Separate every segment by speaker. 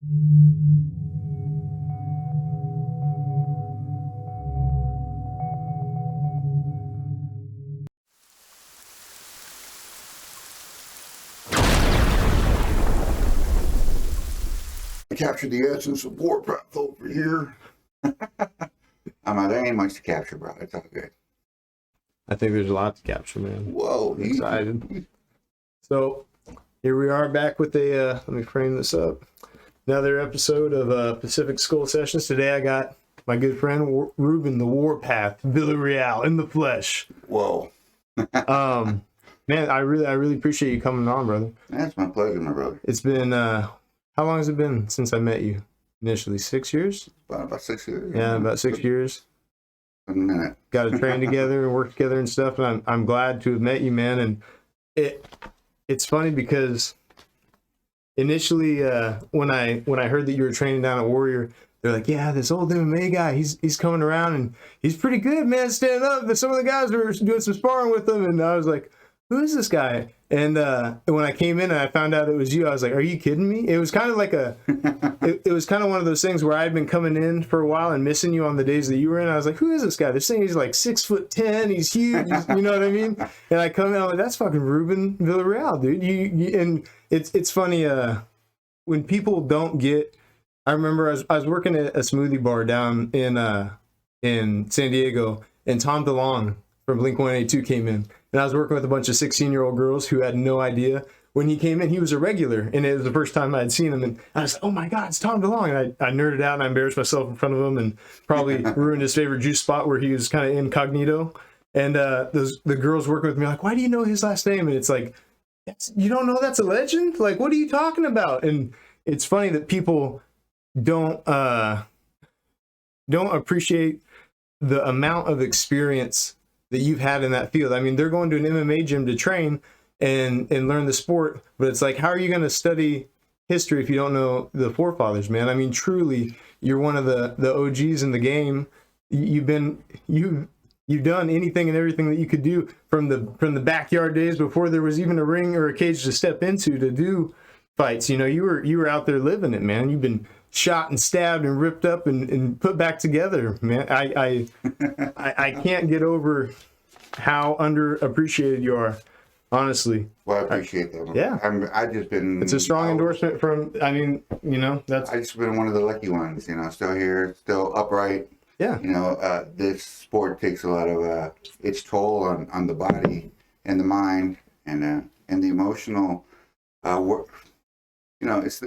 Speaker 1: I captured the essence of Warpath over here. There ain't much to capture, bro. It's all good.
Speaker 2: I think there's a lot to capture, man.
Speaker 1: Whoa.
Speaker 2: I'm excited. So here we are back with a, let me frame this up. Another episode of Pacific Skull Sessions. Today I got my good friend Ruben the Warpath Villarreal in the flesh.
Speaker 1: Whoa.
Speaker 2: Man, I really appreciate you coming on, brother.
Speaker 1: That's my pleasure, my brother.
Speaker 2: It's been, how long has it been since I met you? Initially, 6 years?
Speaker 1: About 6 years.
Speaker 2: Yeah, about 6 years.
Speaker 1: A minute.
Speaker 2: Got to train together and work together and stuff. And I'm glad to have met you, man. And it's funny because initially, when I heard that you were training down at Warrior, they're like, yeah, this old MMA guy, he's coming around and he's pretty good, man, standing up. But some of the guys were doing some sparring with him, and I was like, who is this guy? And when I came in and I found out it was you, I was like, are you kidding me? It was kind of like it was kind of one of those things where I'd been coming in for a while and missing you on the days that you were in. I was like, who is this guy? They're saying he's like 6'10", he's huge, you know what I mean? And I come in, I'm like, that's fucking Ruben Villarreal, dude. And it's funny, when people don't get, I remember I was working at a smoothie bar down in San Diego, and Tom DeLonge from Blink-182 came in. And I was working with a bunch of 16-year-old girls who had no idea. When he came in, he was a regular, and it was the first time I had seen him. And I was like, oh my God, it's Tom DeLonge. And I nerded out and I embarrassed myself in front of him and probably ruined his favorite juice spot where he was kind of incognito. And the girls working with me are like, why do you know his last name? And it's like, you don't know that's a legend? Like, what are you talking about? And it's funny that people don't appreciate the amount of experience that you've had in that field. I mean, they're going to an MMA gym to train and learn the sport, but it's like, how are you going to study history if you don't know the forefathers, man? I mean, truly, you're one of the OGs in the game. You've done anything and everything that you could do from the backyard days before there was even a ring or a cage to step into to do fights. You know, you were out there living it, man. You've been shot and stabbed and ripped up and put back together, man. I can't get over how underappreciated you are, honestly.
Speaker 1: Well, I appreciate that.
Speaker 2: Yeah.
Speaker 1: I've just been.
Speaker 2: It's a strong endorsement from, I mean, you know, that's.
Speaker 1: I've just been one of the lucky ones, you know, still here, still upright.
Speaker 2: Yeah.
Speaker 1: You know, this sport takes a lot of its toll on the body and the mind and the emotional work. You know, it's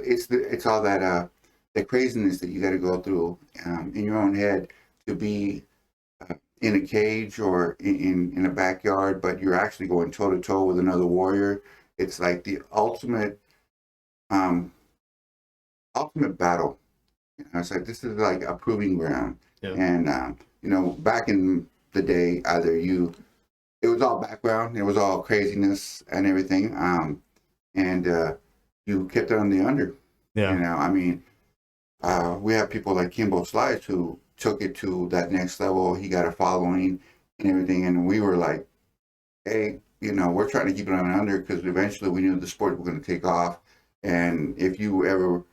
Speaker 1: all that the craziness that you got to go through in your own head to be in a cage or in a backyard, but you're actually going toe to toe with another warrior. It's like the ultimate battle. You know, it's like, this is like a proving ground. Yeah. And you know, back in the day, it was all background, it was all craziness and everything, and you kept it on the under.
Speaker 2: Yeah.
Speaker 1: You know, I mean, we have people like Kimbo Slice who took it to that next level. He got a following and everything, and we were like, hey, you know, we're trying to keep it on under because eventually we knew the sport was going to take off. And if you ever,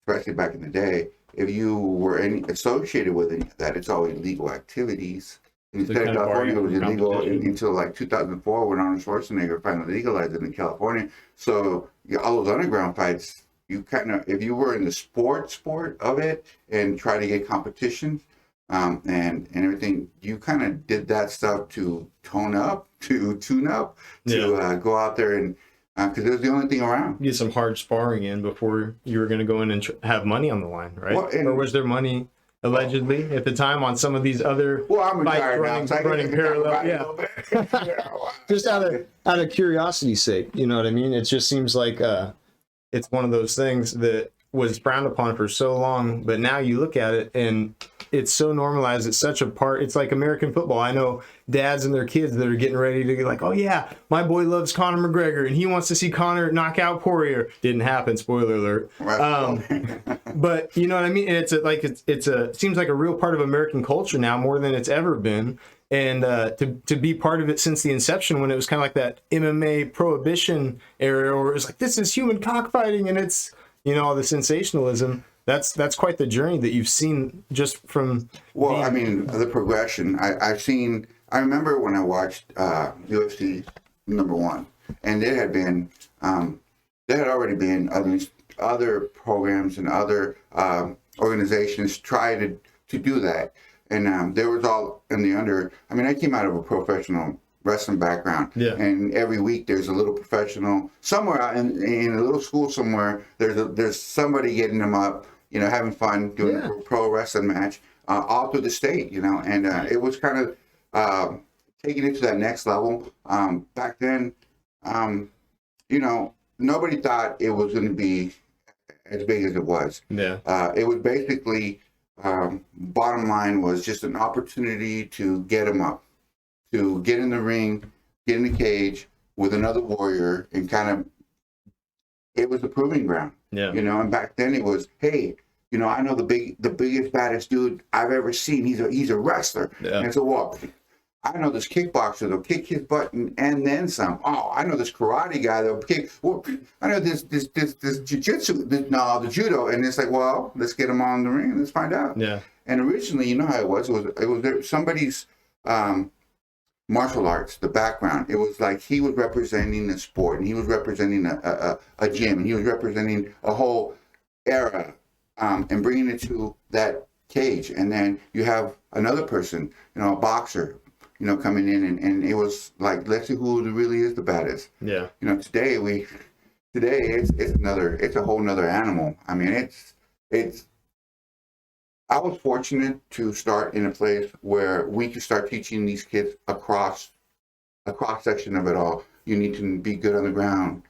Speaker 1: especially back in the day, if you were associated with any of that, it's always illegal activities. Instead of California, it was illegal until like 2004 when Arnold Schwarzenegger finally legalized it in California. So all those underground fights, you kind of, if you were in the sport of it and try to get competition and everything, you kind of did that stuff to tune up, to go out there and because it was the only thing around.
Speaker 2: Get some hard sparring in before you were going to go in and have money on the line, right? Well, or was there money allegedly at the time on some of these other
Speaker 1: I'm retired
Speaker 2: running parallel? Yeah. Just out of curiosity's sake, you know what I mean? It just seems like it's one of those things that was frowned upon for so long, but now you look at it and it's so normalized. It's such a part. It's like American football. I know dads and their kids that are getting ready to get like, oh yeah, my boy loves Conor McGregor and he wants to see Conor knock out Poirier. Didn't happen. Spoiler alert. But you know what I mean? And it seems like a real part of American culture now more than it's ever been. And to be part of it since the inception, when it was kind of like that MMA prohibition era, where it was like, this is human cockfighting and it's, you know, all the sensationalism. That's quite the journey that you've seen just from.
Speaker 1: Well, I mean, the progression. I remember when I watched UFC #1, and there had already been other programs and other organizations try to do that, and there was all in the under. I mean, I came out of a professional wrestling background, and every week there's a little professional somewhere out in a little school somewhere. There's somebody getting them up, having fun doing a pro wrestling match all through the state, and it was kind of taking it to that next level. Back then, nobody thought it was going to be as big as it was.
Speaker 2: Yeah.
Speaker 1: It was basically, bottom line was just an opportunity to get them up, to get in the ring, get in the cage with another warrior, and kind of, it was a proving ground.
Speaker 2: Yeah.
Speaker 1: And back then it was, hey, I know the biggest, baddest dude I've ever seen. He's a wrestler.
Speaker 2: Yeah.
Speaker 1: And so, well, I know this kickboxer that'll kick his butt and then some. Oh, I know this karate guy that'll kick. Well, I know this jiu-jitsu, the judo. And it's like, well, let's get him on the ring. Let's find out.
Speaker 2: Yeah.
Speaker 1: And originally, you know how it was somebody's martial arts, the background. It was like he was representing the sport, and he was representing a gym, and he was representing a whole era, and bringing it to that cage. And then you have another person, a boxer, coming in, and it was like, let's see who really is the baddest.
Speaker 2: Yeah.
Speaker 1: Today it's a whole nother animal. I mean, I was fortunate to start in a place where we could start teaching these kids a cross section of it all. You need to be good on the ground.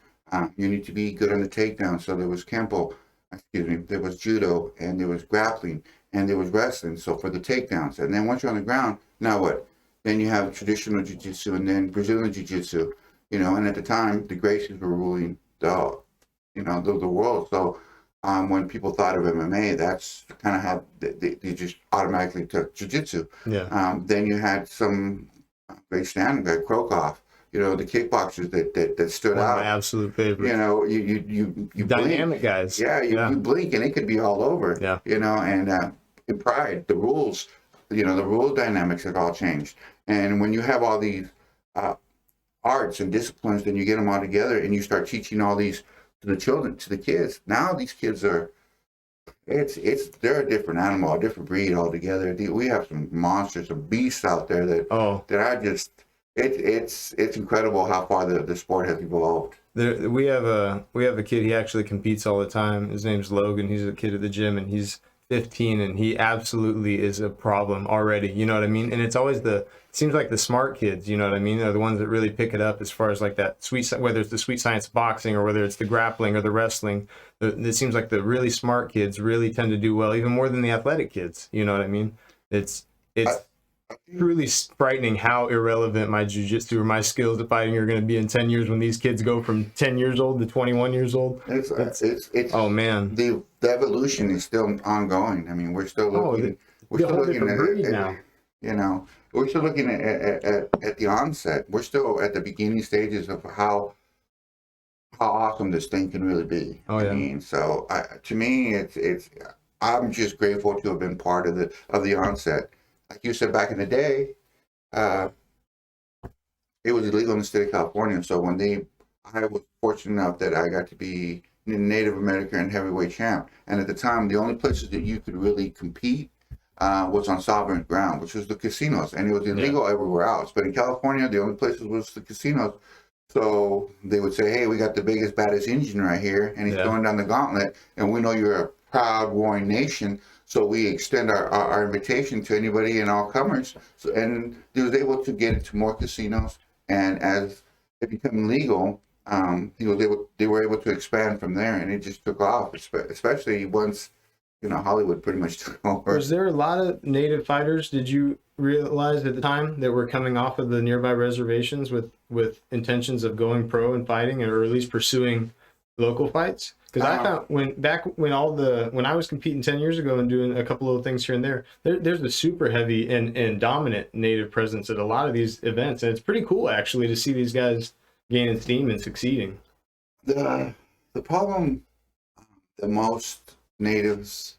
Speaker 1: You need to be good on the takedown. So there was there was judo, and there was grappling, and there was wrestling. So for the takedowns, and then once you're on the ground, now what? Then you have traditional jiu-jitsu, and then Brazilian jiu-jitsu, and at the time, the Gracies were ruling the world. So when people thought of MMA, that's kind of how they just automatically took jiu-jitsu.
Speaker 2: Yeah.
Speaker 1: Then you had some great standing guy, Krokoff, the kickboxers that stood
Speaker 2: One
Speaker 1: out.
Speaker 2: of my absolute favorites.
Speaker 1: You
Speaker 2: Dynamic
Speaker 1: blink.
Speaker 2: guys.
Speaker 1: Yeah, you blink and it could be all over.
Speaker 2: Yeah.
Speaker 1: And in Pride, the rules, the rule dynamics have all changed. And when you have all these arts and disciplines, then you get them all together and you start teaching all these to the children, to the kids. Now these kids they're a different animal, a different breed altogether. We have some monsters, some beasts out there it's incredible how far the sport has evolved.
Speaker 2: We have a kid. He actually competes all the time. His name's Logan. He's a kid at the gym, and he's 15, and he absolutely is a problem already. You know what I mean? And it's always seems like the smart kids, you know what I mean, are the ones that really pick it up as far as like that whether it's the sweet science boxing or whether it's the grappling or the wrestling. It seems like the really smart kids really tend to do well, even more than the athletic kids. You know what I mean? It's truly frightening how irrelevant my jiu-jitsu or my skills at fighting are going to be in 10 years when these kids go from 10 years old to 21 years old.
Speaker 1: It's
Speaker 2: oh man,
Speaker 1: the evolution is still ongoing. I mean, we're still looking. We're still looking at now. We're still looking at the onset. We're still at the beginning stages of how awesome this thing can really be.
Speaker 2: Oh yeah.
Speaker 1: I mean, so to me, I'm just grateful to have been part of the onset. Like you said, back in the day, it was illegal in the state of California. So I was fortunate enough that I got to be Native American heavyweight champ. And at the time, the only places that you could really compete was on sovereign ground, which was the casinos. And it was illegal everywhere else. But in California, the only places was the casinos. So they would say, hey, we got the biggest, baddest Indian right here, and he's throwing down the gauntlet. And we know you're a proud, warring nation. So we extend our invitation to anybody and all comers. So, and they was able to get into more casinos. And as it became legal, they were able to expand from there, and it just took off, especially once, Hollywood pretty much took over.
Speaker 2: Was there a lot of native fighters, did you realize at the time, that were coming off of the nearby reservations with intentions of going pro and fighting, or at least pursuing local fights? Because I found when I was competing 10 years ago and doing a couple of things here and there's a super heavy and dominant native presence at a lot of these events, and it's pretty cool actually to see these guys gaining steam and succeeding.
Speaker 1: The problem, the most natives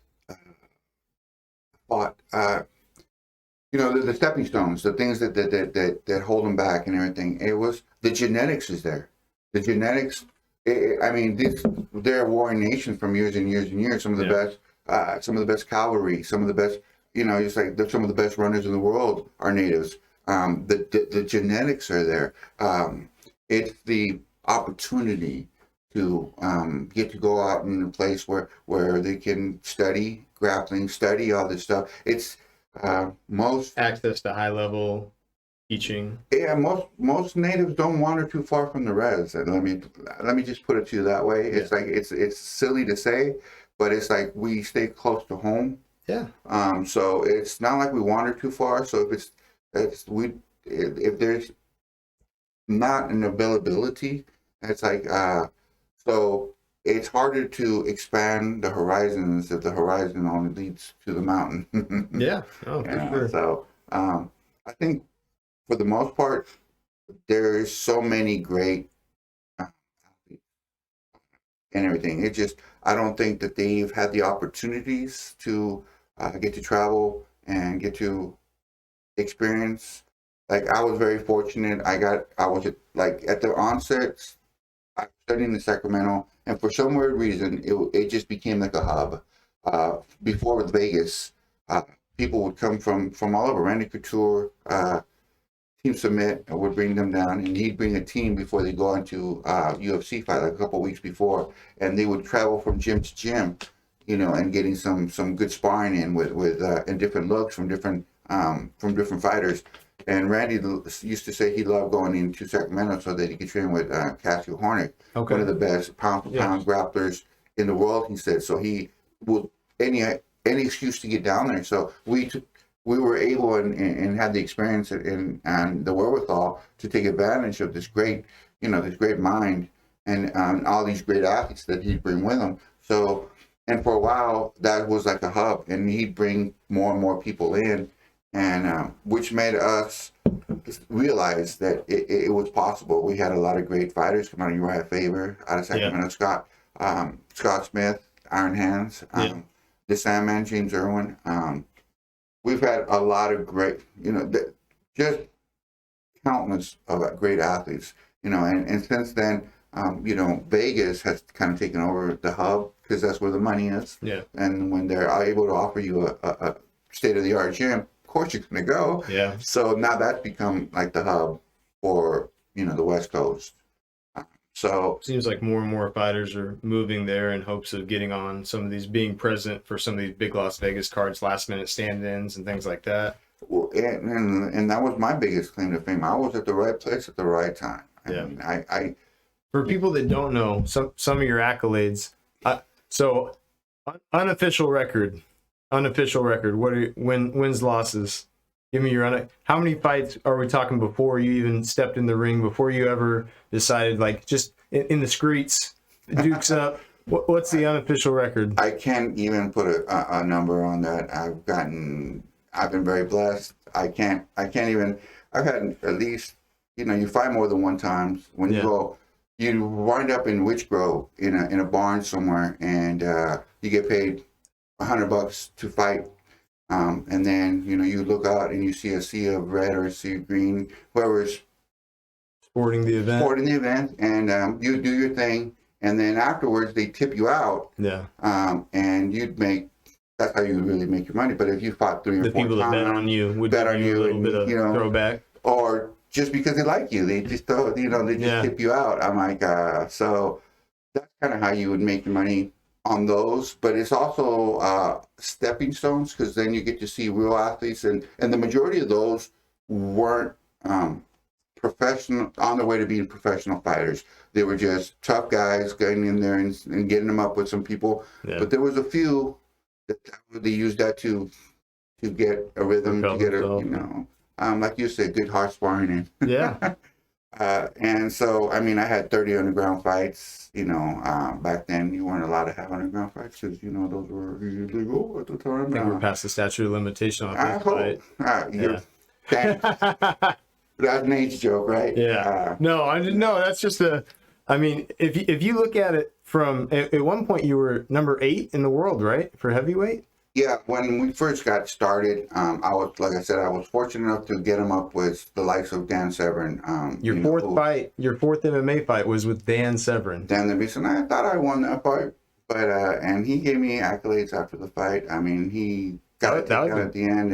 Speaker 1: fought. The stepping stones, the things that hold them back and everything. It was the genetics is there. The genetics. They're a warring nation from years and years and years. Some of the best, some of the best cavalry, some of the best. It's like some of the best runners in the world are natives. The genetics are there. It's the opportunity to get to go out in a place where they can study grappling, study all this stuff. It's most
Speaker 2: access to high level teaching.
Speaker 1: Yeah, most natives don't wander too far from the res. And let me just put it to you that way. It's like it's silly to say, but it's like we stay close to home.
Speaker 2: Yeah.
Speaker 1: So it's not like we wander too far. So if there's not an availability, it's like so it's harder to expand the horizons if the horizon only leads to the mountain.
Speaker 2: Yeah. Oh, for sure.
Speaker 1: So I think for the most part, there's so many great athletes and everything. It just, I don't think that they've had the opportunities to get to travel and get to experience. Like I was very fortunate. I was at the onset, I was studying in Sacramento, and for some weird reason, it just became like a hub. Before with Vegas, people would come from all over. Randy Couture, Team Submit would bring them down, and he'd bring a team before they go into UFC fight, like a couple of weeks before, and they would travel from gym to gym, and getting some good sparring in with and different looks from different fighters. And Randy used to say he loved going into Sacramento so that he could train with Cassio Hornick, one of the best pound-for-pound grapplers in the world. He said so. He would any excuse to get down there. So we were able and had the experience and the wherewithal to take advantage of this great mind and all these great athletes that he'd bring with him. So, and for a while that was like a hub, and he'd bring more and more people in, and which made us realize that it was possible. We had a lot of great fighters come out of Uriah Faber, out of Sacramento, Scott Smith, Iron Hands, the Sandman, James Irwin. We've had a lot of great, just countless of great athletes, and since then, Vegas has kind of taken over the hub because that's where the money is. Yeah. And when they're able to offer you a state-of-the-art gym, of course you're going to go. Yeah. So now that's become like the hub for, the West Coast. So
Speaker 2: seems like more and more fighters are moving there in hopes of getting on some of these, being present for some of these big Las Vegas cards, last minute stand-ins and things like that.
Speaker 1: Well, and that was my biggest claim to fame. I was at the right place at the right time. I
Speaker 2: for people that don't know some of your accolades, so unofficial record. What are wins, losses? Give me your how many fights are we talking before you even stepped in the ring, before you ever decided, like, just in the streets, dukes up? What's the unofficial record?
Speaker 1: I can't even put a number on that. I've been very blessed. I've had at least, you fight more than one time. When you go, you wind up in Witch Grove in a barn somewhere, and you get paid $100 to fight. And then, you look out and you see a sea of red or a sea of green, whoever's
Speaker 2: sporting the
Speaker 1: event, and you do your thing, and then afterwards they tip you out. Yeah. And that's how you really make your money. But if you fought 3 or 4 times, the people that bet on you would bet on you a little bit of throwback, or just because they like you, they just tip you out. I'm like, so that's kind of how you would make your money on those. But it's also stepping stones, because then you get to see real athletes, and the majority of those weren't professional, on their way to being professional fighters. They were just tough guys getting in there and getting them up with some people. Yeah. But there was a few that they used that to get a rhythm, to get like you said, good hard sparring in. Yeah. And so, I had 30 underground fights. Back then you weren't allowed to have underground fights because, those were illegal at the time.
Speaker 2: I think we're past the statute of limitation on that fight.
Speaker 1: That's an age joke, right?
Speaker 2: Yeah. No, I didn't know. That's just I mean, if you look at it from at one point, you were number 8 in the world, right, for heavyweight?
Speaker 1: Yeah, when we first got started, I was, like I said, I was fortunate enough to get him up with the likes of Dan Severn.
Speaker 2: Your fourth MMA fight was with Dan Severn.
Speaker 1: Dan the Beast, and I thought I won that fight, but and he gave me accolades after the fight. I mean, he got a takedown at the end,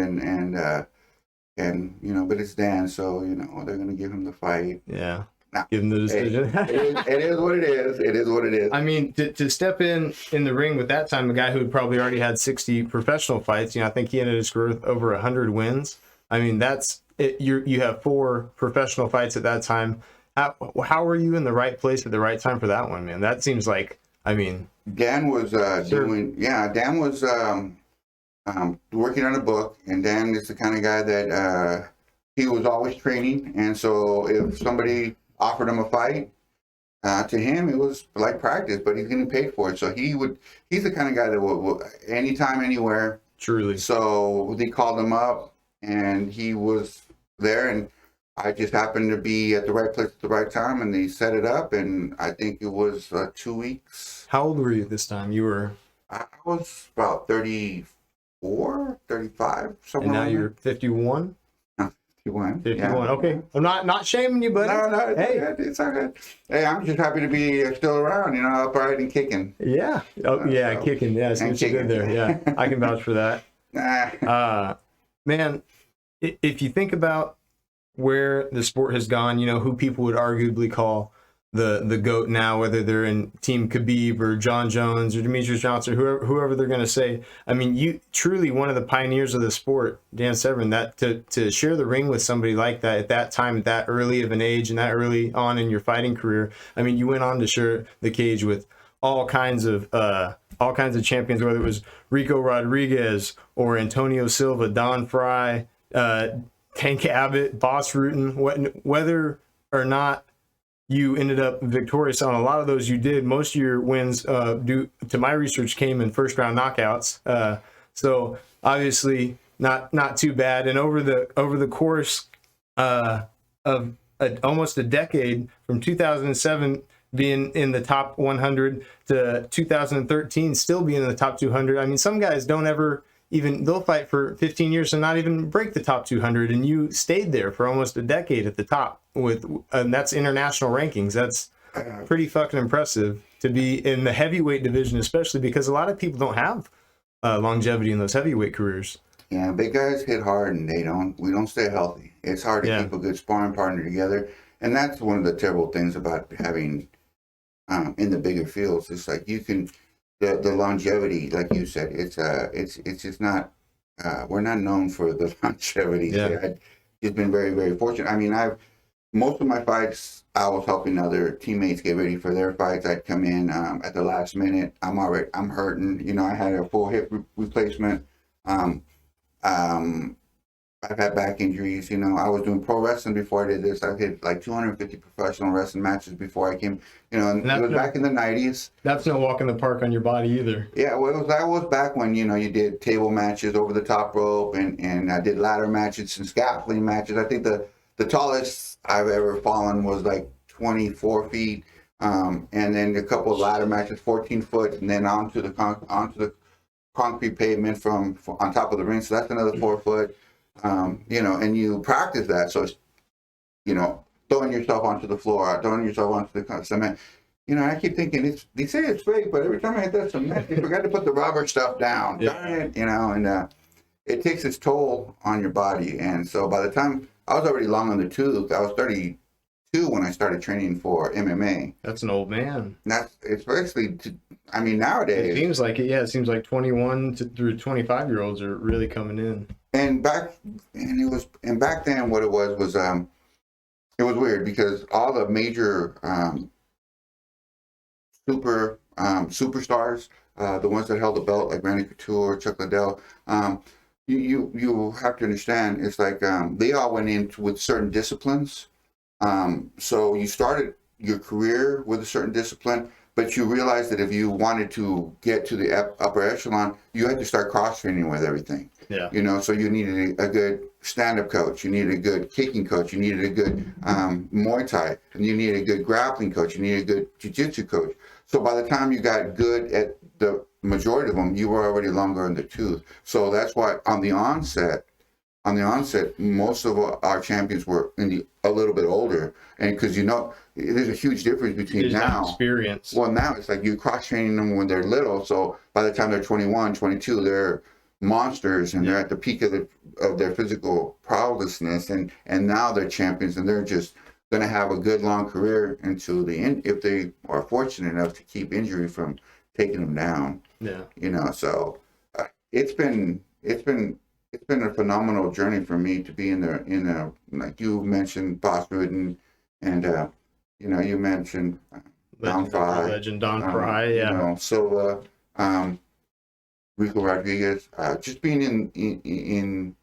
Speaker 1: and you know, but it's Dan, so you know they're gonna give him the fight.
Speaker 2: Yeah.
Speaker 1: Now,
Speaker 2: give him the decision.
Speaker 1: It is what it is. It is what it is.
Speaker 2: I mean, to step in the ring with that time, a guy who had probably already had 60 professional fights, you know, I think he ended his career with over 100 wins. I mean, that's it. You have 4 professional fights at that time. How were you in the right place at the right time for that one, man? That seems like, I mean,
Speaker 1: Dan was Dan was working on a book, and Dan is the kind of guy that he was always training, and so if somebody offered him a fight, to him it was like practice, but he's getting paid for it. So he's the kind of guy that will anytime, anywhere.
Speaker 2: Truly.
Speaker 1: So they called him up, and he was there, and I just happened to be at the right place at the right time, and they set it up, and I think it was 2 weeks.
Speaker 2: How old were you this time? You were...
Speaker 1: I was about 34, 35, somewhere.
Speaker 2: And now you're 51?
Speaker 1: 51.
Speaker 2: 51.
Speaker 1: Yeah.
Speaker 2: Okay. I'm not shaming you, buddy.
Speaker 1: No, it's all good. Hey, I'm just happy to be still around, you know, upright and kicking.
Speaker 2: Yeah. Oh, yeah, kicking. Yeah, see what you did there. Yeah, I can vouch for that. Man, if you think about where the sport has gone, you know, who people would arguably call the GOAT now, whether they're in Team Khabib or John Jones or Demetrius Johnson, whoever they're going to say. I mean, you truly one of the pioneers of the sport, Dan Severn, that to share the ring with somebody like that at that time, at that early of an age and that early on in your fighting career. I mean, you went on to share the cage with all kinds of champions, whether it was Rico Rodriguez or Antonio Silva, Don Fry, Tank Abbott, Boss Rutten. Whether or not you ended up victorious on a lot of those, you did. Most of your wins, due to my research, came in first round knockouts. So obviously not too bad. And over the course of almost a decade, from 2007 being in the top 100 to 2013 still being in the top 200. I mean, some guys don't ever they'll fight for 15 years and not even break the top 200, and you stayed there for almost a decade at the top and that's international rankings. That's pretty fucking impressive to be in the heavyweight division, especially because a lot of people don't have longevity in those heavyweight careers.
Speaker 1: Yeah, big guys hit hard, and we don't stay healthy. It's hard to keep a good sparring partner together, and that's one of the terrible things about having in the bigger fields. It's like you can. The longevity, like you said, it's just not. We're not known for the longevity.
Speaker 2: Yeah.
Speaker 1: I've just been very, very fortunate. I mean, most of my fights, I was helping other teammates get ready for their fights. I'd come in at the last minute. I'm hurting. You know, I had a full hip replacement. I've had back injuries. You know, I was doing pro wrestling before I did this. I did like 250 professional wrestling matches before I came. You know, and it was back in the 90s.
Speaker 2: That's no walk in the park on your body either.
Speaker 1: Yeah, well, that was back when, you know, you did table matches over the top rope, and I did ladder matches and scaffolding matches. I think the tallest I've ever fallen was like 24 feet, and then a couple of ladder matches, 14 foot, and then onto the concrete pavement from on top of the ring. So that's another 4 foot. You know, and you practice that. So it's, you know, throwing yourself onto the floor, throwing yourself onto the cement. You know, I keep thinking they say it's fake, but every time I hit that cement, they forgot to put the rubber stuff down. Darn it, you know, and it takes its toll on your body. And so by the time I was already long on the tooth, I was 32 when I started training for MMA.
Speaker 2: That's an old man.
Speaker 1: It's basically, I mean, nowadays.
Speaker 2: It seems like it. Yeah, it seems like 21 through 25-year-olds are really coming in.
Speaker 1: And back then, what it was it was weird because all the major superstars, the ones that held the belt, like Randy Couture, Chuck Liddell, you have to understand, it's like they all went in with certain disciplines. So you started your career with a certain discipline, but you realize that if you wanted to get to the upper echelon, you had to start cross training with everything.
Speaker 2: Yeah.
Speaker 1: You know, so you needed a good stand-up coach, you needed a good kicking coach, you needed a good Muay Thai, and you needed a good grappling coach, you needed a good jiu-jitsu coach. So by the time you got good at the majority of them, you were already longer in the tooth. So that's why on the onset, most of our champions were a little bit older, and because there's a huge difference between
Speaker 2: There's
Speaker 1: now.
Speaker 2: experience.
Speaker 1: Well, now it's like you cross training them when they're little, so by the time they're 21, 22, they're monsters, and they're at the peak of their physical prowessness, and now they're champions, and they're just going to have a good long career until the end if they are fortunate enough to keep injury from taking them down.
Speaker 2: Yeah.
Speaker 1: You know, so it's been a phenomenal journey for me to be in a like you mentioned, Boss Ridden, and you mentioned Don Fry,
Speaker 2: Legend Don Fry, yeah.
Speaker 1: You know, Silva, Rico Rodriguez, just being in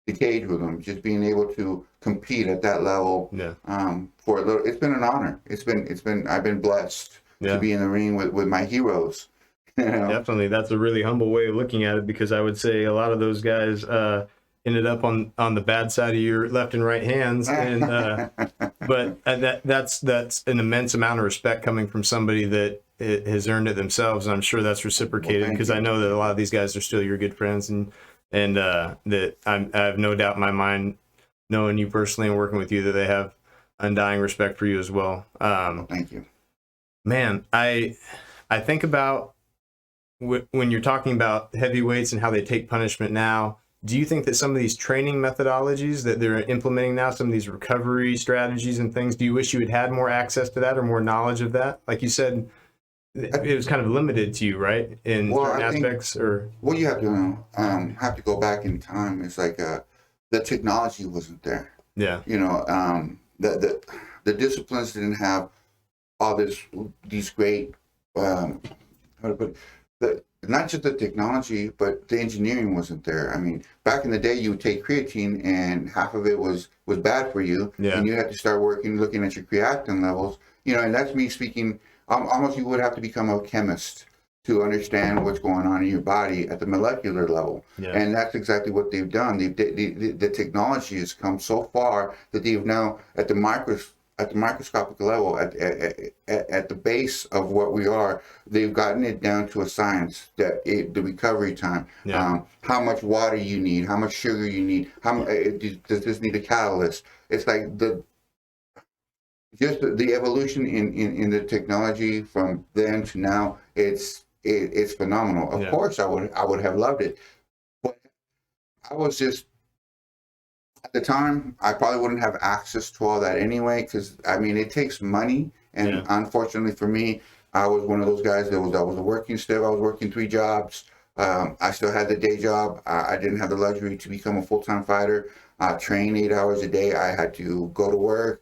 Speaker 1: the cage with them, just being able to compete at that level.
Speaker 2: Yeah.
Speaker 1: For a little, it's been an honor. I've been blessed to be in the ring with my heroes. You know?
Speaker 2: Definitely, that's a really humble way of looking at it, because I would say a lot of those guys ended up on the bad side of your left and right hands, and but that's an immense amount of respect coming from somebody that has earned it themselves, and I'm sure that's reciprocated, because I know that a lot of these guys are still your good friends, and that I have no doubt in my mind, knowing you personally and working with you, that they have undying respect for you as well.
Speaker 1: Thank you,
Speaker 2: man. I think about when you're talking about heavyweights and how they take punishment now. Do you think that some of these training methodologies that they're implementing now, some of these recovery strategies and things, do you wish you had had more access to that or more knowledge of that? Like you said, it was kind of limited to you, right? In certain aspects, or
Speaker 1: what you have to go back in time. It's like the technology wasn't there.
Speaker 2: Yeah.
Speaker 1: You know, the disciplines didn't have all these great how to put it, not just the technology, but the engineering wasn't there. I mean, back in the day, you would take creatine, and half of it was bad for you, and you had to start looking at your creatinine levels. You know, and that's me speaking. Almost, you would have to become a chemist to understand what's going on in your body at the molecular level, and that's exactly what they've done. The technology has come so far that they've now at the microscopic level, at the base of what we are, they've gotten it down to a science, that the recovery time, how much water you need, how much sugar you need, does this need a catalyst? It's like just the evolution in the technology from then to now. It's phenomenal. Of course, I would have loved it, but I was just, at the time, I probably wouldn't have access to all that anyway, because I mean, it takes money, and unfortunately for me, I was one of those guys that was a working stiff. I was working 3 jobs. I still had the day job. I didn't have the luxury to become a full-time fighter. Train 8 hours a day. I had to go to work,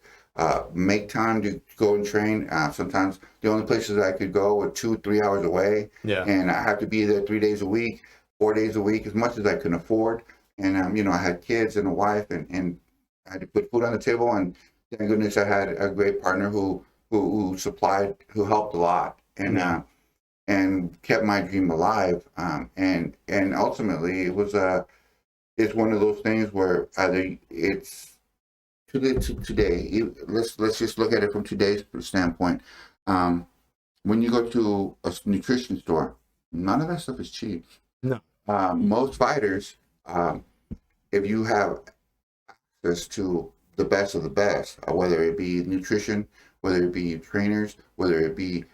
Speaker 1: make time to go and train. Sometimes the only places I could go were 2-3 hours away, and I had to be there 3 days a week, 4 days a week, as much as I could afford. And I had kids and a wife, and I had to put food on the table. And thank goodness I had a great partner who helped a lot, and kept my dream alive. And ultimately, it's one of those things where it's today. Let's just look at it from today's standpoint. When you go to a nutrition store, none of that stuff is cheap.
Speaker 2: No.
Speaker 1: Most fighters, if you have access to the best of the best, whether it be nutrition, whether it be trainers, whether it be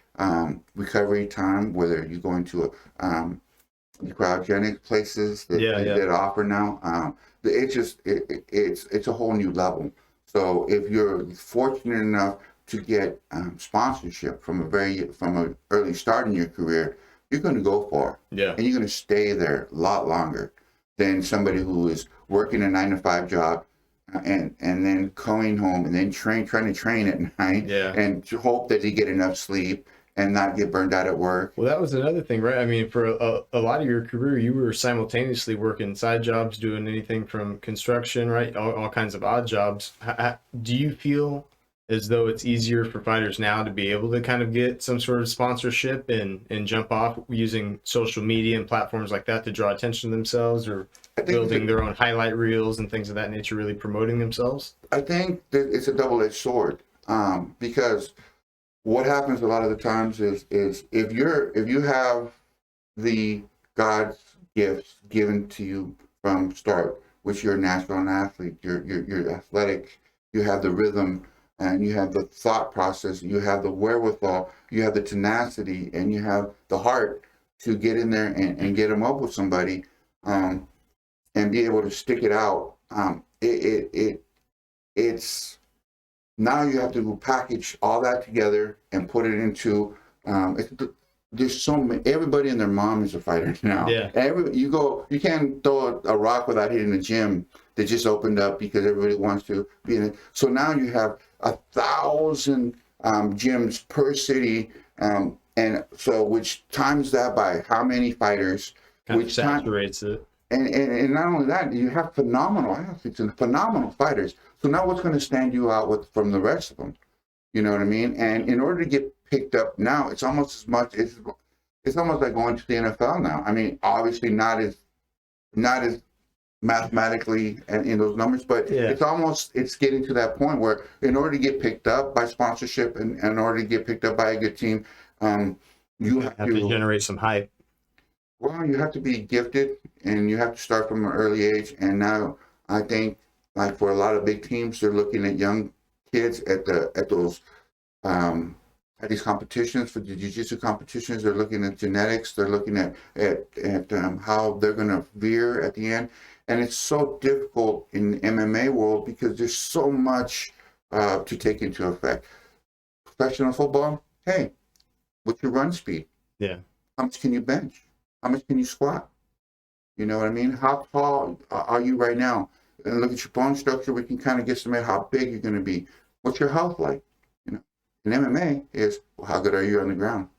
Speaker 1: recovery time, whether you go into the cryogenic places that offer now, it's a whole new level. So if you're fortunate enough to get sponsorship from an early start in your career, you're going to go far, and you're going to stay there a lot longer than somebody who is working a 9-to-5 job and then coming home and then trying to train at night and to hope that they get enough sleep and not get burned out at work.
Speaker 2: Well, that was another thing, right? I mean, for a lot of your career, you were simultaneously working side jobs, doing anything from construction, right? All kinds of odd jobs. Do you feel as though it's easier for fighters now to be able to kind of get some sort of sponsorship and jump off using social media and platforms like that to draw attention to themselves, or building their own highlight reels and things of that nature, really promoting themselves?
Speaker 1: I think that it's a double-edged sword, because what happens a lot of the times is if you have the God's gifts given to you from start, which you're a natural athlete, you're athletic, you have the rhythm, and you have the thought process, you have the wherewithal, you have the tenacity, and you have the heart to get in there and get them up with somebody, and be able to stick it out. It's now you have to package all that together and put it into. There's so many. Everybody and their mom is a fighter now.
Speaker 2: Yeah.
Speaker 1: You can't throw a rock without hitting the gym that just opened up because everybody wants to be in it. So now you have 1,000 gyms per city, and so which times that by how many fighters,
Speaker 2: Kind
Speaker 1: which
Speaker 2: of saturates it.
Speaker 1: And not only that, you have phenomenal athletes and phenomenal fighters. So now what's going to stand you out from the rest of them? You know what I mean? And in order to get picked up now, it's almost as much. It's almost like going to the NFL now. I mean, obviously not as mathematically in those numbers, but it's getting to that point where in order to get picked up by sponsorship and in order to get picked up by a good team, you have to
Speaker 2: generate some hype.
Speaker 1: Well, you have to be gifted, and you have to start from an early age. And now I think, like for a lot of big teams, they're looking at young kids at these competitions, for the jiu-jitsu competitions. They're looking at genetics. They're looking at how they're going to veer at the end. And it's so difficult in the MMA world because there's so much to take into effect. Professional football, hey, what's your run speed?
Speaker 2: Yeah.
Speaker 1: How much can you bench? How much can you squat? You know what I mean? How tall are you right now? And look at your bone structure. We can kind of guesstimate how big you're going to be. What's your health like? You know, in MMA is, well, how good are you on the ground?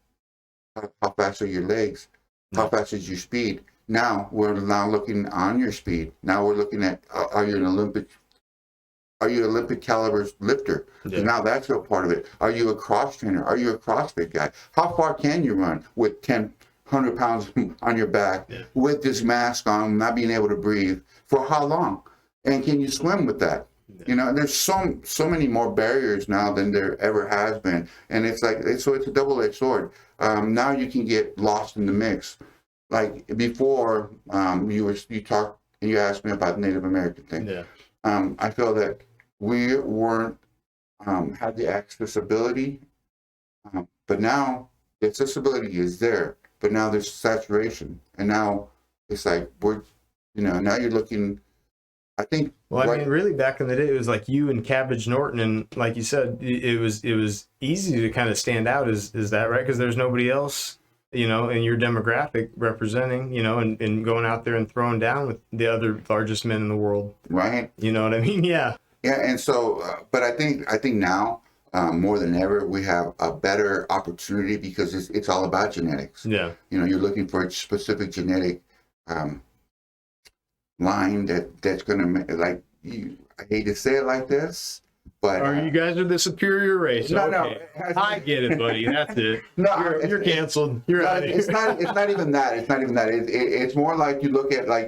Speaker 1: How fast are your legs? How fast is your speed? Now we're looking on your speed. Now we're looking at are you an Olympic caliber lifter? Yeah. Now that's a part of it. Are you a cross trainer? Are you a CrossFit guy? How far can you run with 100 pounds on your back, with this mask on, not being able to breathe? For how long? And can you swim with that? Yeah. You know, there's so many more barriers now than there ever has been. And it's like, so it's a double-edged sword. Now you can get lost in the mix. Like before, you talked and you asked me about the Native American thing. Yeah. I feel that we weren't had the accessibility, but now the accessibility is there. But now there's saturation, and now it's like now you're looking. I think.
Speaker 2: Well, I mean, really, back in the day, it was like you and Cabbage Norton, and like you said, it was easy to kind of stand out. Is that right? Because there's nobody else, in your demographic representing, and going out there and throwing down with the other largest men in the world.
Speaker 1: Right.
Speaker 2: You know what I mean? Yeah.
Speaker 1: Yeah, and so, but I think now. More than ever, we have a better opportunity because it's all about genetics.
Speaker 2: Yeah.
Speaker 1: You're looking for a specific genetic line that's going to, like, I hate to say it like this, but...
Speaker 2: you guys are the superior race.
Speaker 1: No,
Speaker 2: okay. No. I get it, buddy. That's it.
Speaker 1: No,
Speaker 2: you're canceled. You're out of here.
Speaker 1: It's not even that. It's not even that. It's more like you look at, like,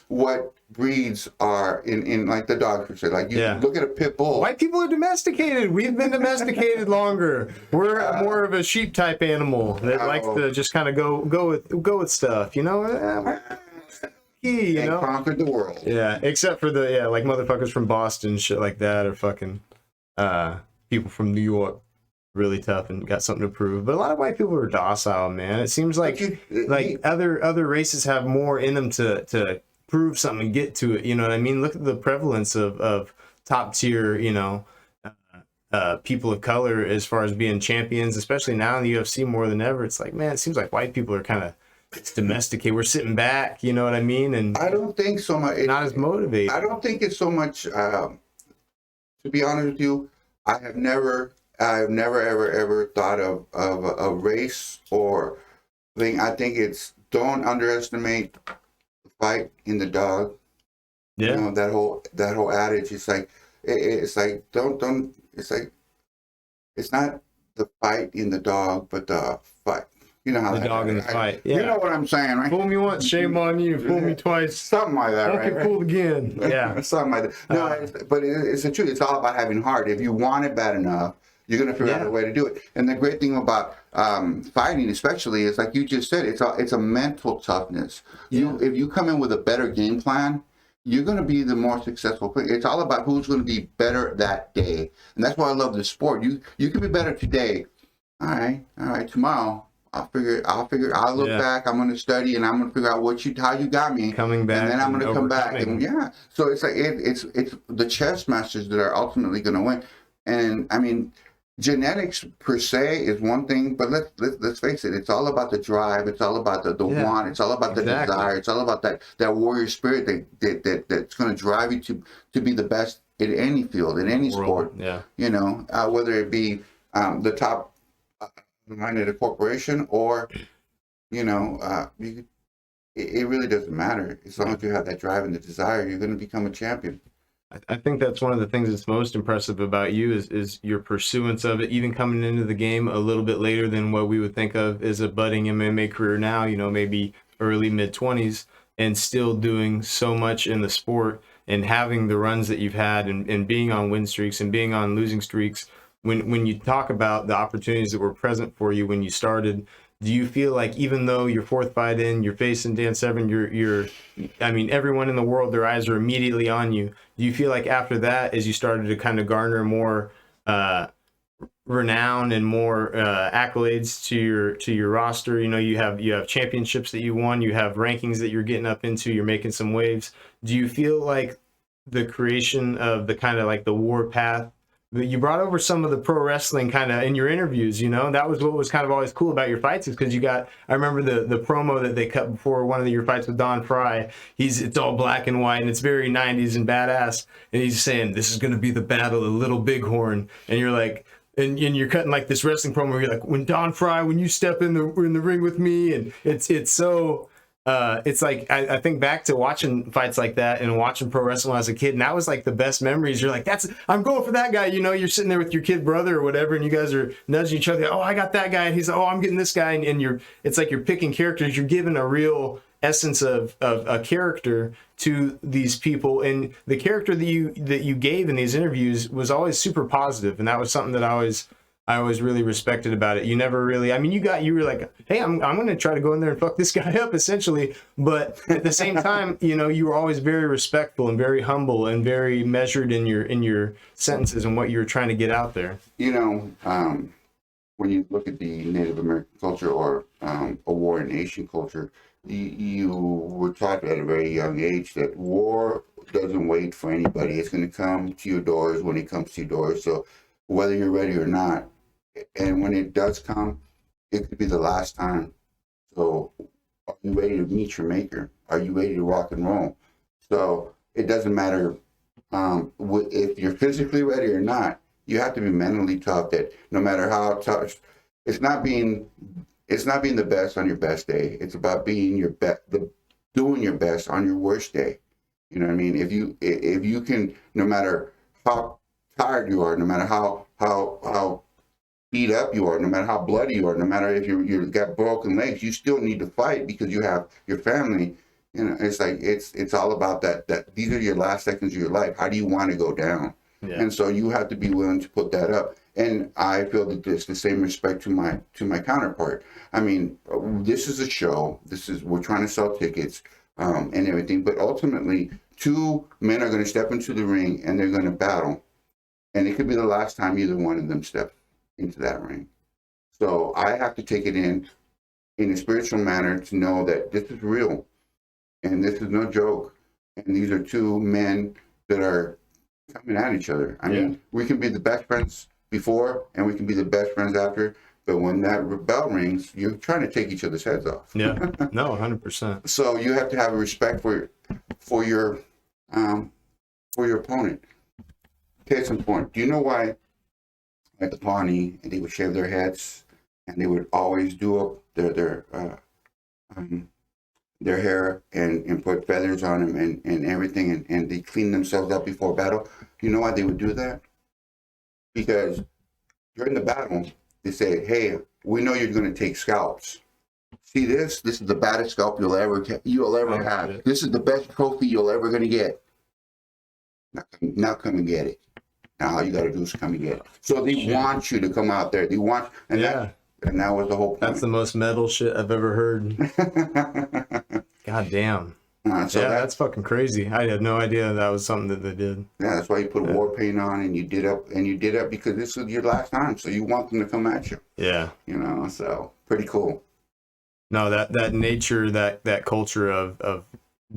Speaker 1: what breeds are in like the dog per se. Like you look at a pit bull.
Speaker 2: White people are domesticated. We've been domesticated longer. We're more of a sheep type animal that likes to just kind of go with stuff.
Speaker 1: Conquered the world.
Speaker 2: Yeah, except for like motherfuckers from Boston, shit like that, or fucking people from New York, really tough and got something to prove. But a lot of white people are docile, man. It seems like other races have more in them to prove something and get to it. You know what I mean? Look at the prevalence of top tier, people of color as far as being champions, especially now in the UFC more than ever. It's like, man, it seems like white people are kind of domesticated. We're sitting back, you know what I mean? And
Speaker 1: I don't think so much.
Speaker 2: Not as motivated.
Speaker 1: I don't think it's so much. To be honest with you, I've never ever thought of a race or thing. I think it's don't underestimate the fight in the dog. Yeah. That whole adage. It's like it's like don't. It's like it's not the fight in the dog, but the fight. You know how
Speaker 2: The
Speaker 1: that,
Speaker 2: dog in the fight. Yeah.
Speaker 1: You know what I'm saying, right?
Speaker 2: Fool me once, shame on you. Fool me twice,
Speaker 1: Something like that,
Speaker 2: won't
Speaker 1: right?
Speaker 2: get fooled again. Yeah.
Speaker 1: Something like that. No, but it's the truth. It's all about having heart. If you want it bad enough, you're gonna figure out a way to do it. And the great thing about fighting, especially, is like you just said, it's a mental toughness. If you come in with a better game plan, you're going to be the more successful player. It's all about who's going to be better that day, and that's why I love the sport. You can be better today. All right. Tomorrow, I'll look back. I'm going to study, and I'm going to figure out how you got me.
Speaker 2: Coming back,
Speaker 1: and then I'm going to come back, and So it's like it's the chess masters that are ultimately going to win. And I mean, genetics per se is one thing, but let's face it. It's all about the drive. It's all about the want. It's all about the desire. It's all about that warrior spirit that's going to drive you to be the best in any field, in any sport.
Speaker 2: Yeah.
Speaker 1: You know, whether it be the top line at a corporation or, you know, it really doesn't matter. As long as you have that drive and the desire, you're going to become a champion.
Speaker 2: I think that's one of the things that's most impressive about you is your pursuance of it, even coming into the game a little bit later than what we would think of as a budding MMA career now, you know, maybe early mid-20s, and still doing so much in the sport and having the runs that you've had and being on win streaks and being on losing streaks. When you talk about the opportunities that were present for you when you started, do you feel like even though your fourth fight in, you're facing Dan Severn, I mean, everyone in the world, their eyes are immediately on you. Do you feel like after that, as you started to kind of garner more renown and more accolades to your roster, you know, you have championships that you won, you have rankings that you're getting up into, you're making some waves. Do you feel like the creation of the kind of like the Warpath, you brought over some of the pro wrestling kind of in your interviews, you know, that was what was kind of always cool about your fights, is because I remember the promo that they cut before one of your fights with Don Fry. It's all black and white and it's very 90s and badass. And he's saying, this is going to be the battle of Little Bighorn. And you're like, and you're cutting like this wrestling promo where you're like, when you step in the ring with me. And it's so, it's like I think back to watching fights like that and watching pro wrestling as a kid, and that was like the best memories. You're like, I'm going for that guy. You know, you're sitting there with your kid brother or whatever, and you guys are nudging each other. Oh, I got that guy, and he's like, oh, I'm getting this guy, and it's like you're picking characters. You're giving a real essence of a character to these people, and the character that you gave in these interviews was always super positive, and that was something that I always really respected about it. You never really, I mean, you were like, hey, I'm going to try to go in there and fuck this guy up, essentially. But at the same time, you know, you were always very respectful and very humble and very measured in your sentences and what you were trying to get out there.
Speaker 1: You know, when you look at the Native American culture or a warrior nation culture, you were taught at a very young age that war doesn't wait for anybody. It's going to come to your doors when it comes to your doors. So whether you're ready or not, and when it does come, it could be the last time. So are you ready to meet your maker? Are you ready to rock and roll? So it doesn't matter if you're physically ready or not. You have to be mentally tough. That no matter how tough, it's not being the best on your best day. It's about being your best, doing your best on your worst day. You know what I mean? If you can, no matter how tired you are, no matter how beat up you are, no matter how bloody you are, no matter if you got broken legs, you still need to fight because you have your family. You know, it's like it's all about that these are your last seconds of your life. How do you want to go down? Yeah. And so you have to be willing to put that up. And I feel that there's the same respect to my counterpart. I mean, this is a show. We're trying to sell tickets and everything, but ultimately, two men are going to step into the ring and they're going to battle. And it could be the last time either one of them steps into that ring. So I have to take it in a spiritual manner to know that this is real and this is no joke. And these are two men that are coming at each other. I mean, we can be the best friends before and we can be the best friends after, but when that bell rings, you're trying to take each other's heads off.
Speaker 2: Yeah, no, 100%.
Speaker 1: So you have to have a respect for your opponent. Case in point, do you know why at the Pawnee they would shave their heads and they would always do up their hair and put feathers on them and everything and they clean themselves up before battle? You know why they would do that? Because during the battle, they say, "Hey, we know you're going to take scalps. See this? This is the baddest scalp you'll ever have.
Speaker 2: Shit.
Speaker 1: This is the best trophy you'll ever going to get. Now come and get it. Now all you got to do is come and get it." So they want you to come out there. They want, and that was the whole point.
Speaker 2: That's the most metal shit I've ever heard. God damn. That's fucking crazy. I had no idea that was something that they did.
Speaker 1: Yeah, that's why you put war paint on, and you did up because this is your last time, so you want them to come at you.
Speaker 2: Yeah.
Speaker 1: So pretty cool.
Speaker 2: No, that nature, that culture of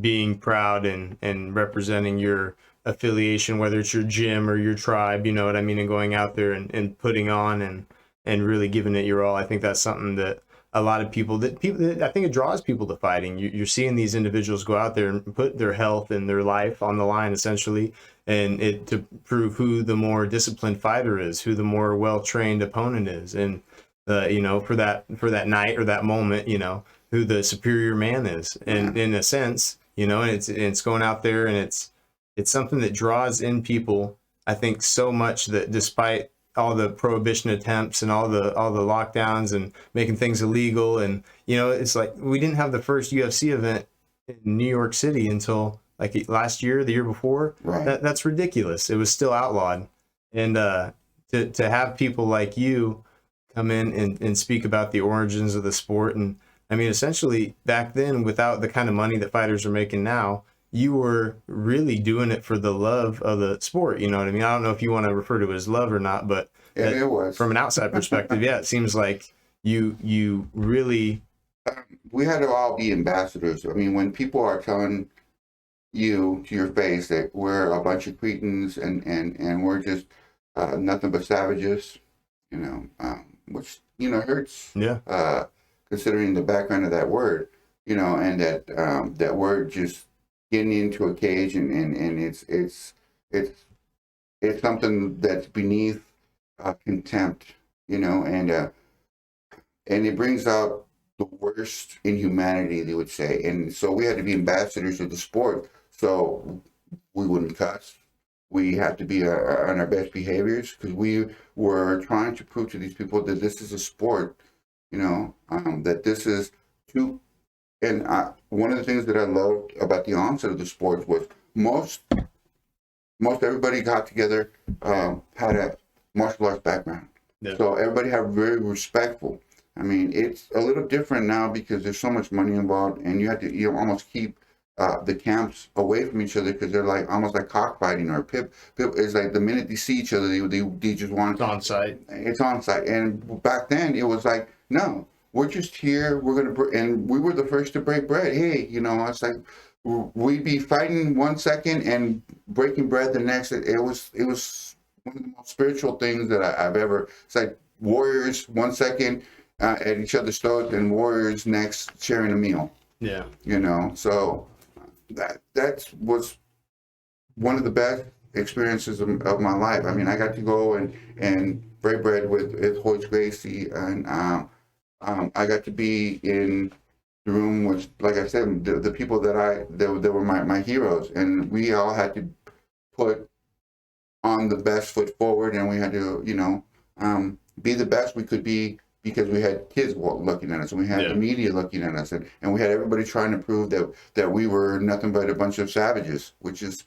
Speaker 2: being proud and representing your affiliation, whether it's your gym or your tribe, you know what I mean, and going out there and putting on and really giving it your all. I think that's something that a lot of people I think it draws people to fighting. You're seeing these individuals go out there and put their health and their life on the line, essentially, and to prove who the more disciplined fighter is, who the more well-trained opponent is, and for that night or that moment, who the superior man is, and in a sense, and it's going out there, and it's something that draws in people, I think, so much that despite all the prohibition attempts and all the lockdowns and making things illegal, and it's like we didn't have the first UFC event in New York City until like last year, the year before.
Speaker 1: Right.
Speaker 2: That's ridiculous. It was still outlawed, and to have people like you come in and speak about the origins of the sport, and I mean, essentially back then, without the kind of money that fighters are making now, you were really doing it for the love of the sport. You know what I mean? I don't know if you want to refer to it as love or not, but
Speaker 1: it was.
Speaker 2: From an outside perspective, yeah, it seems like you really.
Speaker 1: We had to all be ambassadors. I mean, when people are telling you to your face that we're a bunch of cretins and we're just nothing but savages, which hurts.
Speaker 2: Yeah.
Speaker 1: Considering the background of that word, and that word just getting into a cage, and it's something that's beneath contempt, and it brings out the worst in humanity, they would say. And so we had to be ambassadors of the sport. So we wouldn't cuss. We had to be on our best behaviors, because we were trying to prove to these people that this is a sport, that this is too. And one of the things that I loved about the onset of the sport was most everybody got together, had a martial arts background. Yeah. So everybody had very respectful. I mean, it's a little different now because there's so much money involved, and you have to almost keep the camps away from each other, because they're like almost like cockfighting or pip. It's like the minute they see each other, they just want.
Speaker 2: It's on site.
Speaker 1: It's on site, and back then it was like, no, we're just here. We're gonna, and we were the first to break bread. Hey, it's like we'd be fighting 1 second and breaking bread the next. It was one of the most spiritual things that I've ever. It's like warriors 1 second at each other's throats, and warriors next sharing a meal.
Speaker 2: Yeah.
Speaker 1: So that was one of the best experiences of my life. I mean, I got to go and break bread with Hoyt Gracie, and I got to be in the room with, like I said, the people that were my heroes, and we all had to put on the best foot forward, and we had to be the best we could be, because we had kids looking at us, and we had the media looking at us, and we had everybody trying to prove that we were nothing but a bunch of savages, which is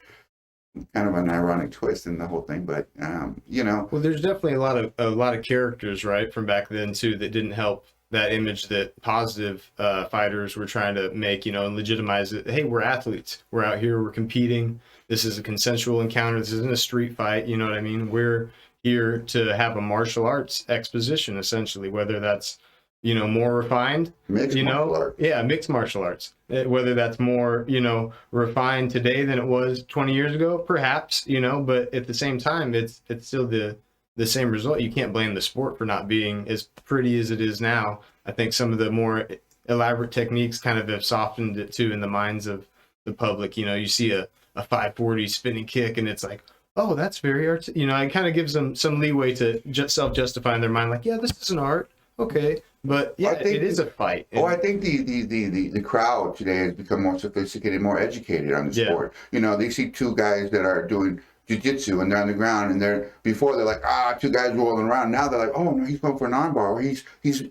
Speaker 1: kind of an ironic twist in the whole thing. But
Speaker 2: well, there's definitely a lot of characters, right, from back then too, that didn't help that image that positive fighters were trying to make, and legitimize it. Hey, we're athletes. We're out here. We're competing. This is a consensual encounter. This isn't a street fight. You know what I mean? We're here to have a martial arts exposition, essentially, whether that's, more refined,
Speaker 1: mixed martial arts.
Speaker 2: Yeah, mixed martial arts. Whether that's more, refined today than it was 20 years ago, perhaps, but at the same time, it's still the same result. You can't blame the sport for not being as pretty as it is now. I think some of the more elaborate techniques kind of have softened it too in the minds of the public. You see a 540 spinning kick, and it's like, oh, that's very art. It kind of gives them some leeway to just self-justify in their mind, like, yeah, this is an art, okay, but yeah, it is a fight.
Speaker 1: I think the crowd today has become more sophisticated, more educated on the sport. They see two guys that are doing jiu-jitsu and they're on the ground and before they're like, two guys rolling around. Now they're like, oh no, he's going for an armbar, or he's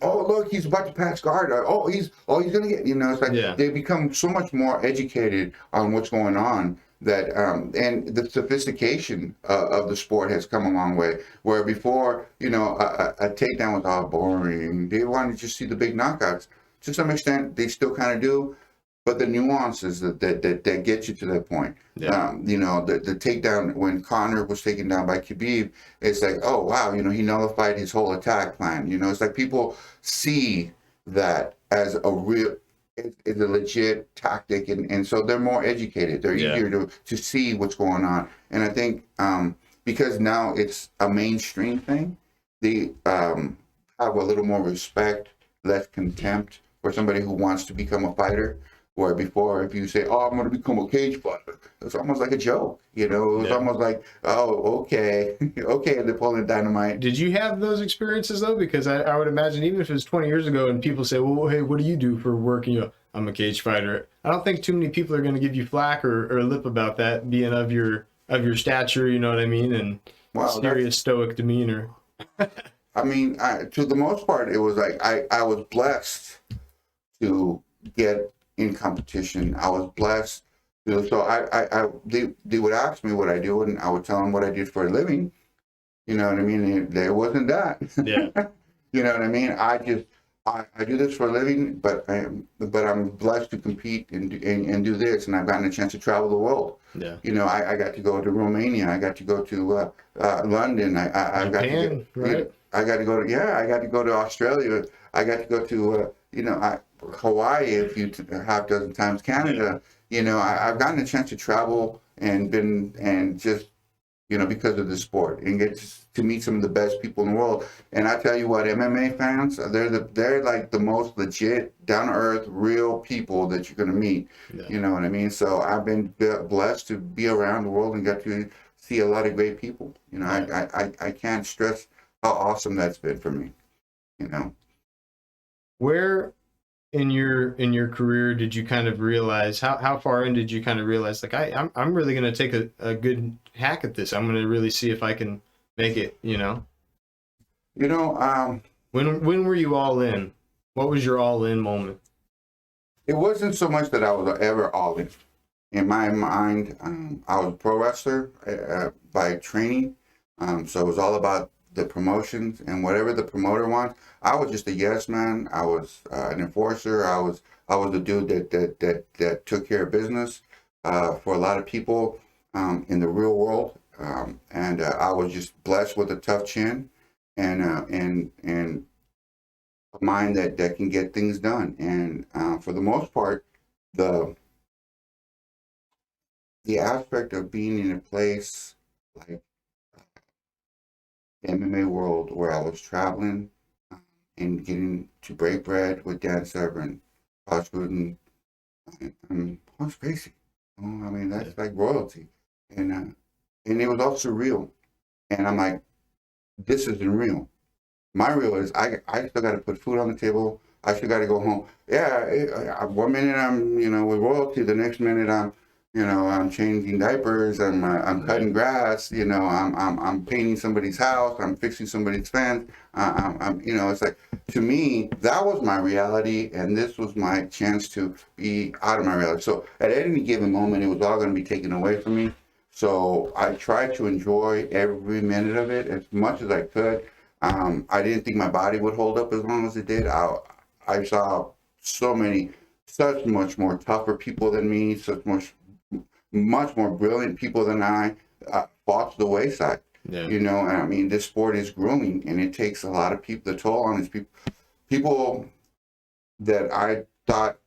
Speaker 1: oh look, he's about to pass guard, or he's gonna get, it's like they become so much more educated on what's going on, that and the sophistication of the sport has come a long way, where before, a takedown was all boring. They wanted to just see the big knockouts. To some extent they still kind of do, but the nuances that get you to that point. The takedown when Conor was taken down by Khabib, it's like, oh wow, he nullified his whole attack plan. It's like people see that as it's a legit tactic, and so they're more educated. They're easier to see what's going on. And I think because now it's a mainstream thing, they have a little more respect, less contempt for somebody who wants to become a fighter. Where before, if you say, oh, I'm going to become a cage fighter, it's almost like a joke. It was almost like, oh, okay, okay, and they're pulling dynamite.
Speaker 2: Did you have those experiences, though? Because I would imagine, even if it was 20 years ago and people say, well, hey, what do you do for work? And I'm a cage fighter. I don't think too many people are going to give you flack or lip about that, being of your stature, you know what I mean? And serious, stoic demeanor.
Speaker 1: I mean, to the most part, it was like I was blessed to get in competition. I was blessed. So they would ask me what I do, and I would tell them what I did for a living. You know what I mean? There wasn't that.
Speaker 2: Yeah.
Speaker 1: You know what I mean? I do this for a living, but I'm blessed to compete and do this, and I've gotten a chance to travel the world.
Speaker 2: Yeah.
Speaker 1: I got to go to Romania. I got to go to London. I got to
Speaker 2: right?
Speaker 1: I got to go to Australia. I got to go to Hawaii a half dozen times, Canada. I've gotten a chance to travel and just because of the sport, and get to meet some of the best people in the world. And I tell you what, MMA fans, they're like the most legit, down to earth, real people that you're gonna meet. Yeah. You know what I mean? So I've been blessed to be around the world and get to see a lot of great people. I can't stress how awesome that's been for me.
Speaker 2: Where in your career did you kind of realize, how far in did you kind of realize, like, I'm really going to take a good hack at this. I'm going to really see if I can make it, when were you all in? What was your all in moment?
Speaker 1: It wasn't so much that I was ever all in. In my mind, I was a pro wrestler by training. So it was all about the promotions, and whatever the promoter wants. I was just a yes man. I was an enforcer. I was the dude that took care of business for a lot of people in the real world, and I was just blessed with a tough chin and a mind that can get things done. And for the most part, the aspect of being in a place like the MMA world, where I was traveling and getting to break bread with Dan Severn, Josh Gooden, and Hans Gracie. I mean, that's like royalty. And it was all surreal. And I'm like, this isn't real. My real is I still got to put food on the table. I still got to go home. Yeah, 1 minute I'm with royalty, the next minute I'm changing diapers, I'm cutting grass, I'm painting somebody's house, I'm fixing somebody's fence. It's like, to me, that was my reality, and this was my chance to be out of my reality. So at any given moment, it was all going to be taken away from me. So I tried to enjoy every minute of it as much as I could. I didn't think my body would hold up as long as it did. I saw such much more tougher people than me, much more brilliant people than I fall to the wayside. Yeah. And I mean, this sport is grueling, and it takes a lot of people, the toll on these people that I thought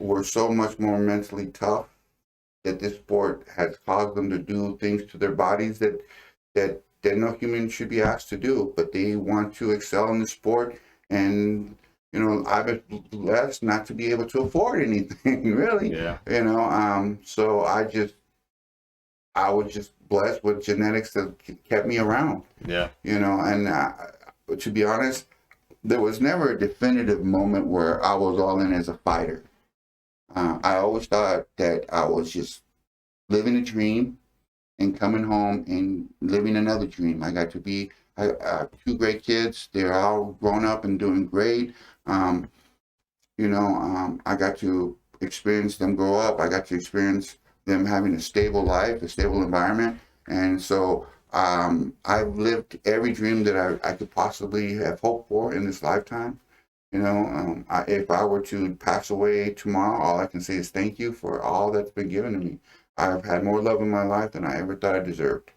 Speaker 1: were so much more mentally tough, that this sport has caused them to do things to their bodies that no human should be asked to do, but they want to excel in the sport. And I've been blessed not to be able to afford anything, really. Yeah. So I was just blessed with genetics that kept me around. Yeah. And to be honest, there was never a definitive moment where I was all in as a fighter. I always thought that I was just living a dream, and coming home and living another dream. I got to be two great kids. They're all grown up and doing great. I got to experience them grow up. I got to experience them having a stable life, a stable environment. And so I've lived every dream that I could possibly have hoped for in this lifetime. If I were to pass away tomorrow, all I can say is thank you for all that's been given to me. I've had more love in my life than I ever thought I deserved.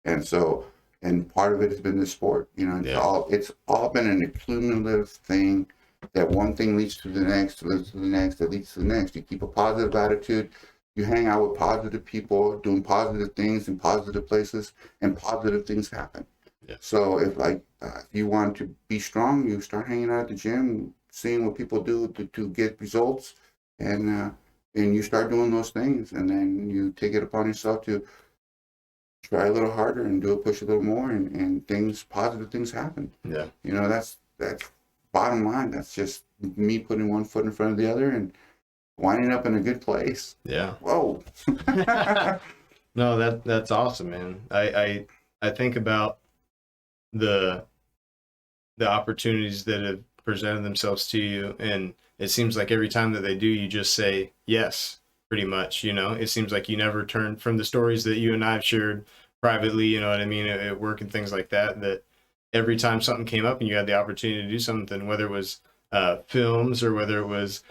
Speaker 1: And so, and part of it has been the sport. It's all been an accumulative thing, that one thing leads to the next, leads to the next, that leads to the next. You keep a positive attitude. You hang out with positive people, doing positive things in positive places, and positive things happen.
Speaker 2: Yeah.
Speaker 1: So if you want to be strong, you start hanging out at the gym, seeing what people do to get results, and you start doing those things, and then you take it upon yourself to try a little harder and push a little more, and positive things happen.
Speaker 2: Yeah.
Speaker 1: That's bottom line. That's just me putting one foot in front of the other and winding up in a good place.
Speaker 2: Yeah.
Speaker 1: Whoa.
Speaker 2: No, that's awesome, man. I think about the opportunities that have presented themselves to you, and it seems like every time that they do, you just say yes, pretty much. It seems like you never turn from the stories that you and I have shared privately, you know what I mean, at work and things like that every time something came up and you had the opportunity to do something, whether it was films or whether it was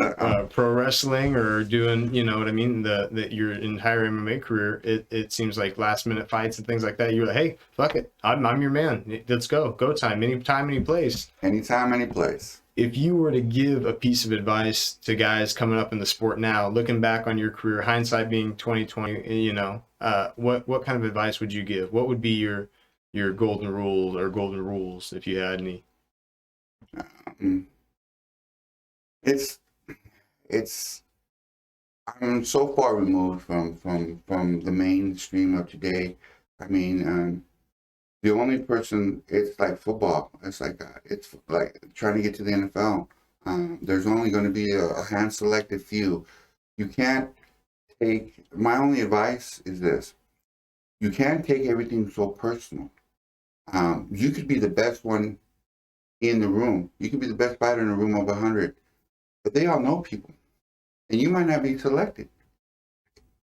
Speaker 2: pro wrestling or doing, you know what I mean, your entire MMA career, it seems like last minute fights and things like that. You're like, hey, fuck it, I'm your man. Let's go time, anytime, any place.
Speaker 1: Anytime, any place.
Speaker 2: If you were to give a piece of advice to guys coming up in the sport now, looking back on your career, hindsight being 2020, what kind of advice would you give? What would be your golden rules or golden rules, if you had any?
Speaker 1: I'm so far removed from the mainstream of today. I mean, the only person, it's like football. It's like trying to get to the NFL. There's only going to be a hand selected few. You can't take. My only advice is this: you can't take everything so personal. You could be the best one in the room. You could be the best fighter in a room of 100, but they all know people, and you might not be selected.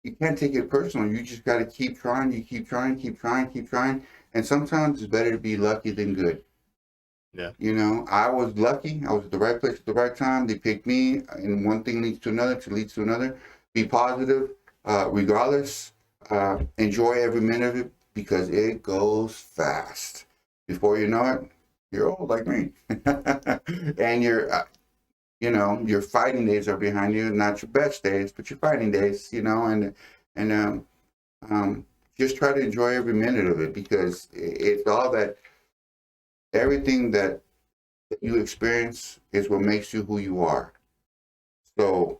Speaker 1: You can't take it personal. You just got to keep trying. You keep trying, keep trying, keep trying. And sometimes it's better to be lucky than good.
Speaker 2: Yeah.
Speaker 1: I was lucky. I was at the right place at the right time. They picked me, and one thing leads to another. Be positive, regardless. Enjoy every minute of it, because it goes fast. Before you know it, you're old like me. And your fighting days are behind you. Not your best days, but your fighting days, and just try to enjoy every minute of it, because it's all that, everything that you experience is what makes you who you are. So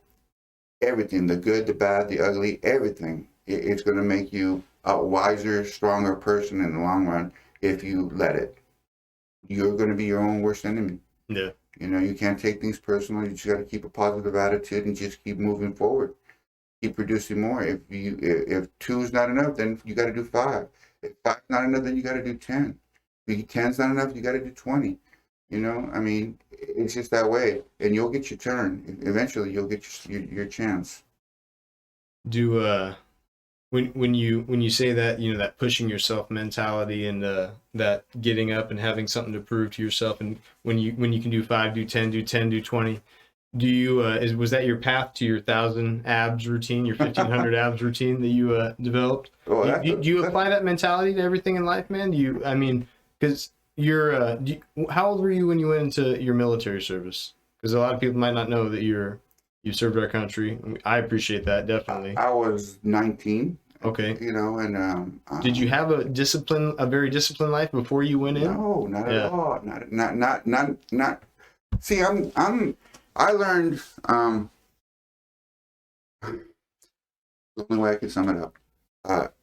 Speaker 1: everything, the good, the bad, the ugly, everything, it's going to make you a wiser, stronger person in the long run if you let it. You're going to be your own worst enemy.
Speaker 2: Yeah.
Speaker 1: You can't take things personal. You just got to keep a positive attitude and just keep moving forward. Keep producing more. If 2 is not enough, then you got to do 5. If 5 is not enough, then you got to do 10. If 10 is not enough, you got to do 20. It's just that way, and you'll get your turn. Eventually, you'll get your chance.
Speaker 2: Do when you say that, that pushing yourself mentality and that getting up and having something to prove to yourself, and when you can do 5, do 10, do 10, do 20. Do you was that your path to your 1,000 abs routine, your 1,500 abs routine that you developed?
Speaker 1: Oh,
Speaker 2: do you apply that mentality to everything in life, man? Because you're how old were you when you went into your military service? Because a lot of people might not know that you served our country. I appreciate that, definitely.
Speaker 1: I was 19.
Speaker 2: Okay.
Speaker 1: And
Speaker 2: did you have a very disciplined life before you went in?
Speaker 1: No, not at all. Not. See, I learned, the only way I can sum it up.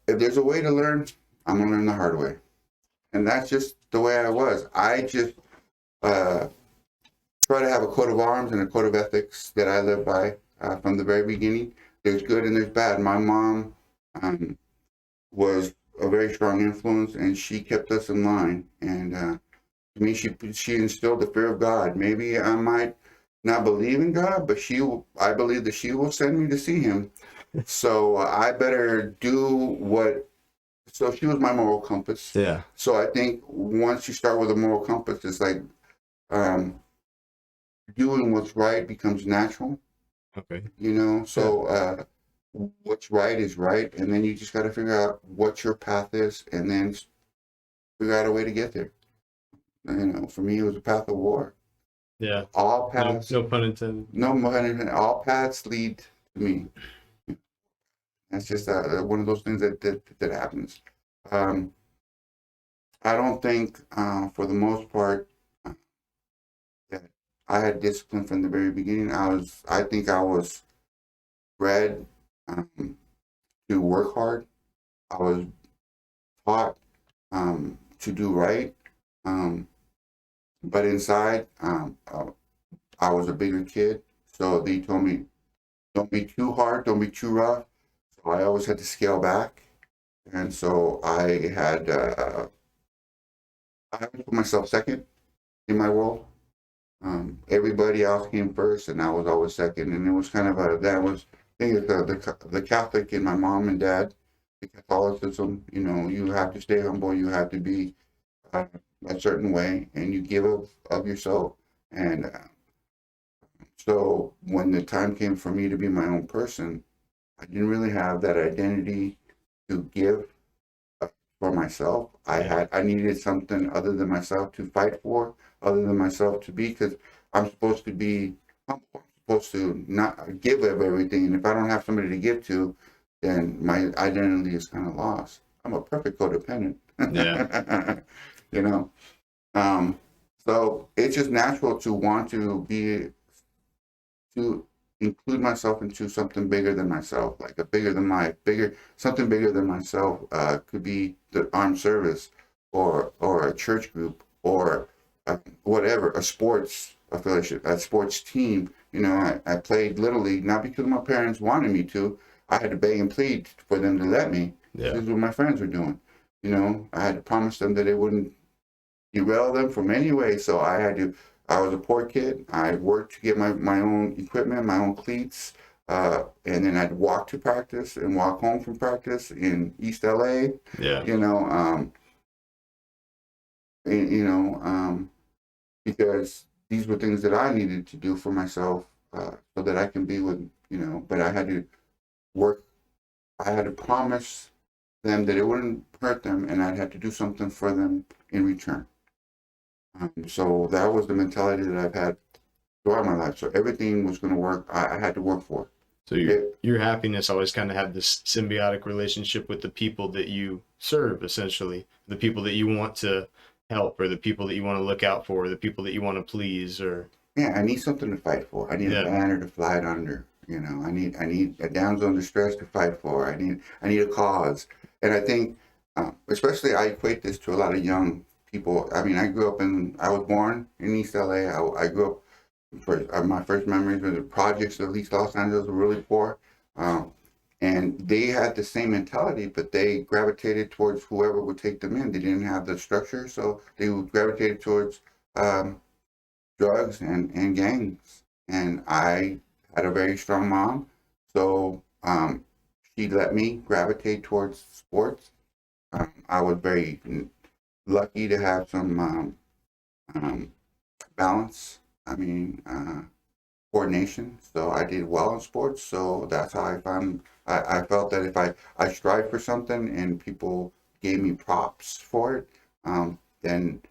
Speaker 1: If there's a way to learn, I'm going to learn the hard way. And that's just the way I was. I just try to have a code of arms and a code of ethics that I live by from the very beginning. There's good and there's bad. My mom was a very strong influence, and she kept us in line. And to me, she instilled the fear of God. Maybe I might not believe in God, but I believe that she will send me to see Him. So I better do what. So she was my moral compass.
Speaker 2: Yeah.
Speaker 1: So I think once you start with a moral compass, it's like um, doing what's right becomes natural.
Speaker 2: Okay.
Speaker 1: You know, so what's right is right, and then you just got to figure out what your path is, and then figure out a way to get there. You know, for me, it was a path of war.
Speaker 2: Yeah.
Speaker 1: All
Speaker 2: No,
Speaker 1: paths,
Speaker 2: no pun intended.
Speaker 1: no money, all paths lead to me. That's just one of those things that happens. Um, I don't think, for the most part, that I had discipline from the very beginning. I think I was bred to work hard. I was taught to do right, but inside, I was a bigger kid. So they told me, don't be too hard, don't be too rough. So I always had to scale back, and so I had to put myself second in my world. Everybody else came first, and I was always second. And it was kind of I think it's the Catholic in my mom and dad, the Catholicism. You know, you have to stay humble. You have to be a certain way, and you give of yourself. And so when the time came for me to be my own person, I didn't really have that identity to give for myself. I needed something other than myself to fight for, other than myself to be, because I'm supposed to be humble. I'm supposed to not give of everything, and if I don't have somebody to give to, then my identity is kind of lost. I'm a perfect codependent.
Speaker 2: Yeah.
Speaker 1: You know. So it's just natural to want to include myself into something bigger than myself, like something bigger than myself. Could be the armed service, or a church group, or whatever, a sports affiliation, a sports team. You know, I played Little League not because my parents wanted me to. I had to beg and plead for them to let me.
Speaker 2: Yeah.
Speaker 1: This is what my friends were doing. You know, I had to promise them that it wouldn't derail them from any way. So I was a poor kid. I worked to get my own equipment, my own cleats. And then I'd walk to practice and walk home from practice in East LA.
Speaker 2: Yeah.
Speaker 1: You know, you know, because these were things that I needed to do for myself, so that I can be with, you know, but I had to work, I had to promise them that it wouldn't hurt them, and I'd have to do something for them in return. So that was the mentality that I've had throughout my life. So everything was going to work. I had to work for it.
Speaker 2: So your happiness always kind of had this symbiotic relationship with the people that you serve, essentially, the people that you want to help, or the people that you want to look out for, or the people that you want to please, or
Speaker 1: Yeah, I need something to fight for. I need a banner to fly it under. You know, I need a damsel in distress to fight for. I need a cause. And I think, especially, I equate this to a lot of young people. I mean, I was born in East LA. I grew up. My first memories were the projects of East Los Angeles were really poor. And they had the same mentality, but they gravitated towards whoever would take them in. They didn't have the structure, so they gravitated towards drugs and gangs. And I had a very strong mom, so she let me gravitate towards sports. I was very lucky to have some balance. I mean, coordination. So I did well in sports. So that's how I found. I felt that if I strive for something and people gave me props for it, then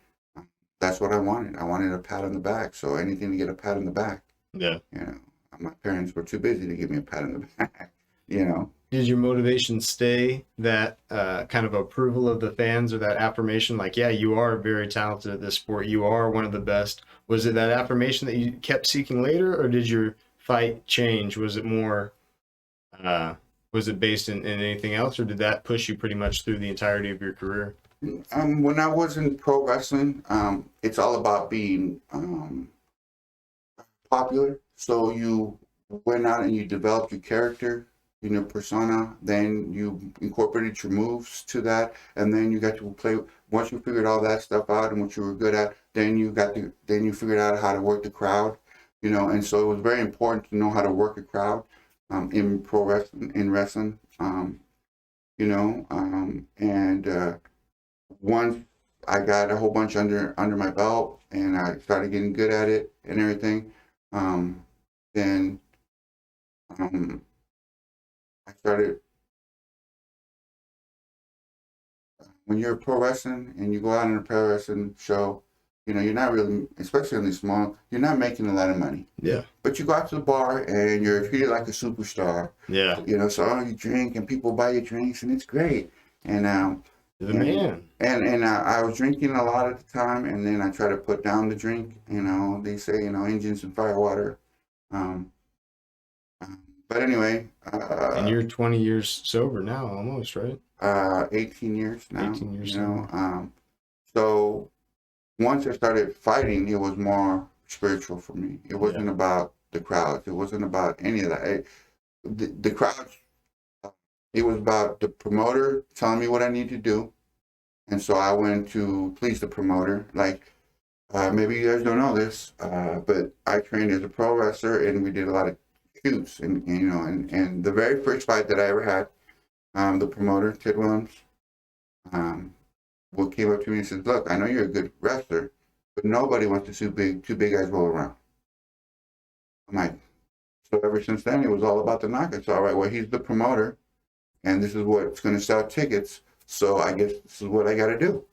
Speaker 1: that's what I wanted. I wanted a pat on the back. So anything to get a pat on the back.
Speaker 2: Yeah.
Speaker 1: You know, my parents were too busy to give me a pat on the back. You know.
Speaker 2: Did your motivation stay that kind of approval of the fans, or that affirmation, like, yeah, you are very talented at this sport, you are one of the best? Was it that affirmation that you kept seeking later, or did your fight change? Was it more, was it based in anything else, or did that push you pretty much through the entirety of your career?
Speaker 1: When I was in pro wrestling, it's all about being popular. So you went out and you developed your character. in your persona. Then you incorporated your moves to that, and then you got to play. Once you figured all that stuff out and what you were good at, then you figured out how to work the crowd, and so it was very important to know how to work a crowd, in pro wrestling, and once I got a whole bunch under my belt and I started getting good at it and everything, then I started. When you're pro wrestling and you go out on a pro wrestling show, you're not really, especially on these small, you're not making a lot of money.
Speaker 2: Yeah.
Speaker 1: But you go out to the bar and you're treated like a superstar.
Speaker 2: Yeah.
Speaker 1: So you drink and people buy you drinks and it's great. And
Speaker 2: The man.
Speaker 1: And I was drinking a lot at the time, and then I try to put down the drink. They say engines and fire water. Um, but anyway,
Speaker 2: And you're 20 years sober now, almost, right?
Speaker 1: 18 years now.
Speaker 2: 18 years
Speaker 1: So once I started fighting, it was more spiritual for me. It wasn't about the crowds. It wasn't about any of that. The crowds. It was about the promoter telling me what I need to do, and so I went to please the promoter. Like, maybe you guys don't know this, but I trained as a pro wrestler, and we did a lot of shoots. And the very first fight that I ever had, the promoter, Ted Williams, came up to me and said, "Look, I know you're a good wrestler, but nobody wants to see two big guys roll around." I'm like, so ever since then, it was all about the knockouts. All right, well, he's the promoter, and this is what's going to sell tickets. So I guess this is what I got to do.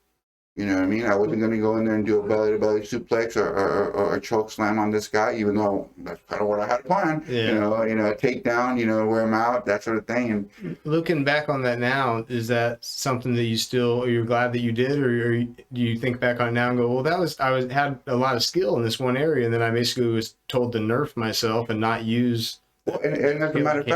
Speaker 1: You know what I mean? I wasn't going to go in there and do a belly-to-belly suplex or a choke slam on this guy, even though that's kind of what I had planned.
Speaker 2: Yeah.
Speaker 1: A takedown, wear him out, that sort of thing. And
Speaker 2: looking back on that now, is that something that you're glad that you did, or do you think back on it now and go, well, I had a lot of skill in this one area, and then I basically was told to nerf myself and not use.
Speaker 1: Well, and as a matter of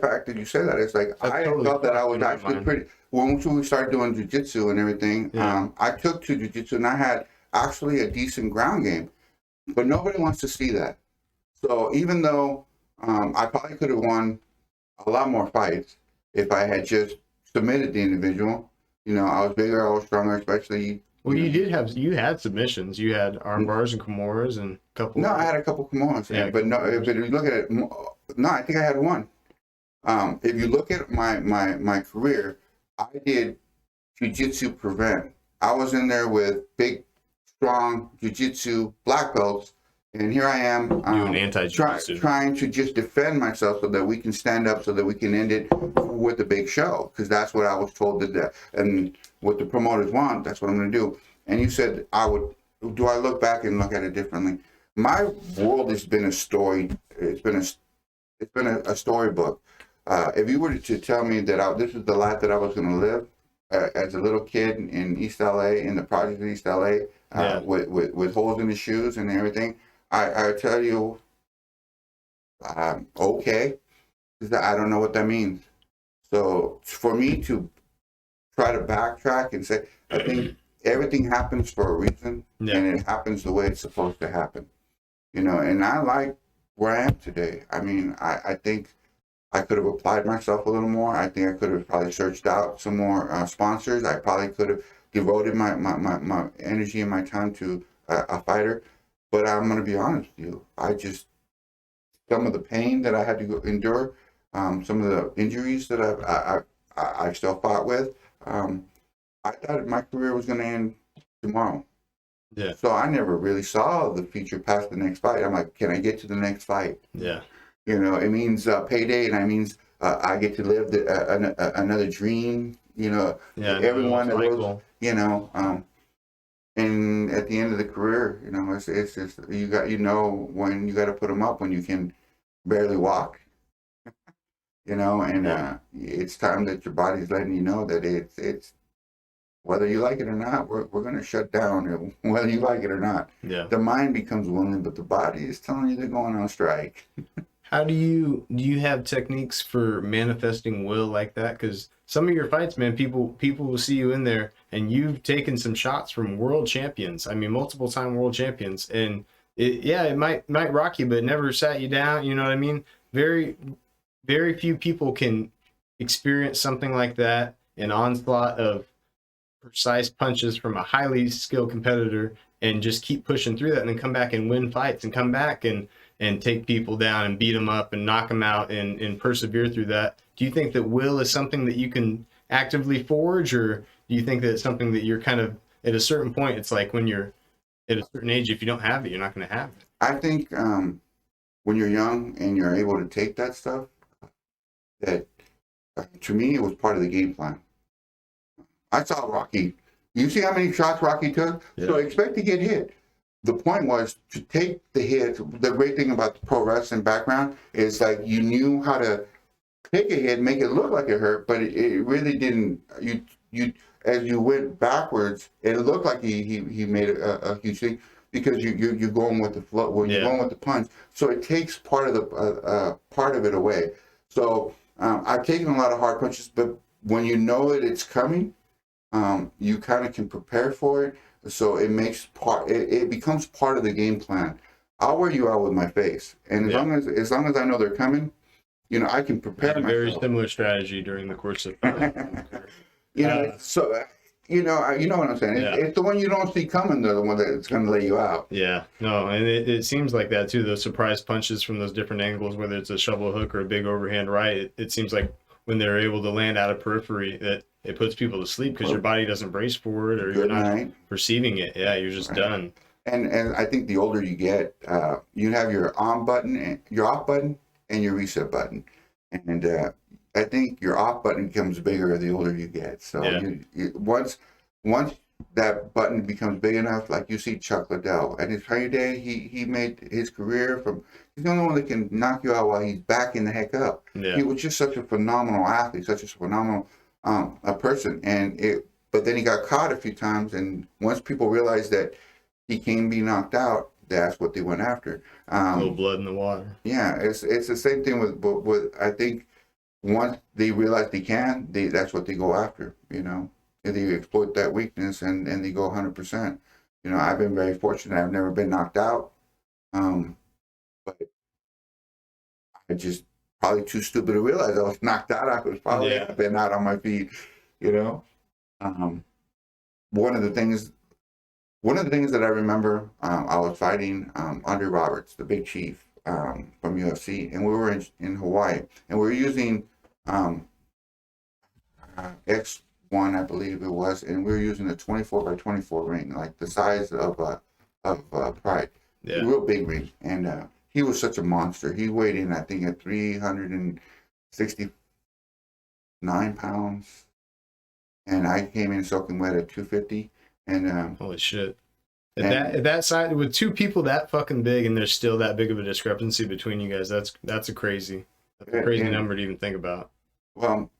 Speaker 1: fact, that you say that, it's like I totally felt that I was actually pretty. Once we started doing jiu-jitsu and everything, I took to jiu-jitsu and I had actually a decent ground game, but nobody wants to see that. So even though I probably could have won a lot more fights if I had just submitted the individual, I was bigger, I was stronger, especially.
Speaker 2: Well, you had submissions. You had arm bars and kimuras and a couple.
Speaker 1: No, I had a couple kimuras, but no. If you look at it, no, I think I had one. If you look at my career, I did jiu-jitsu prevent. I was in there with big, strong jiu-jitsu black belts, and here I am trying to just defend myself so that we can stand up, so that we can end it with a big show, because that's what I was told to do. And what the promoters want, that's what I'm going to do. And you said do I look back and look at it differently? My world has been a story. It's been a storybook. If you were to tell me that this is the life that I was going to live as a little kid in East LA, in the project of East LA, with holes in the shoes and everything, I tell you, okay, because I don't know what that means. So for me to try to backtrack and say, I think everything happens for a reason, and it happens the way it's supposed to happen. And I like where I am today. I mean, I think I could have applied myself a little more. I think I could have probably searched out some more sponsors. I probably could have devoted my energy and my time to a fighter. But I'm going to be honest with you. Some of the pain that I had to endure, some of the injuries that I still fought with, I thought my career was going to end tomorrow.
Speaker 2: Yeah.
Speaker 1: So I never really saw the future past the next fight. I'm like, can I get to the next fight?
Speaker 2: Yeah.
Speaker 1: It means payday, and it means I get to live another dream. Everyone that was, and at the end of the career, it's just when you got to put them up when you can barely walk. It's time that your body's letting you know that it's whether you like it or not, we're going to shut down, whether you like it or not.
Speaker 2: Yeah.
Speaker 1: The mind becomes willing, but the body is telling you they're going on strike.
Speaker 2: How do you have techniques for manifesting will like that? Because some of your fights, man, people will see you in there, and you've taken some shots from world champions. I mean, multiple time world champions, and it might rock you, but it never sat you down. You know what I mean? Very very few people can experience something like that, an onslaught of precise punches from a highly skilled competitor, and just keep pushing through that, and then come back and win fights, and come back and take people down and beat them up and knock them out, and persevere through that. Do you think that will is something that you can actively forge, or do you think that it's something that you're kind of at a certain point, it's like when you're at a certain age, if you don't have it, you're not going to have it?
Speaker 1: I think when you're young and you're able to take that stuff, that to me it was part of the game plan. I saw Rocky. You see how many shots Rocky took?
Speaker 2: Yeah.
Speaker 1: So expect to get hit. The point was to take the hit. The great thing about the pro wrestling background is like you knew how to take a hit, make it look like it hurt, but it really didn't. You as you went backwards, it looked like he made a huge thing because you're going with the flow, when you're going with the punch. So it takes part of it away. So I've taken a lot of hard punches, but when you know it's coming, you kind of can prepare for it. So it makes it becomes part of the game plan. I'll wear you out with my face, and as long as I know they're coming, I can prepare myself.
Speaker 2: Very similar strategy during the course of
Speaker 1: so you know what I'm saying. It's the one you don't see coming, the one that's going to lay you out.
Speaker 2: Yeah, no, and it seems like that too. Those surprise punches from those different angles, whether it's a shovel hook or a big overhand right, it seems like when they're able to land out of periphery, that it puts people to sleep because your body doesn't brace for it, or you're not perceiving it. Yeah, you're just done.
Speaker 1: And I think the older you get, you have your on button, and your off button, and your reset button, and I think your off button becomes bigger the older you get. So once that button becomes big enough, like you see Chuck Liddell at his heyday, he made his career from. He's the only one that can knock you out while he's backing the heck up.
Speaker 2: Yeah.
Speaker 1: He was just such a phenomenal athlete, such a phenomenal a person, but then he got caught a few times, and once people realized that he can be knocked out, that's what they went after.
Speaker 2: No blood in the water.
Speaker 1: Yeah, it's the same thing with I think once they realize they can, that's what they go after. And they exploit that weakness and they go 100%. I've been very fortunate. I've never been knocked out, but I just probably too stupid to realize I was knocked out. I was probably been out on my feet. One of the things that I remember, I was fighting Andre Roberts, the big chief from UFC, and we were in Hawaii, and we were using X1, I believe it was, and we were using a 24x24 ring, like the size of Pride, real big ring, and he was such a monster. He weighed in, I think, at 369 pounds, and I came in soaking wet at 250. And
Speaker 2: holy shit! At that side, with two people that fucking big, and there's still that big of a discrepancy between you guys, that's a crazy number to even think about.
Speaker 1: Well,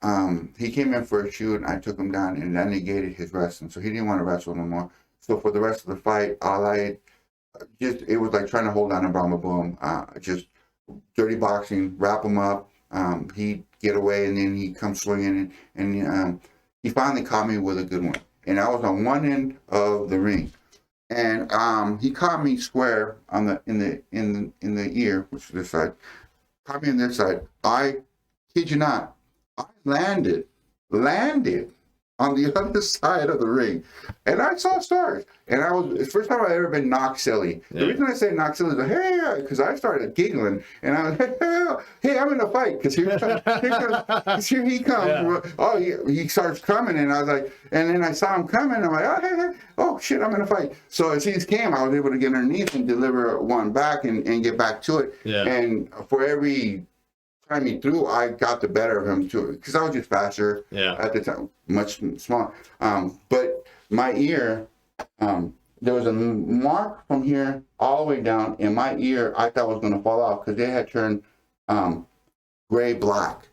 Speaker 1: he came in for a shoot, and I took him down, and that negated his wrestling, so he didn't want to wrestle no more. So for the rest of the fight, it was like trying to hold down a Brahma Boom, just dirty boxing, wrap him up. He'd get away, and then he'd come swinging, and he finally caught me with a good one. And I was on one end of the ring, and he caught me square in the ear, which is this side. Caught me on this side. I kid you not, I landed on the other side of the ring, and I saw stars. And it's the first time I've ever been knocked silly. The reason I say knocked silly is like, hey, because I started giggling, and I was hey, I'm in a fight, because here he comes. Yeah. Oh, he starts coming, and I was like, and then I saw him coming, I'm like, oh shit, I'm in a fight. So as he came, I was able to get underneath and deliver one back and get back to it. Yeah. And for every time he threw, I got the better of him too, because I was just faster at the time, much smaller. But my ear, there was a mark from here all the way down, and my ear I thought was going to fall off because they had turned gray black.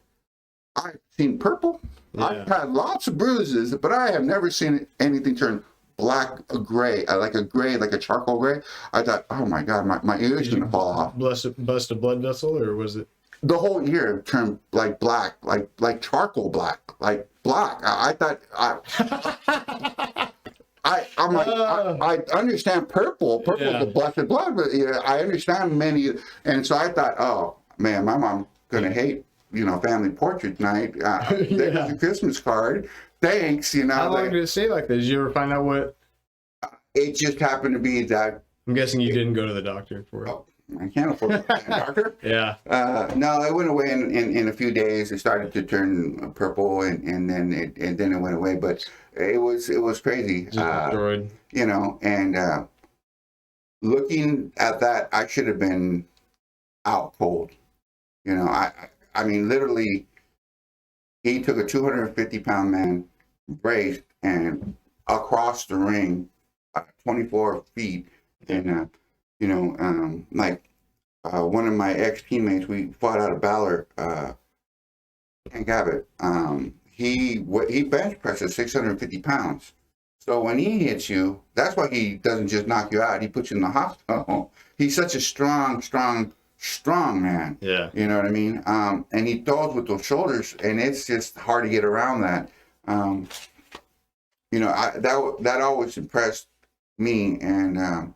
Speaker 1: I've seen purple. Yeah. I've had lots of bruises, but I have never seen anything turn black, gray, like a charcoal gray. I thought, oh my god, my ear is going to fall off.
Speaker 2: Bust a blood vessel, or was it?
Speaker 1: The whole ear turned like black, like charcoal black, like black. I thought I'm like, I understand purple is the blessed blood, but I understand many, and so I thought, oh man, my mom's gonna hate family portrait night. There's a Christmas card. Thanks,
Speaker 2: How long did it stay like this? Did you ever find out what?
Speaker 1: It just happened to be that.
Speaker 2: I'm guessing you didn't go to the doctor for it.
Speaker 1: Oh, I can't afford a doctor.
Speaker 2: Yeah.
Speaker 1: No, it went away in a few days. It started to turn purple, and then it went away. But it was crazy.
Speaker 2: Just destroyed.
Speaker 1: And looking at that, I should have been out cold. I mean, literally, he took a 250-pound man, braced, and across the ring, 24 feet, and one of my ex-teammates, we fought out of Ballard, Hank Abbott. He bench presses 650 pounds. So when he hits you, that's why he doesn't just knock you out. He puts you in the hospital. He's such a strong man.
Speaker 2: Yeah.
Speaker 1: You know what I mean? And he throws with those shoulders, and it's just hard to get around that. That always impressed me, and to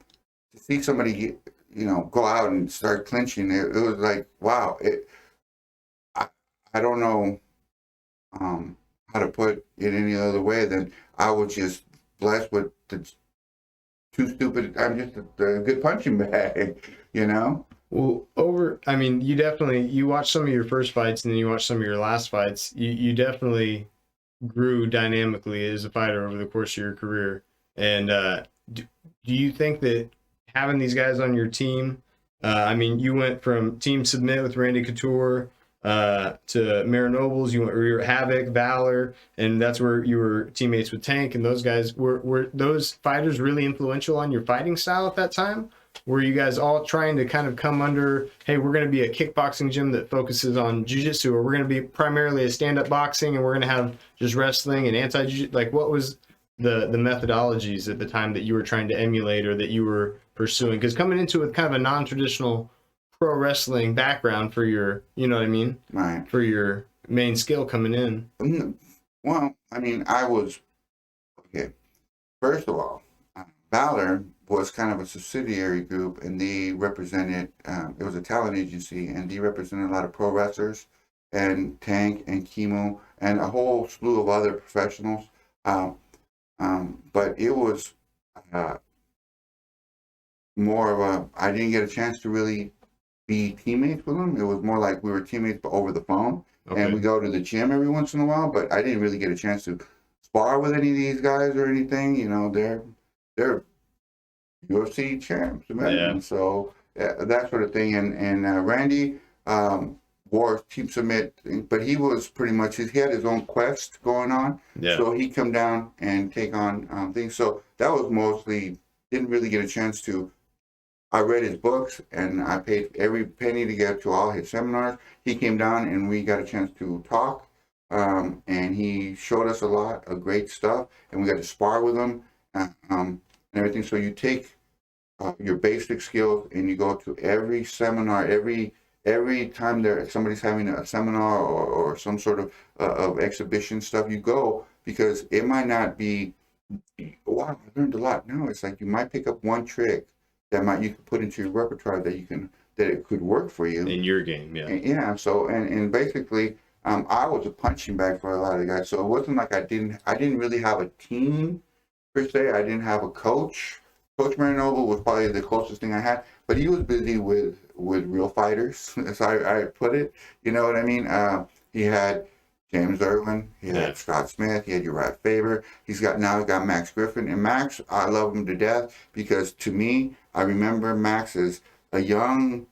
Speaker 1: see somebody, go out and start clinching, it was like, wow. I don't know how to put it any other way than I was just blessed with I'm just a good punching bag,
Speaker 2: Well, you watched some of your first fights and then you watched some of your last fights. You definitely grew dynamically as a fighter over the course of your career. And do you think that having these guys on your team, you went from Team Submit with Randy Couture to Marinobles, you were Havoc, Valor, and that's where you were teammates with Tank, and those guys. Were those fighters really influential on your fighting style at that time? Were you guys all trying to kind of come under, hey, we're going to be a kickboxing gym that focuses on jiu-jitsu, or we're going to be primarily a stand-up boxing, and we're going to have just wrestling and anti-jiu-jitsu? Like, what was the methodologies at the time that you were trying to emulate or that you were pursuing? Because coming into it kind of a non-traditional pro wrestling background for your,
Speaker 1: right,
Speaker 2: for your main skill coming in.
Speaker 1: Well, I was, okay, first of all, Valor was kind of a subsidiary group, and they represented, it was a talent agency, and they represented a lot of pro wrestlers, and Tank and Chemo, and a whole slew of other professionals. But it was more of I didn't get a chance to really be teammates with them. It was more like we were teammates, but over the phone. Okay. And we go to the gym every once in a while, but I didn't really get a chance to spar with any of these guys or anything. They're UFC champs, man. Yeah. So that sort of thing. And Randy wore Team Submit, but he was pretty much, he had his own quest going on. Yeah. So he'd come down and take on things. So that was mostly, didn't really get a chance to. I read his books, and I paid every penny to get to all his seminars. He came down, and we got a chance to talk, and he showed us a lot of great stuff, and we got to spar with him and everything. So you take your basic skills, and you go to every seminar, every time somebody's having a seminar or some sort of exhibition stuff, you go, because it might not be, wow, I learned a lot. No, it's like you might pick up one trick that you could put into your repertoire that it could work for you
Speaker 2: in your game. Yeah.
Speaker 1: Yeah. So and basically, I was a punching bag for a lot of the guys. So it wasn't like I didn't really have a team per se. I didn't have a coach. Coach Marinoble was probably the closest thing I had, but he was busy with real fighters, as I put it. You know what I mean? He had James Irwin, he had Scott Smith, he had Uriah Faber. He's got Max Griffin. And Max, I love him to death, because to me, I remember Max as a young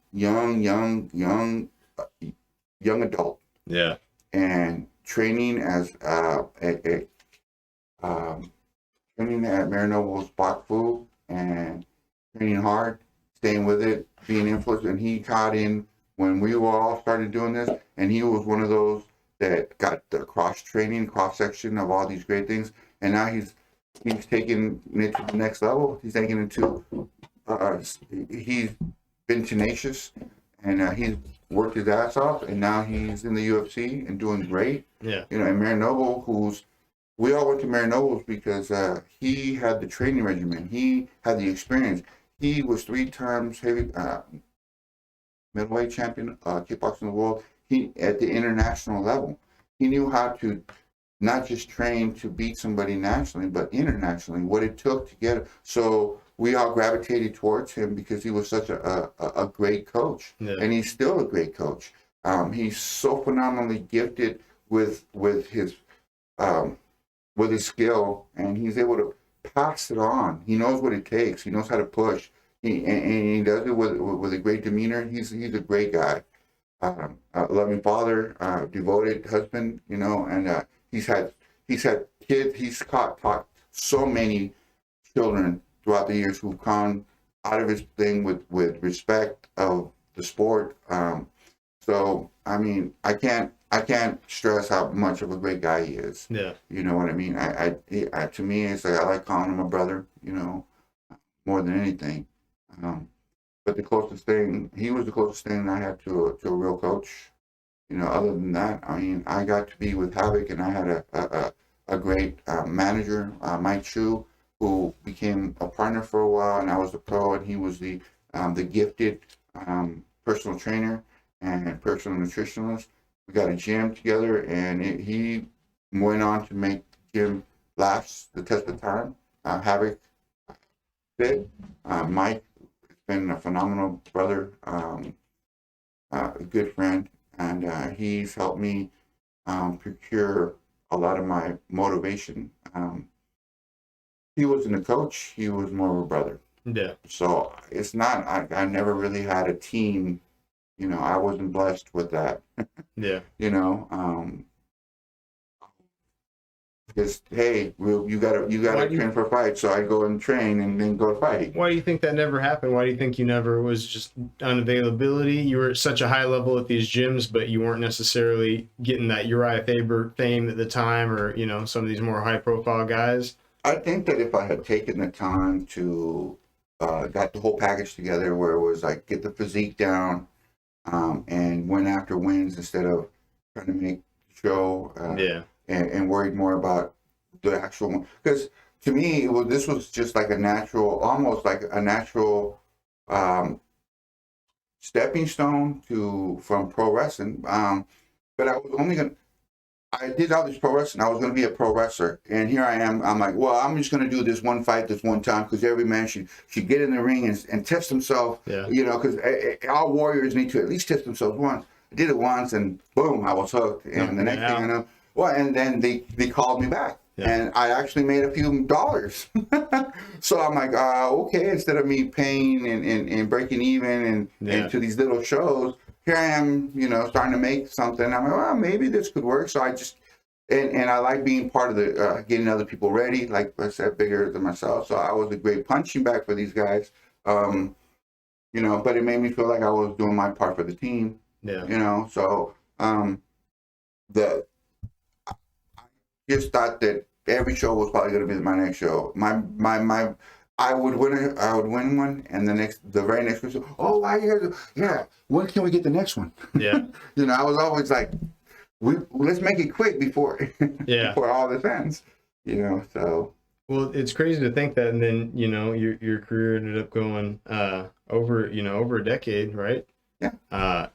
Speaker 1: adult.
Speaker 2: Yeah.
Speaker 1: And training as training at Marinoble's Bakfu, and training hard, staying with it, being influenced. And he caught in when we were all started doing this, and he was one of those that got the cross-section of all these great things. And now he's taking it to the next level. He's taking it to, he's been tenacious, and he's worked his ass off, and now he's in the UFC and doing great.
Speaker 2: Yeah.
Speaker 1: And Marinoble, we all went to Marinoble's because he had the training regimen. He had the experience. He was 3 times heavy middleweight champion, kickboxing in the world. he at the international level. He knew how to not just train to beat somebody nationally, but internationally, what it took to get it. So we all gravitated towards him because he was such a great coach, and he's still a great coach. He's so phenomenally gifted with his skill, and he's able to pass it on. He knows what it takes. He knows how to push. And he does it with a great demeanor. He's a great guy. A loving father, devoted husband, and he's had kids. He's taught so many children throughout the years who've gone out of his thing with respect of the sport. So I mean, I can't stress how much of a great guy he is.
Speaker 2: Yeah.
Speaker 1: You know what I mean? To me, it's like I like calling him a brother. More than anything. But the closest thing, he was the closest thing I had to a real coach. Other than that, I mean, I got to be with Havoc, and I had a great manager, Mike Chu, who became a partner for a while, and I was the pro, and he was the gifted personal trainer and personal nutritionist. We got a gym together, and he went on to make the gym last the test of time. Havoc fit. Mike has been a phenomenal brother, a good friend, and he's helped me procure a lot of my motivation. He wasn't a coach; he was more of a brother.
Speaker 2: Yeah.
Speaker 1: So it's not. I never really had a team. I wasn't blessed with that.
Speaker 2: Yeah.
Speaker 1: Just hey, you gotta train for a fight. So I go and train and then go fight.
Speaker 2: Why do you think that never happened? Why do you think you never was just unavailability? You were at such a high level at these gyms, but you weren't necessarily getting that Uriah Faber fame at the time, or some of these more high profile guys.
Speaker 1: I think that if I had taken the time to got the whole package together, where it was like get the physique down, and went after wins instead of trying to make the show. And worried more about the actual one. Because to me, this was just like almost like a natural stepping stone from pro wrestling. But I did all this pro wrestling. I was going to be a pro wrestler. And here I am. I'm like, well, I'm just going to do this one fight this one time, because every man should get in the ring and test himself.
Speaker 2: Yeah.
Speaker 1: Because all warriors need to at least test themselves once. I did it once, and boom, I was hooked. And the next thing I know, well, and then they called me back, and I actually made a few dollars. So I'm like, okay, instead of me paying and breaking even and to these little shows, here I am, starting to make something. I'm like, well, maybe this could work. So I just, and I like being part of the, getting other people ready, like I said, bigger than myself. So I was a great punching bag for these guys, but it made me feel like I was doing my part for the team.
Speaker 2: Yeah.
Speaker 1: So just thought that every show was probably going to be my next show. I would win one, and the very next one, oh, why you guys? Yeah, when can we get the next one?
Speaker 2: Yeah.
Speaker 1: I was always like, let's make it quick before before all this ends. So. Well,
Speaker 2: it's crazy to think that, and then your career ended up going over a decade, right?
Speaker 1: Yeah.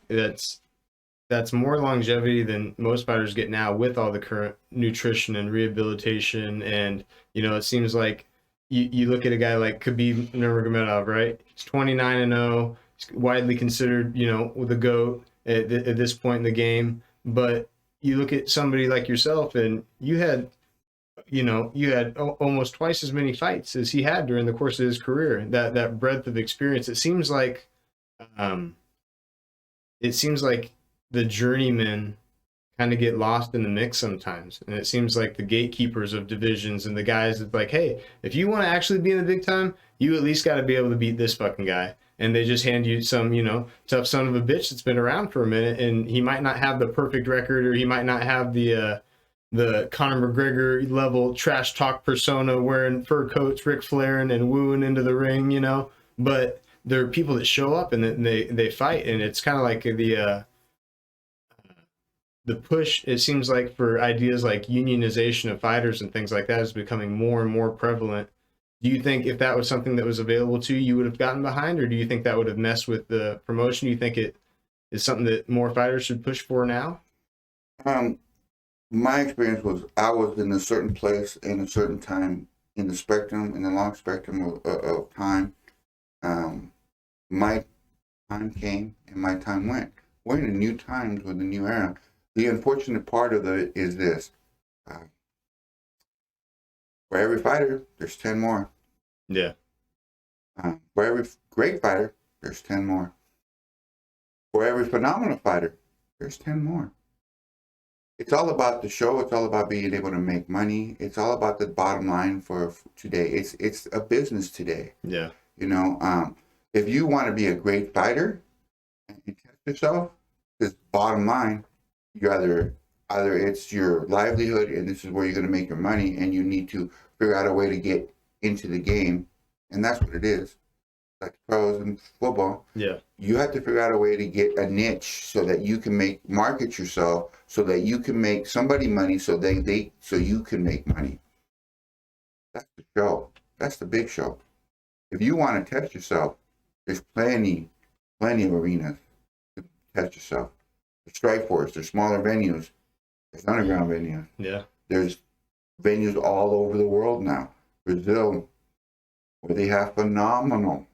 Speaker 2: That's more longevity than most fighters get now, with all the current nutrition and rehabilitation. And, it seems like you look at a guy like Khabib Nurmagomedov, right? He's 29-0. He's widely considered, the GOAT at this point in the game. But you look at somebody like yourself, and you had almost twice as many fights as he had during the course of his career. That breadth of experience. It seems like the journeymen kind of get lost in the mix sometimes. And it seems like the gatekeepers of divisions and the guys that's like, hey, if you want to actually be in the big time, you at least got to be able to beat this fucking guy. And they just hand you some, tough son of a bitch that's been around for a minute, and he might not have the perfect record, or he might not have the Conor McGregor level trash talk persona, wearing fur coats, Ric Flair, and wooing into the ring, but there are people that show up and they fight. And it's kind of like the push, it seems like, for ideas like unionization of fighters and things like that is becoming more and more prevalent. Do you think if that was something that was available to you, you would have gotten behind, or do you think that would have messed with the promotion? Do you think is something that more fighters should push for now?
Speaker 1: My experience was I was in a certain place in a certain time in the spectrum, in the long spectrum of time. My time came and my time went. We're in a new times with a new era. The unfortunate part of it is this. For every fighter, there's 10 more.
Speaker 2: Yeah.
Speaker 1: For every great fighter, there's 10 more. For every phenomenal fighter, there's 10 more. It's all about the show. It's all about being able to make money. It's all about the bottom line for today. It's a business today.
Speaker 2: Yeah.
Speaker 1: You know, if you want to be a great fighter and you test yourself, this bottom line, you either it's your livelihood and this is where you're going to make your money, and you need to figure out a way to get into the game, and that's what it is. Like pros in football,
Speaker 2: Yeah.
Speaker 1: you have to figure out a way to get a niche so that you can market yourself, so that you can make somebody money, so so you can make money. That's the show. That's the big show. If you want to test yourself, there's plenty of arenas to test yourself. There's strike force. There's smaller venues. There's underground venues.
Speaker 2: Yeah.
Speaker 1: There's venues all over the world now. Brazil, where they have phenomenal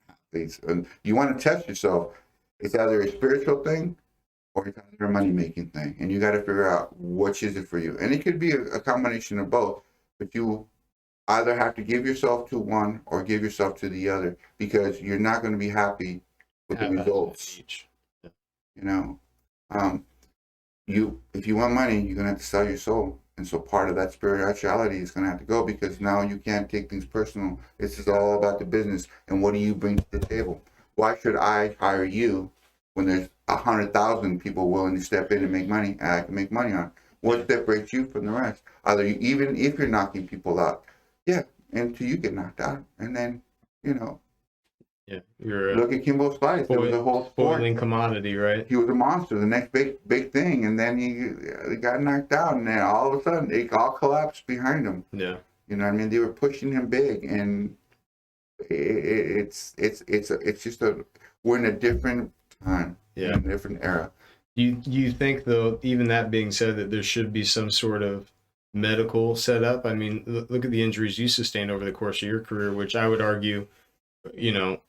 Speaker 1: athletes. And you want to test yourself. It's either a spiritual thing or it's either a money-making thing. And you got to figure out which is it for you. And it could be a combination of both. But you either have to give yourself to one or give yourself to the other, because you're not going to be happy with the results.
Speaker 2: Yeah.
Speaker 1: You know, if you want money, you're going to have to sell your soul. And so part of that spirituality is going to have to go, because now you can't take things personal. This is all about the business. And what do you bring to the table? Why should I hire you when there's 100,000 people willing to step in and make money and I can make money on? What separates you from the rest? Even if you're knocking people out, yeah, until you get knocked out. And then, you know,
Speaker 2: yeah, you're
Speaker 1: look at Kimbo Slice. It was a whole sport.
Speaker 2: Spoiling commodity, right?
Speaker 1: He was a monster, the next big thing, and then he got knocked out, and then all of a sudden it all collapsed behind him.
Speaker 2: Yeah,
Speaker 1: you know what I mean? They were pushing him big, and it's just we're in a different time,
Speaker 2: yeah,
Speaker 1: in a different era.
Speaker 2: You think, though, even that being said, that there should be some sort of medical setup? I mean, look at the injuries you sustained over the course of your career, which I would argue, you know,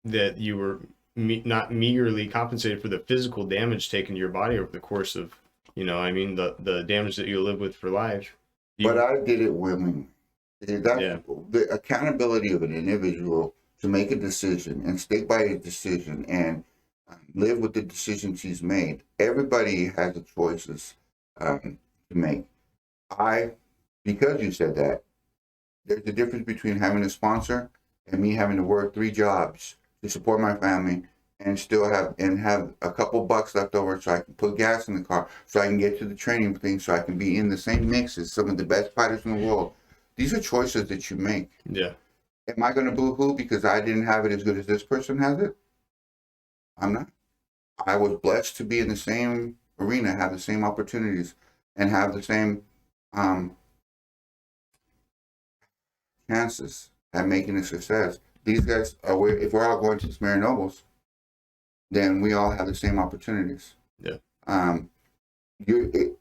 Speaker 2: that you were not meagerly compensated for the physical damage taken to your body over the course of, you know, I mean, the damage that you live with for life.
Speaker 1: But I did it willingly. That's the accountability of an individual to make a decision and stick by his decision and live with the decisions he's made. Everybody has the choices to make. Because you said that, there's a difference between having a sponsor and me having to work 3 jobs to support my family and still have a couple bucks left over so I can put gas in the car, so I can get to the training thing, so I can be in the same mix as some of the best fighters in the world. These are choices that you make.
Speaker 2: Yeah.
Speaker 1: Am I going to boo-hoo because I didn't have it as good as this person has it? I'm not. I was blessed to be in the same arena, have the same opportunities, and have the same chances at making a success. These guys are, if we're all going to the Marine Nobles, then we all have the same opportunities.
Speaker 2: Yeah.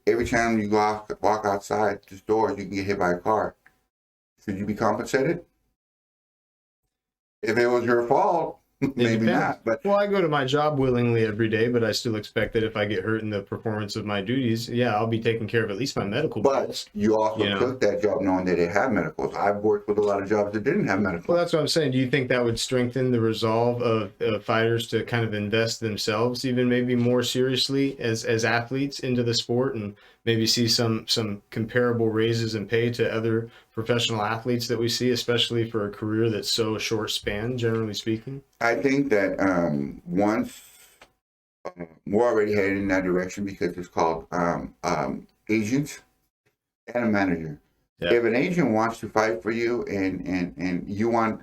Speaker 1: Every time you walk outside the doors, you can get hit by a car. Should you be compensated? If it was your fault, maybe not. But
Speaker 2: well, I go to my job willingly every day, but I still expect that if I get hurt in the performance of my duties, yeah, I'll be taking care of at least my medical bills.
Speaker 1: But you also took that job knowing that it had medicals. I've worked with a lot of jobs that didn't have medicals.
Speaker 2: Well, that's what I'm saying. Do you think that would strengthen the resolve of fighters to kind of invest themselves even maybe more seriously as athletes into the sport, and maybe see some comparable raises in pay to other professional athletes that we see, especially for a career that's so short span, generally speaking?
Speaker 1: I think that once we're already headed in that direction, because it's called agent and a manager. Yeah. If an agent wants to fight for you and you want,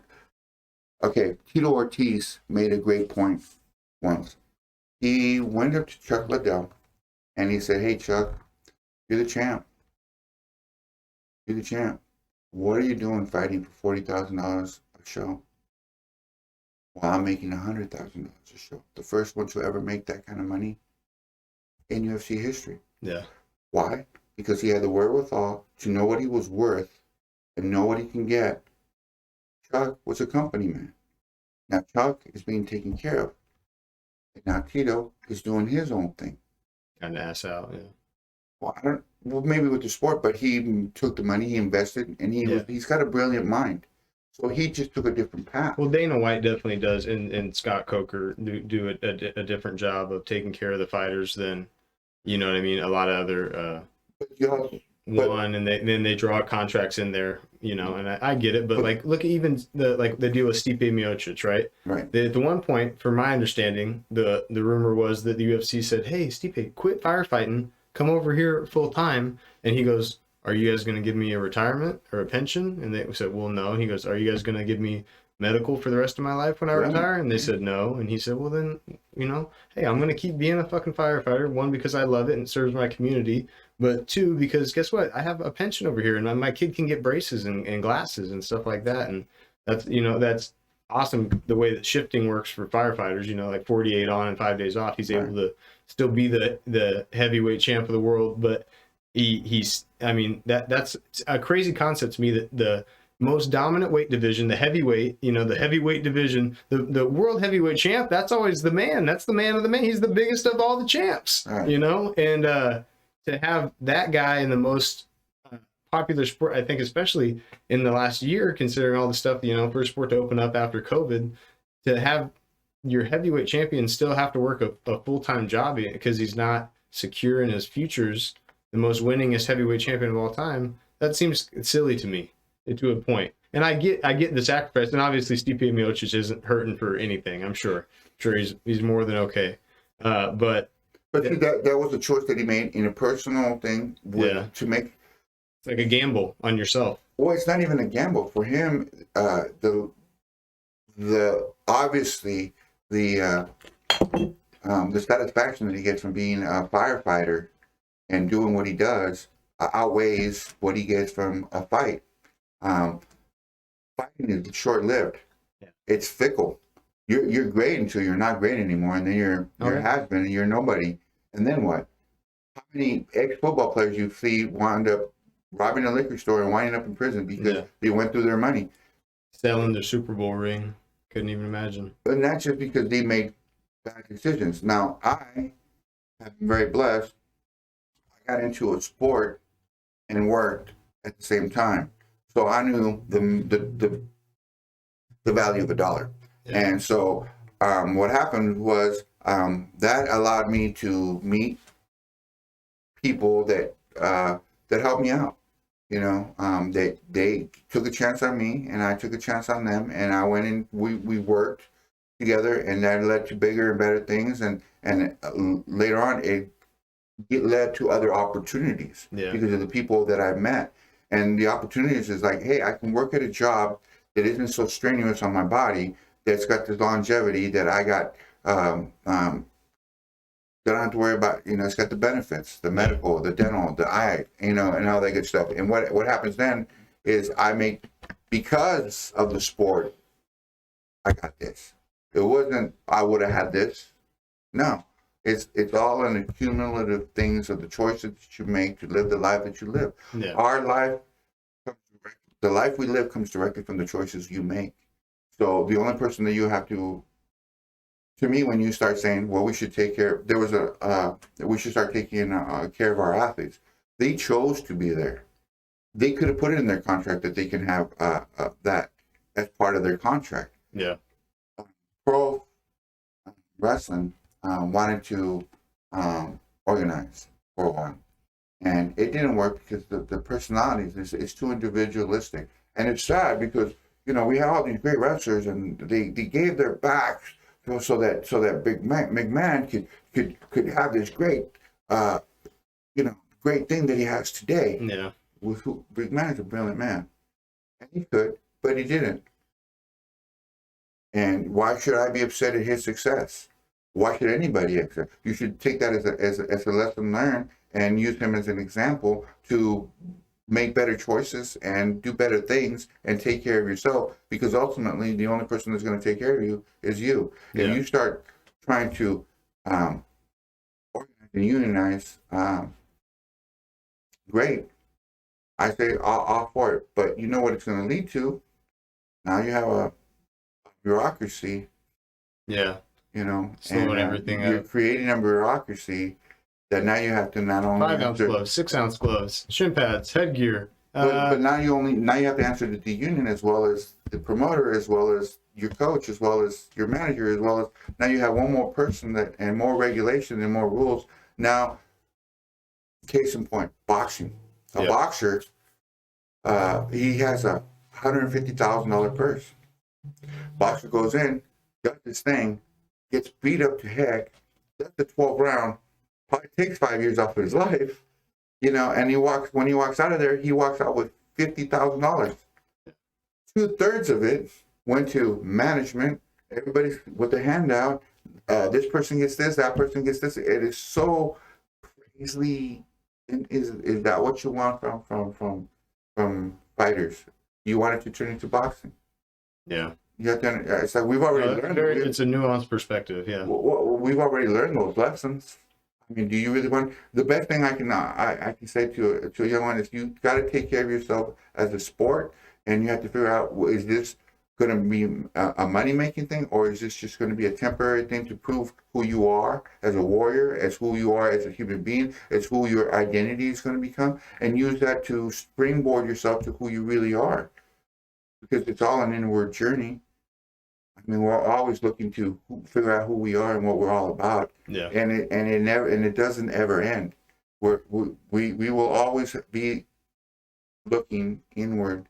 Speaker 1: okay, Tito Ortiz made a great point once. He went up to Chuck Liddell and he said, "Hey, Chuck, you're the champ. You're the champ. What are you doing fighting for $40,000 a show? Well, I'm making $100,000 a show. The first one to ever make that kind of money in UFC history.
Speaker 2: Yeah.
Speaker 1: Why? Because he had the wherewithal to know what he was worth and know what he can get. Chuck was a company man. Now Chuck is being taken care of. And now Tito is doing his own thing.
Speaker 2: Kind of ass out. Yeah.
Speaker 1: Well, maybe with the sport, but he took the money, he invested, and he's got a brilliant mind. So he just took a different path.
Speaker 2: Well, Dana White definitely does, and Scott Coker do a different job of taking care of the fighters than, you know what I mean, a lot of other and then they draw contracts in there, you know, and I get it, but like look at even the deal with Stipe Miocic, right?
Speaker 1: Right.
Speaker 2: At the one point, from my understanding, the rumor was that the UFC said, "Hey, Stipe, quit firefighting, come over here full time," and he goes, "Are you guys going to give me a retirement or a pension?" And they said, "Well, no." He goes, "Are you guys going to give me medical for the rest of my life when I retire?" And they said no. And he said, "Well, then, you know, hey, I'm going to keep being a fucking firefighter. One, because I love it and it serves my community. But two, because guess what? I have a pension over here and my kid can get braces and glasses and stuff like that." And that's, you know, that's awesome. The way that shifting works for firefighters, you know, like 48 on and 5 days off, he's able to still be the heavyweight champ of the world. But he's, I mean, that's a crazy concept to me that the most dominant weight division, the heavyweight, you know, the heavyweight division, the world heavyweight champ, that's always the man. That's the man of the man. He's the biggest of all the champs, you know? And to have that guy in the most popular sport, I think, especially in the last year, considering all the stuff, you know, for a sport to open up after COVID, to have your heavyweight champion still have to work a full-time job because he's not secure in his futures, the most winningest heavyweight champion of all time, that seems silly to me. To a point, and I get the sacrifice, and obviously Stipe Miocic isn't hurting for anything. I'm sure he's more than okay. But
Speaker 1: see, that was a choice that he made in a personal thing. To make
Speaker 2: it's like a gamble on yourself.
Speaker 1: Well, it's not even a gamble for him. The obviously the satisfaction that he gets from being a firefighter and doing what he does outweighs what he gets from a fight. Fighting is short-lived. It's fickle. You're great until you're not great anymore, and then you're has-been and you're nobody. And then what? How many ex-football players you see wound up robbing a liquor store and winding up in prison because they went through their money,
Speaker 2: selling their Super Bowl ring? Couldn't even imagine.
Speaker 1: And that's just because they made bad decisions. Now I have been very blessed. I got into a sport and worked at the same time. So I knew the value of a dollar. And so what happened was that allowed me to meet people that helped me out. You know, they took a chance on me and I took a chance on them, and I went and we worked together, and that led to bigger and better things, and later on it led to other opportunities because of the people that I've met. And the opportunities is like, hey, I can work at a job that isn't so strenuous on my body, that's got the longevity that I got, that I don't have to worry about, you know, it's got the benefits, the medical, the dental, the eye, you know, and all that good stuff. And what happens then is because of the sport, I got this. It wasn't, I would have had this. No, it's all in the cumulative things of the choices that you make to live the life that you live. Our life, the life we live comes directly from the choices you make. So the only person that you have to me, when you start saying, well, we should take care, we should start taking care of our athletes. They chose to be there. They could have put it in their contract that they can have that as part of their contract. Pro wrestling wanted to organize for one, and it didn't work because the personalities is too individualistic, and it's sad because, you know, we have all these great wrestlers and they gave their backs so that big man could have this great great thing that he has today. Big Man is a brilliant man, and he could, but he didn't. And why should I be upset at his success? Why should anybody accept? You should take that as a lesson learned and use him as an example to make better choices and do better things and take care of yourself, because ultimately the only person that's going to take care of you is you. If you start trying to organize and unionize, great. I say all for it, but you know what it's going to lead to? Now you have a bureaucracy.
Speaker 2: Yeah.
Speaker 1: You know,
Speaker 2: Slowing
Speaker 1: and
Speaker 2: everything
Speaker 1: you're
Speaker 2: up.
Speaker 1: creating a bureaucracy that now you have to not only
Speaker 2: 5-ounce gloves, 6-ounce gloves, shin pads, headgear.
Speaker 1: but now you have to answer to the union, as well as the promoter, as well as your coach, as well as your manager, as well as now you have one more person that, and more regulation and more rules. Now, case in point, boxing. A boxer, he has a $150,000 purse. Boxer goes in, does this thing, gets beat up to heck, does the 12th round, probably takes 5 years off of his life, you know, and when he walks out of there, he walks out with $50,000. 2/3 of it went to management. Everybody's with a handout. This person gets this, that person gets this. It is so crazily. Is that what you want from fighters? You want it to turn into boxing?
Speaker 2: Yeah.
Speaker 1: You have to. It's like we've already learned.
Speaker 2: It's a nuanced perspective. Yeah.
Speaker 1: We've already learned those lessons. I mean, do you really want? The best thing I can say to a young one is you got to take care of yourself as a sport, and you have to figure out, is this going to be a money making thing, or is this just going to be a temporary thing to prove who you are as a warrior, as who you are as a human being, as who your identity is going to become, and use that to springboard yourself to who you really are, because it's all an inward journey. I mean, we're always looking to figure out who we are and what we're all about.
Speaker 2: Yeah.
Speaker 1: And it doesn't ever end. We will always be looking inward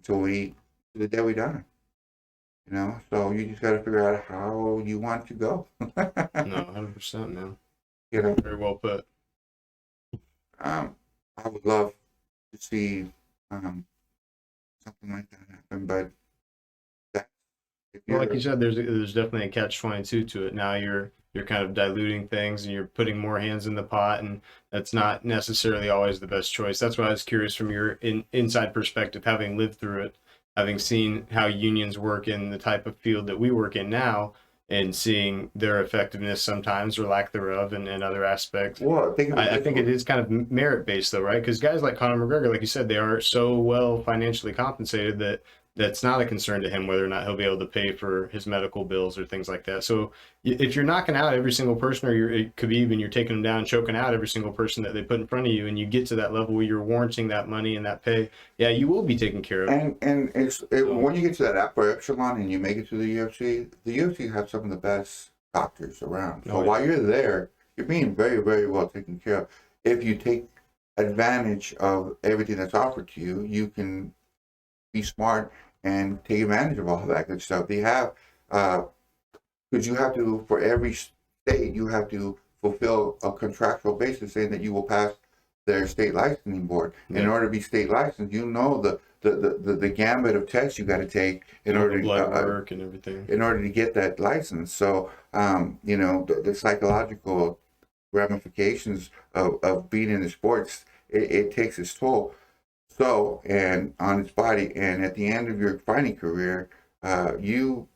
Speaker 1: to the day we die. You know, so you just got to figure out how you want to go.
Speaker 2: No, 100%, man.
Speaker 1: You know,
Speaker 2: very well put.
Speaker 1: I would love to see something like that happen, but
Speaker 2: well, like you said, there's definitely a catch-22 to it. Now you're kind of diluting things and you're putting more hands in the pot, and that's not necessarily always the best choice. That's why I was curious from your inside perspective, having lived through it, having seen how unions work in the type of field that we work in now, and seeing their effectiveness sometimes or lack thereof in other aspects.
Speaker 1: Well,
Speaker 2: I think it is kind of merit-based though, right? Because guys like Conor McGregor, like you said, they are so well financially compensated that that's not a concern to him whether or not he'll be able to pay for his medical bills or things like that. So if you're knocking out every single person, or it could be even you're taking them down, choking out every single person that they put in front of you, and you get to that level where you're warranting that money and that pay, yeah, you will be taken care of.
Speaker 1: And when you get to that upper echelon and you make it to the UFC have some of the best doctors around. So while you're there, you're being very, very well taken care of. If you take advantage of everything that's offered to you, you can be smart and take advantage of all of that good stuff. They have, because you have to, for every state, you have to fulfill a contractual basis saying that you will pass their state licensing board. Yeah. In order to be state licensed, you know the gambit of tests you got to take in order to
Speaker 2: blood work and everything
Speaker 1: in order to get that license. So, you know, the psychological ramifications of being in the sports, it takes its toll. So, and on its body, and at the end of your fighting career, you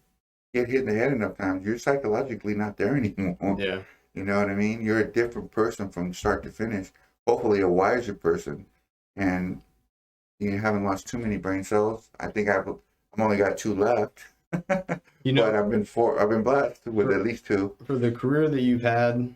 Speaker 1: get hit in the head enough times, you're psychologically not there anymore.
Speaker 2: Yeah.
Speaker 1: You know what I mean? You're a different person from start to finish, hopefully a wiser person, and you haven't lost too many brain cells. I think I've only got 2 left. You know, but I've been blessed with at least 2.
Speaker 2: For the career that you've had,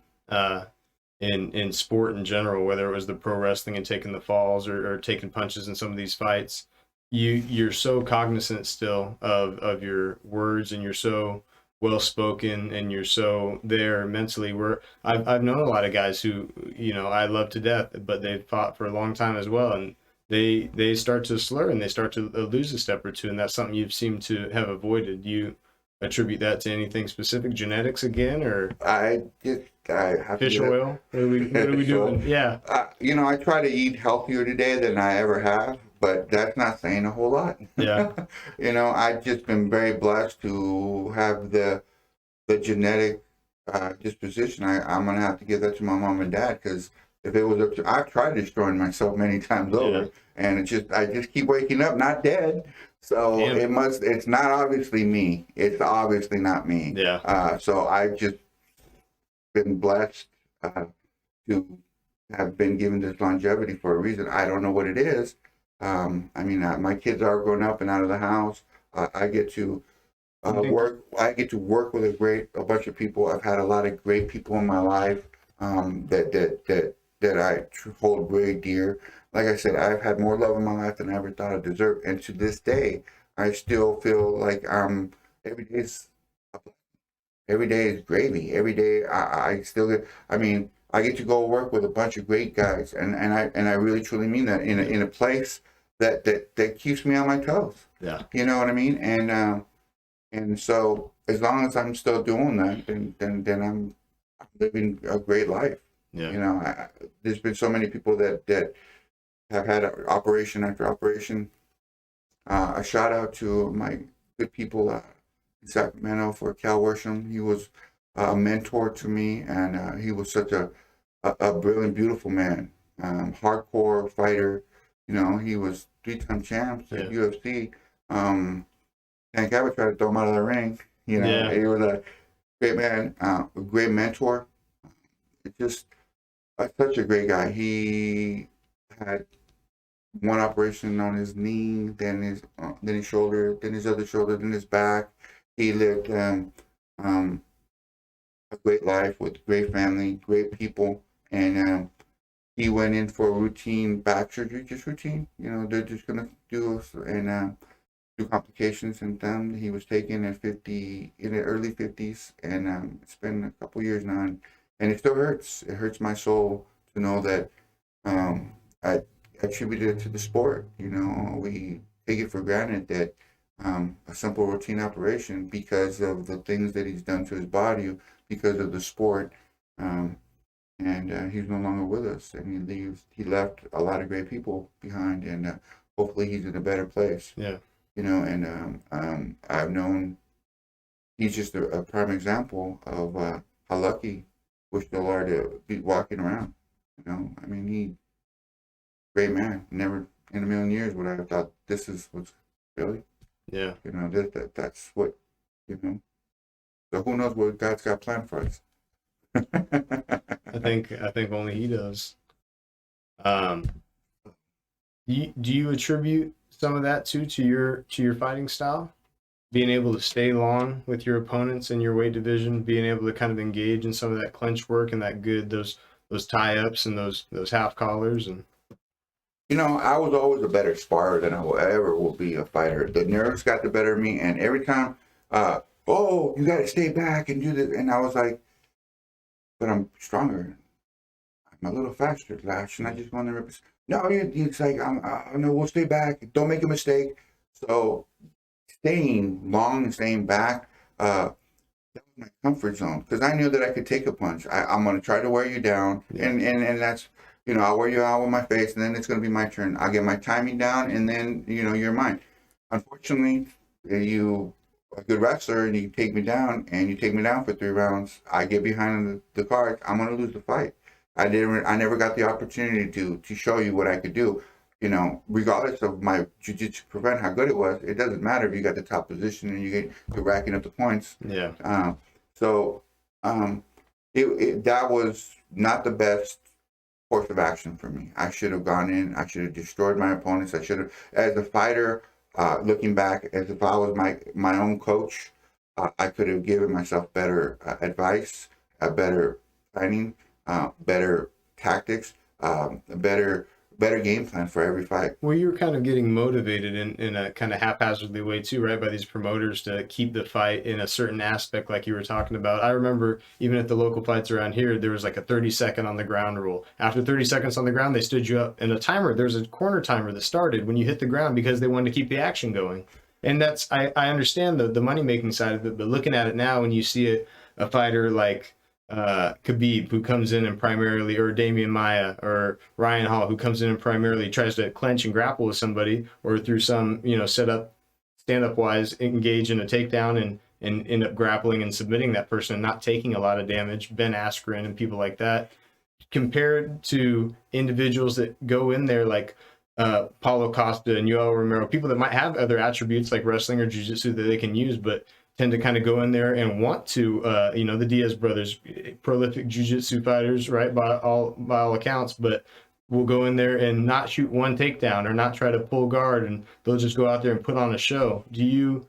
Speaker 2: in sport in general, whether it was the pro wrestling and taking the falls or taking punches in some of these fights, you're so cognizant still of your words, and you're so well spoken, and you're so there mentally. Where I've known a lot of guys who, you know, I love to death, but they've fought for a long time as well, and they start to slur and they start to lose a step or two, and that's something you've seemed to have avoided. You attribute that to anything specific, genetics again, or
Speaker 1: I have
Speaker 2: fish oil? What are we doing? Yeah.
Speaker 1: You know, I try to eat healthier today than I ever have, but that's not saying a whole lot.
Speaker 2: Yeah.
Speaker 1: You know, I've just been very blessed to have the genetic disposition. I'm gonna have to give that to my mom and dad, because If it was up to, I've tried destroying myself many times over, and I just keep waking up not dead. So it's not obviously me. It's obviously not me.
Speaker 2: Yeah.
Speaker 1: So I've just been blessed to have been given this longevity for a reason. I don't know what it is. I mean, my kids are grown up and out of the house. I get to work. I get to work with a bunch of people. I've had a lot of great people in my life that I hold very dear. Like I said, I've had more love in my life than I ever thought I deserved, and to this day, I still feel like every day is every day is gravy. Every day I still get. I mean, I get to go work with a bunch of great guys, and I really truly mean that in a place that keeps me on my toes.
Speaker 2: Yeah.
Speaker 1: You know what I mean? And so as long as I'm still doing that, then I'm living a great life.
Speaker 2: Yeah.
Speaker 1: You know, there's been so many people that have had operation after operation. A shout out to my good people in Sacramento for Cal Worsham. He was a mentor to me, and he was such a brilliant, beautiful man. Hardcore fighter. You know, he was 3-time champs at UFC. Hank Abbott tried to throw him out of the ring. You know, he was a great man, a great mentor. Just such a great guy. He had one operation on his knee, then his shoulder, then his other shoulder, then his back. He lived a great life with great family, great people, and he went in for a routine back surgery, just routine. You know, they're just gonna do and do complications, and then he was taken at 50 in the early 50s, and it's been a couple years now, and it still hurts. It hurts my soul to know that I attribute it to the sport. You know, we take it for granted that a simple routine operation, because of the things that he's done to his body, because of the sport, and he's no longer with us, and he left a lot of great people behind, and hopefully he's in a better place.
Speaker 2: Yeah.
Speaker 1: You know, and I've known he's just a prime example of how lucky we still are to be walking around. You know, I mean, great man. Never in a million years would I have thought this is what's really.
Speaker 2: Yeah.
Speaker 1: You know, that's what, you know. So who knows what God's got planned for us?
Speaker 2: I think only he does. Do you attribute some of that to your fighting style? Being able to stay long with your opponents in your weight division, being able to kind of engage in some of that clinch work and that those tie ups and those half collars. And
Speaker 1: you know, I was always a better sparrer than I ever will be a fighter. The nerves got the better of me, and every time, oh, you got to stay back and do this, and I was like, but I'm stronger. I'm a little faster. Shouldn't I just go in there? No, it's like no, we'll stay back. Don't make a mistake. So staying long and staying back, that was my comfort zone, because I knew that I could take a punch. I'm going to try to wear you down, and that's, you know, I'll wear you out with my face, and then it's going to be my turn. I'll get my timing down, and then, you know, you're mine. Unfortunately, you a good wrestler, and you take me down, and you take me down for 3 rounds. I get behind the card. I'm going to lose the fight. I never got the opportunity to show you what I could do. You know, regardless of my jiu-jitsu prevent, how good it was, it doesn't matter if you got the top position and you're racking up the points.
Speaker 2: Yeah.
Speaker 1: That was not the best course of action for me. I should have gone in. I should have destroyed my opponents. I should have, as a fighter, looking back, as if I was my own coach, I could have given myself better advice, better training, better tactics, better game plan for every fight.
Speaker 2: Well, you were kind of getting motivated in a kind of haphazardly way too, right? By these promoters to keep the fight in a certain aspect, like you were talking about. I remember even at the local fights around here, there was like a 30-second on the ground rule. After 30 seconds on the ground, they stood you up. And a timer, there's a corner timer that started when you hit the ground, because they wanted to keep the action going. And that's, I understand the money-making side of it, but looking at it now, when you see a fighter like Khabib, who comes in and primarily, or Damian Maia, or Ryan Hall, who comes in and primarily tries to clench and grapple with somebody, or through some, you know, setup, stand-up wise, engage in a takedown and end up grappling and submitting that person and not taking a lot of damage. Ben Askren and people like that. compared to individuals that go in there like Paulo Costa and Yoel Romero, people that might have other attributes like wrestling or jiu-jitsu that they can use, but tend to kind of go in there and want to, the Diaz brothers, prolific jiu-jitsu fighters, right, by all accounts, but will go in there and not shoot one takedown or not try to pull guard, and they'll just go out there and put on a show. Do you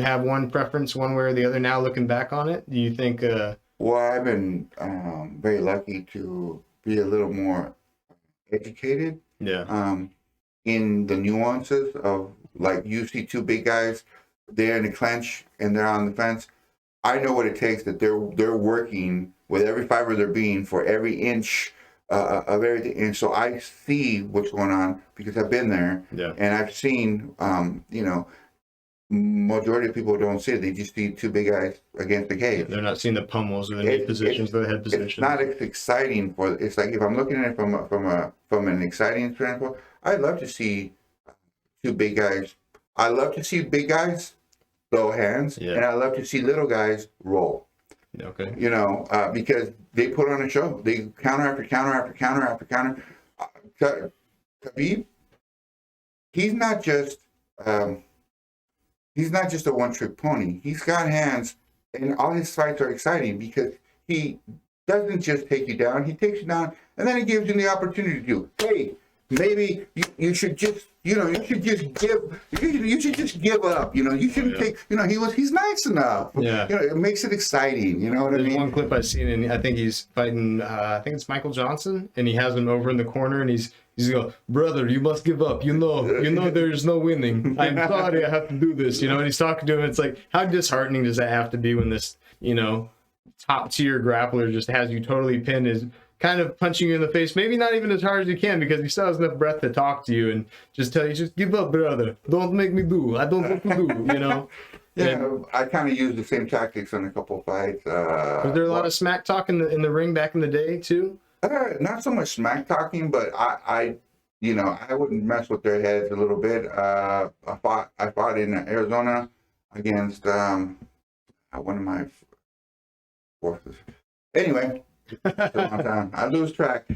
Speaker 2: have one preference one way or the other now looking back on it? Do you think
Speaker 1: Well, I've been very lucky to be a little more educated in the nuances of, like, you see two big guys, they're in the clinch and they're on the fence. I know what it takes, that they're working with every fiber of their being for every inch of everything. And so I see what's going on because I've been there, and I've seen, majority of people don't see it. They just see two big guys against the cage.
Speaker 2: They're not seeing the pummels or the knee positions or the head positions.
Speaker 1: It's not as exciting it's like, if I'm looking at it from an exciting standpoint, I'd love to see two big guys. I love to see big guys throw hands, and I love to see little guys roll.
Speaker 2: Okay.
Speaker 1: Because they put on a show. They counter after counter after counter after counter. Khabib, he's not just a one-trick pony. He's got hands, and all his fights are exciting because he doesn't just take you down. He takes you down, and then he gives you the opportunity to, hey, maybe you should just, you should just give up. You shouldn't take, he's nice enough.
Speaker 2: Yeah.
Speaker 1: It makes it exciting. You know what I mean?
Speaker 2: There's one clip I've seen, and I think he's fighting, I think it's Michael Johnson, and he has him over in the corner, and he's going, brother, you must give up. You know there's no winning. I'm sorry I have to do this. And he's talking to him. It's like, how disheartening does that have to be when this, top tier grappler just has you totally pinned, is kind of punching you in the face, maybe not even as hard as you can because he still has enough breath to talk to you and just tell you, just give up, brother. Don't make me do. I don't want to do,
Speaker 1: Yeah, I kind of used the same tactics on a couple of fights.
Speaker 2: Was there a lot of smack talk in the ring back in the day too?
Speaker 1: Not so much smack talking, but I wouldn't mess with their heads a little bit. I fought in Arizona against one of my forces. Anyway, it's a long time. I lose track.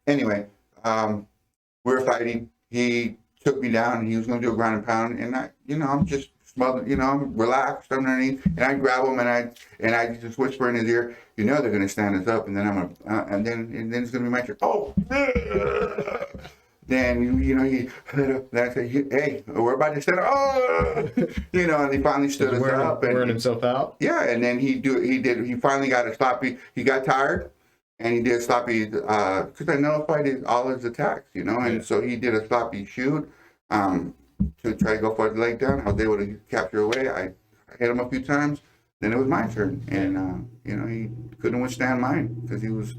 Speaker 1: Anyway, we were fighting. He took me down, and he was going to do a ground and pound, and I'm just smothered. I'm relaxed underneath, and I grab him, and I just whisper in his ear, they're going to stand us up, and then and then it's going to be my turn. Oh, then then I say, hey, we're about to stand up. Oh, and he finally stood us up, and
Speaker 2: wearing himself out.
Speaker 1: Yeah, and then he finally got a sloppy. He got tired, and he did sloppy because I nullified all his attacks, and so he did a sloppy shoot to try to go for the leg down. I was able to capture away. I hit him a few times. Then it was my turn, and he couldn't withstand mine because he was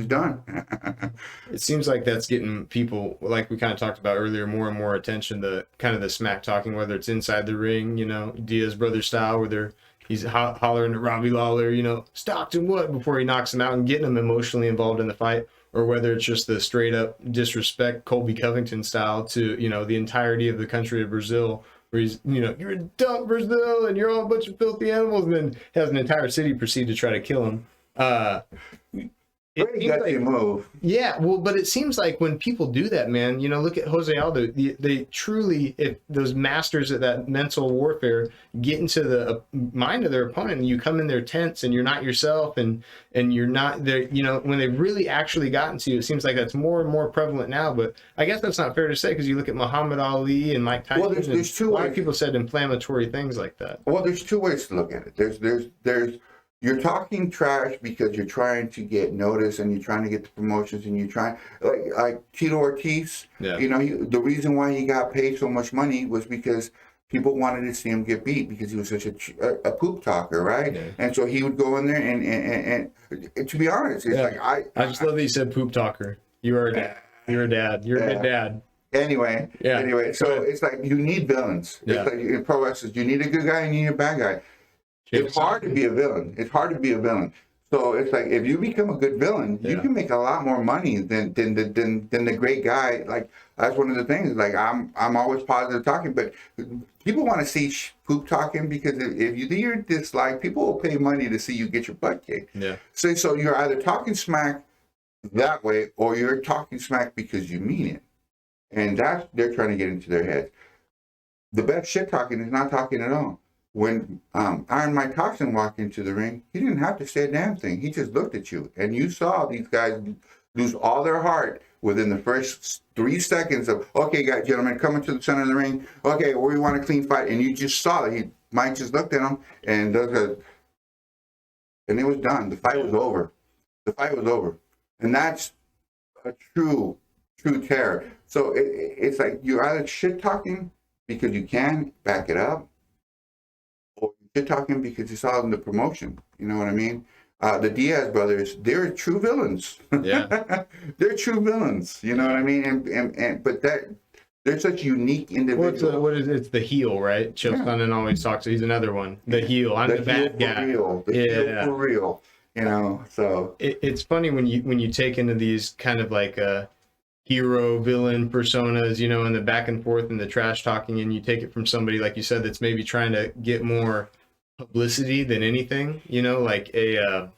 Speaker 1: done.
Speaker 2: It seems like that's getting people, like we kind of talked about earlier, more and more attention to kind of the smack talking, whether it's inside the ring, Diaz brothers style, where he's hollering at Robbie Lawler, Stockton what, before he knocks him out and getting him emotionally involved in the fight, or whether it's just the straight up disrespect Colby Covington style to the entirety of the country of Brazil, where he's you're a dump Brazil and you're all a bunch of filthy animals, and then has an entire city proceed to try to kill him.
Speaker 1: Very gutsy move.
Speaker 2: Yeah, well, but it seems like when people do that, man, look at Jose Aldo. They truly, if those masters of that mental warfare get into the mind of their opponent, and you come in there tense and you're not yourself, and you're not there, when they really actually gotten to you, it seems like that's more and more prevalent now. But I guess that's not fair to say, because you look at Muhammad Ali and Mike Tyson.
Speaker 1: Well, there's two ways.
Speaker 2: A lot of people said inflammatory things like that.
Speaker 1: Well, there's two ways to look at it. There's you're talking trash because you're trying to get notice, and you're trying to get the promotions, and you're trying, like Tito Ortiz.
Speaker 2: Yeah.
Speaker 1: The reason why he got paid so much money was because people wanted to see him get beat because he was such a poop talker, right? Yeah. And so he would go in there and to be honest, it's like
Speaker 2: I just love that you said poop talker. You're a dad. You're a dad. You're a good dad.
Speaker 1: Anyway, so it's like you need villains. Yeah. It's like in pro wrestling, you need a good guy and you need a bad guy. It's hard to be a villain. So it's like, if you become a good villain, you can make a lot more money than the great guy. Like, that's one of the things. Like, I'm always positive talking, but people want to see poop talking, because if you're disliked, people will pay money to see you get your butt kicked.
Speaker 2: Yeah.
Speaker 1: So you're either talking smack that way, or you're talking smack because you mean it. And that's, they're trying to get into their heads. The best shit talking is not talking at all. When Iron Mike Toxin walked into the ring, he didn't have to say a damn thing. He just looked at you, and you saw these guys lose all their heart within the first 3 seconds of, okay, guys, gentlemen, coming to the center of the ring. Okay, we want a clean fight, and you just saw that Mike just looked at him and and it was done. The fight was over. The fight was over, and that's a true terror. So it's like you're either shit talking because you can back it up, or you're shit talking because you saw it in the promotion. You know what I mean? The Diaz brothers, they're true villains.
Speaker 2: Yeah.
Speaker 1: They're true villains. You know what I mean? And but they're such unique individuals.
Speaker 2: What is it? It's the heel, right? Chael Sonnen always talks. He's another one. The heel. I'm the bad guy.
Speaker 1: Real. The heel for real. You know, so
Speaker 2: it's funny when you take into these kind of like hero villain personas, you know, and the back and forth and the trash talking, and you take it from somebody like you said that's maybe trying to get more publicity than anything, you know, like a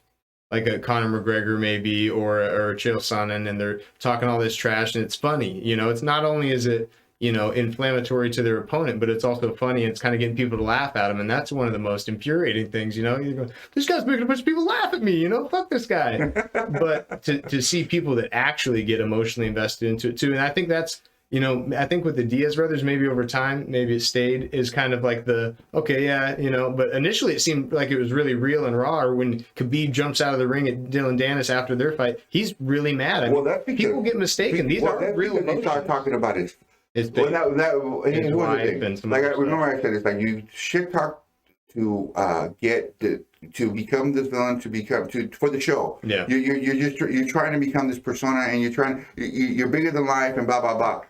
Speaker 2: Conor McGregor maybe, or a Chael Sonnen, and they're talking all this trash, and it's funny, you know. It's not only is it, you know, inflammatory to their opponent, but it's also funny, and it's kind of getting people to laugh at them, and that's one of the most infuriating things, you know. You go, this guy's making a bunch of people laugh at me, you know, fuck this guy. But to see people that actually get emotionally invested into it too, and I think that's, you know, I think with the Diaz brothers, maybe over time, maybe it stayed, is kind of like the, okay, yeah, you know, but initially it seemed like it was really real and raw. Or when Khabib jumps out of the ring at Dylan Dennis after their fight, he's really mad. I mean, that's because people get mistaken. These are real emotions.
Speaker 1: They start talking about his
Speaker 2: wife and some
Speaker 1: like I remember I said, it's like you shit talk to to become this villain, for the show.
Speaker 2: Yeah,
Speaker 1: you're trying to become this persona, and you're bigger than life, and blah blah blah.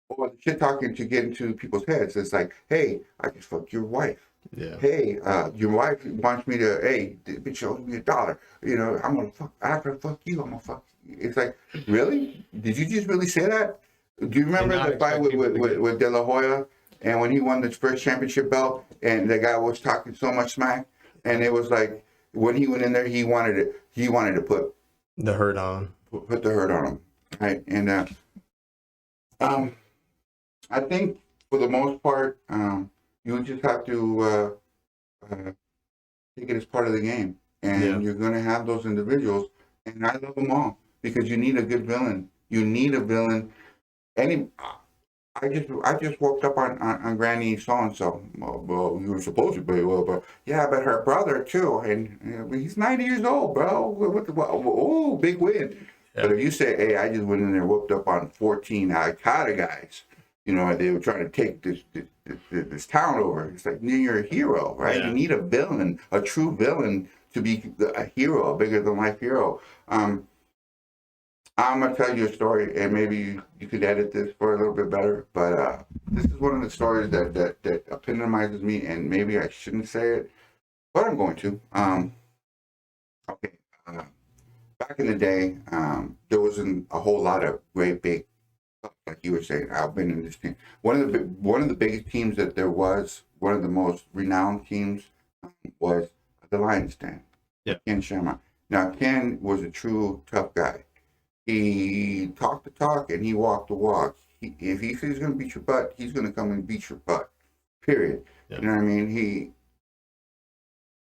Speaker 1: Or the shit talking to get into people's heads. It's like, hey, I just fucked your wife.
Speaker 2: Yeah.
Speaker 1: Hey, your wife wants me to. Hey, bitch owes me $1. You know, I'm gonna fuck. After I fuck you, I'm gonna fuck you. It's like, really? Did you just really say that? Do you remember the fight with De La Hoya, and when he won his first championship belt, and the guy was talking so much smack, and it was like when he went in there, he wanted to put
Speaker 2: the hurt on,
Speaker 1: put the hurt on him, right? And I think for the most part, you just have to take it as part of the game, and you're going to have those individuals, and I love them all because you need a good villain. You need a villain. I just woke up on Granny so and so. Well, you were supposed to be but yeah, but her brother too, and he's 90 years old, bro. Oh, big win. Yeah. But if you say, hey, I just went in there, whooped up on 14 Al-Qaeda guys. You know, they were trying to take this town over. It's like, you're a hero, right? Yeah. You need a villain, a true villain, to be a hero, a bigger than life hero. I'm gonna tell you a story, and maybe you could edit this for a little bit better. But this is one of the stories that epitomizes me, and maybe I shouldn't say it, but I'm going to. Okay. Back in the day, there wasn't a whole lot of great big. Like you were saying, I've been in this team. One of the biggest teams that there was, one of the most renowned teams, was the Lions Den.
Speaker 2: Yeah.
Speaker 1: Ken Shamrock. Now, Ken was a true tough guy. He talked the talk and he walked the walk. If he says he's going to beat your butt, he's going to come and beat your butt. Period. Yeah. You know what I mean?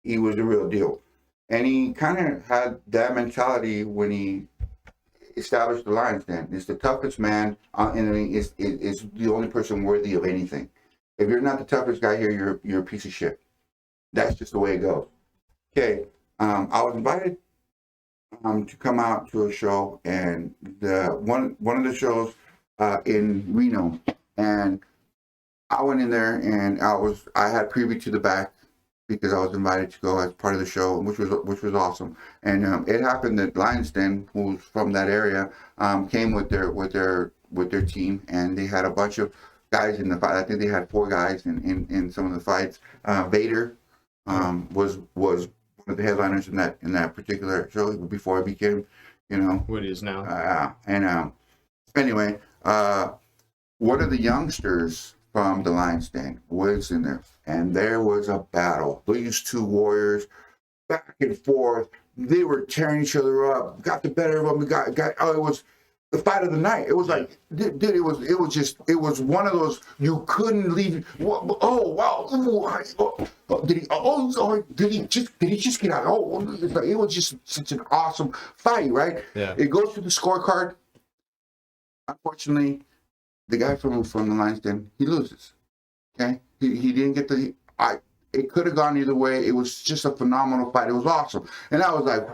Speaker 1: He was the real deal, and he kind of had that mentality when he established the Lions Den. It's the toughest man, and it's the only person worthy of anything. If you're not the toughest guy here, you're a piece of shit. That's just the way it goes. Okay, I was invited to come out to a show, and one of the shows in Reno, and I went in there, and I had privy to the back because I was invited to go as part of the show, which was awesome. And it happened that Lions Den, who's from that area, came with their team, and they had a bunch of guys in the fight. I think they had 4 guys in some of the fights. Vader was one of the headliners in that particular show before it became, you know,
Speaker 2: what it is now.
Speaker 1: Anyway, one of the youngsters from the Lions Den was in there, and there was a battle. These 2 warriors, back and forth, they were tearing each other up, got the better of them. It was the fight of the night. It was like, dude, it was one of those, you couldn't leave. Oh, wow. Did he just get out? It was just such an awesome fight, right?
Speaker 2: Yeah.
Speaker 1: It goes to the scorecard. Unfortunately, the guy from the Lions Den, he loses. Okay, he didn't get it could have gone either way. It was just a phenomenal fight. It was awesome, and I was like,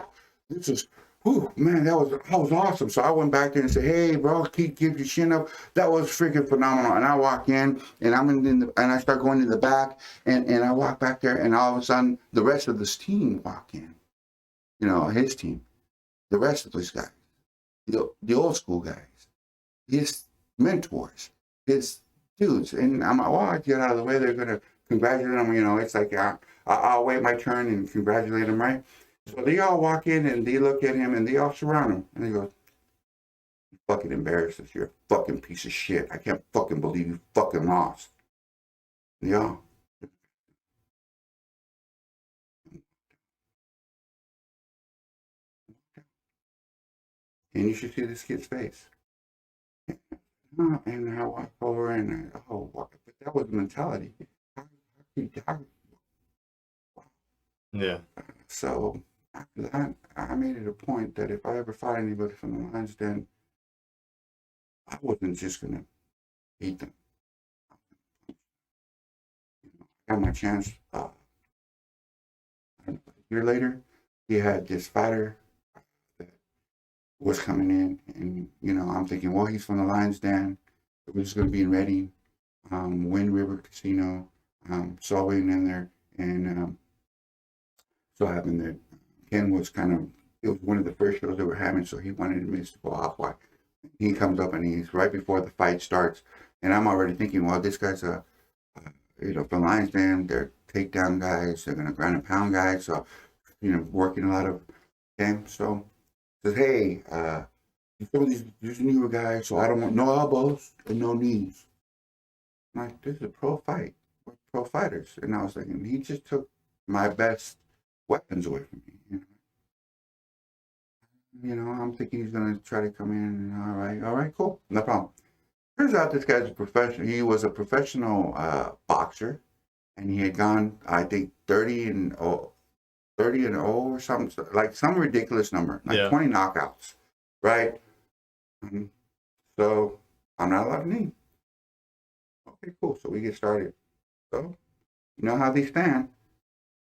Speaker 1: this is, whew, man, that was awesome. So I went back there and said, hey, bro, keep your chin up. That was freaking phenomenal. And I walk in, and and I start going to the back, and I walk back there, and all of a sudden, the rest of this team walk in. You know, his team, the rest of these guys, the old school guys, his mentors, his dudes, and I'm like, well, I get out of the way. They're gonna congratulate him. You know, it's like I'll wait my turn and congratulate him, right? So they all walk in and they look at him and they all surround him and they go, "You fucking embarrassed us. You're a fucking piece of shit. I can't fucking believe you fucking lost." Yeah. And you should see this kid's face. And I walk over and but that was the mentality. How,
Speaker 2: Yeah.
Speaker 1: So after that, I made it a point that if I ever fought anybody from the Lions Den, I wasn't just gonna beat them. I got my chance. A year later, he had this fighter that was coming in, and I'm thinking, well, he's from the Lions Den. We're just gonna be in Reading, Wind River Casino. Saw him in there, and so happened that Ken was it was one of the first shows they were having, so he wanted me to go off. Why? He comes up and he's right before the fight starts, and I'm already thinking, well, this guy's from Lions Den, they're takedown guys, they're gonna ground and pound guys, so working a lot of games. So says, hey, some of these newer guys, so I don't want no elbows and no knees. I'm like, this is a pro fight. We're pro fighters. And I was thinking, he just took my best weapons away from me. I'm thinking he's gonna try to come in and all right, cool, no problem. Turns out this guy's a professional. He was a professional boxer, and he had gone, I think, 30-0 or something, like some ridiculous number, like 20 knockouts, right? So I'm not allowed to knee. Okay, cool. So we get started. So you know how they stand.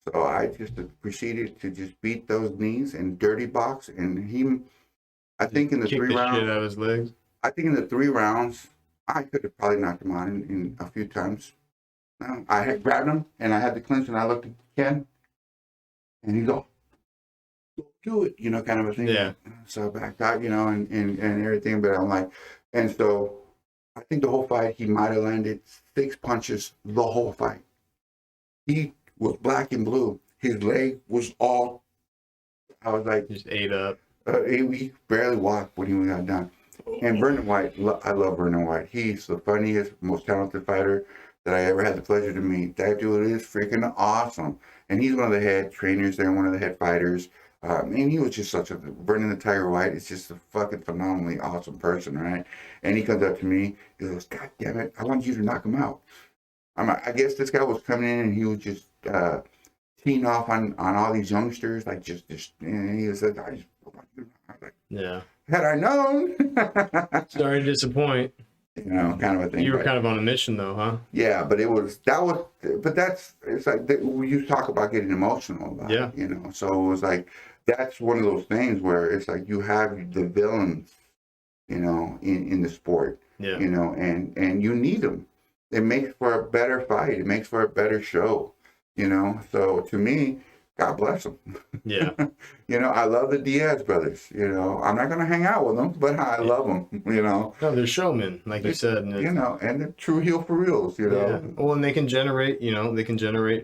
Speaker 1: So I just proceeded to just beat those knees and dirty box, and I think in the 3 rounds,
Speaker 2: shit out of his legs.
Speaker 1: I think in the 3 rounds, I could have probably knocked him out in a few times. I had grabbed him and I had the clinch, and I looked at Ken, and he's all, "Don't do it," kind of a thing.
Speaker 2: Yeah.
Speaker 1: So I backed out, and everything, but I'm like, and so I think the whole fight he might have landed 6 punches the whole fight. He was black and blue. His leg was all, I was like,
Speaker 2: just ate up.
Speaker 1: He barely walked when he got done. And Vernon White, I love Vernon White. He's the funniest, most talented fighter that I ever had the pleasure to meet. That dude is freaking awesome. And he's one of the head trainers there, one of the head fighters. And he was just Vernon the Tiger White is just a fucking phenomenally awesome person, right? And he comes up to me, he goes, "God damn it, I want you to knock him out." I guess this guy was coming in and he was just teeing off on all these youngsters, like and he said, "I just want you to knock him out."
Speaker 2: Yeah.
Speaker 1: Had I known.
Speaker 2: Sorry to disappoint.
Speaker 1: Kind of a thing.
Speaker 2: You were kind of on a mission, though, huh?
Speaker 1: Yeah, but it's like you talk about getting emotional about it, So it was like, that's one of those things where it's like you have the villains, in the sport, and you need them. It makes for a better fight. It makes for a better show, So to me, God bless them.
Speaker 2: Yeah.
Speaker 1: I love the Diaz brothers. I'm not going to hang out with them, but I love them,
Speaker 2: No, they're showmen, like you said. And
Speaker 1: and they're true heel for reals,
Speaker 2: Yeah. Well, and they can generate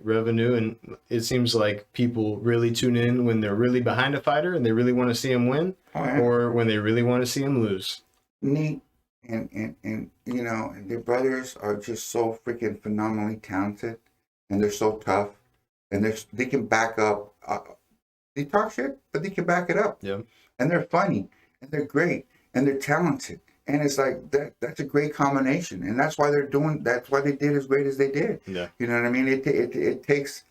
Speaker 2: revenue. And it seems like people really tune in when they're really behind a fighter and they really want to see him win, or when they really want to see him lose.
Speaker 1: Neat. And their brothers are just so freaking phenomenally talented, and they're so tough. And they can back up They talk shit, but they can back it up.
Speaker 2: Yeah.
Speaker 1: And they're funny, and they're great, and they're talented. And it's like that's a great combination. And that's why that's why they did as great as they did.
Speaker 2: Yeah.
Speaker 1: You know what I mean? It takes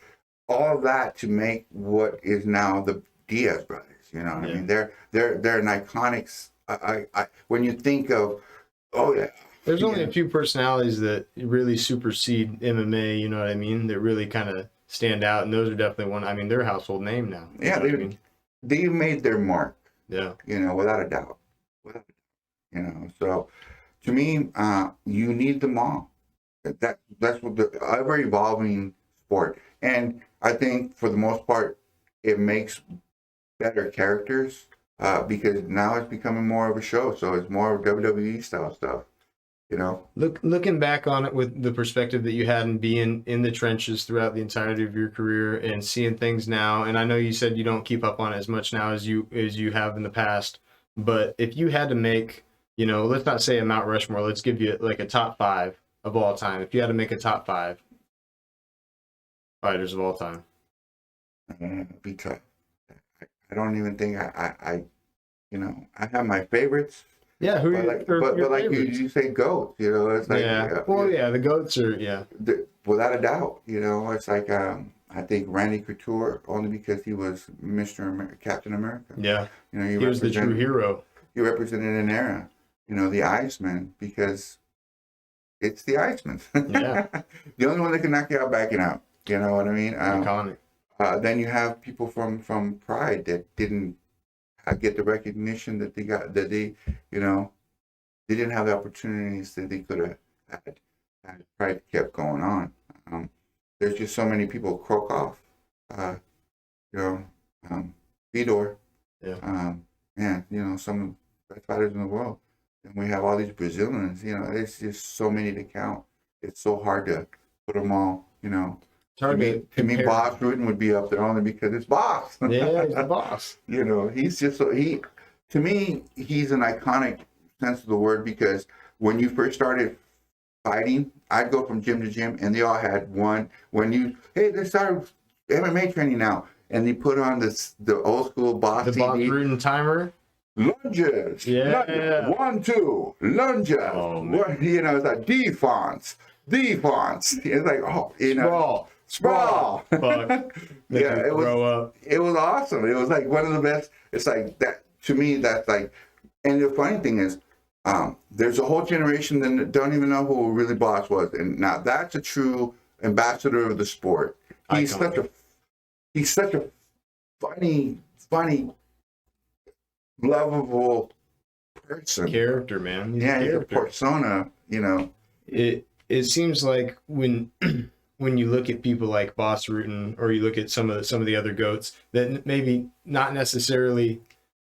Speaker 1: all of that to make what is now the Diaz brothers. You know what I mean? They're an iconic. When you think of, oh yeah,
Speaker 2: there's only a few personalities that really supersede MMA. You know what I mean? That really kind of stand out, and those are definitely one. I mean, they're a household name now.
Speaker 1: Yeah, they made their mark.
Speaker 2: Yeah,
Speaker 1: you know, without a doubt. You know, so to me, you need them all. That's what the ever evolving sport, and I think for the most part, it makes better characters because now it's becoming more of a show. So it's more WWE style stuff. You know,
Speaker 2: looking back on it with the perspective that you had and being in the trenches throughout the entirety of your career and seeing things now, and I know you said you don't keep up on it as much now as you have in the past, but if you had to make, you know, let's not say a Mount Rushmore, let's give you like a top 5 of all time. If you had to make a top 5 fighters of all time,
Speaker 1: it'd be tough. I don't even think you know, I have my favorites.
Speaker 2: Yeah, who
Speaker 1: but like you say, GOATs. You know, it's like
Speaker 2: the GOATs are
Speaker 1: without a doubt. You know, it's like I think Randy Couture only because he was Captain America.
Speaker 2: Yeah,
Speaker 1: you know,
Speaker 2: he was the true hero.
Speaker 1: He represented an era. You know, the Iceman because it's the Iceman.
Speaker 2: Yeah,
Speaker 1: the only one that can knock you out backing out. You know what I mean?
Speaker 2: Iconic.
Speaker 1: Then you have people from Pride that didn't get the recognition that they got, that they, you know, they didn't have the opportunities that they could have had. And Pride kept going on. There's just so many people. Krokoff, you know, Fedor, and you know, some of the best fighters in the world. And we have all these Brazilians. You know, it's just so many to count. It's so hard to put them all. You know. To me, Boss Rutten would be up there only because it's Boss.
Speaker 2: Yeah, he's the boss.
Speaker 1: You know, he's just to me, he's an iconic sense of the word because when you first started fighting, I'd go from gym to gym and they all had one. They started MMA training now, and they put on the old school Boss
Speaker 2: the Boss Rutten timer.
Speaker 1: Lunges.
Speaker 2: Yeah.
Speaker 1: 1, 2, lunges.
Speaker 2: Oh,
Speaker 1: you know, it's like defense. It's like, oh, you know. Sprawl.
Speaker 2: Fuck.
Speaker 1: Yeah, it was awesome. It was like one of the best. It's like that to me. That's like, and the funny thing is, there's a whole generation that don't even know who really Boss was, and now that's a true ambassador of the sport. He's such a funny, lovable person.
Speaker 2: Character, man.
Speaker 1: He's a persona. You know.
Speaker 2: It seems like when you look at people like Boss Rutten, or you look at some of the other GOATs, that maybe not necessarily,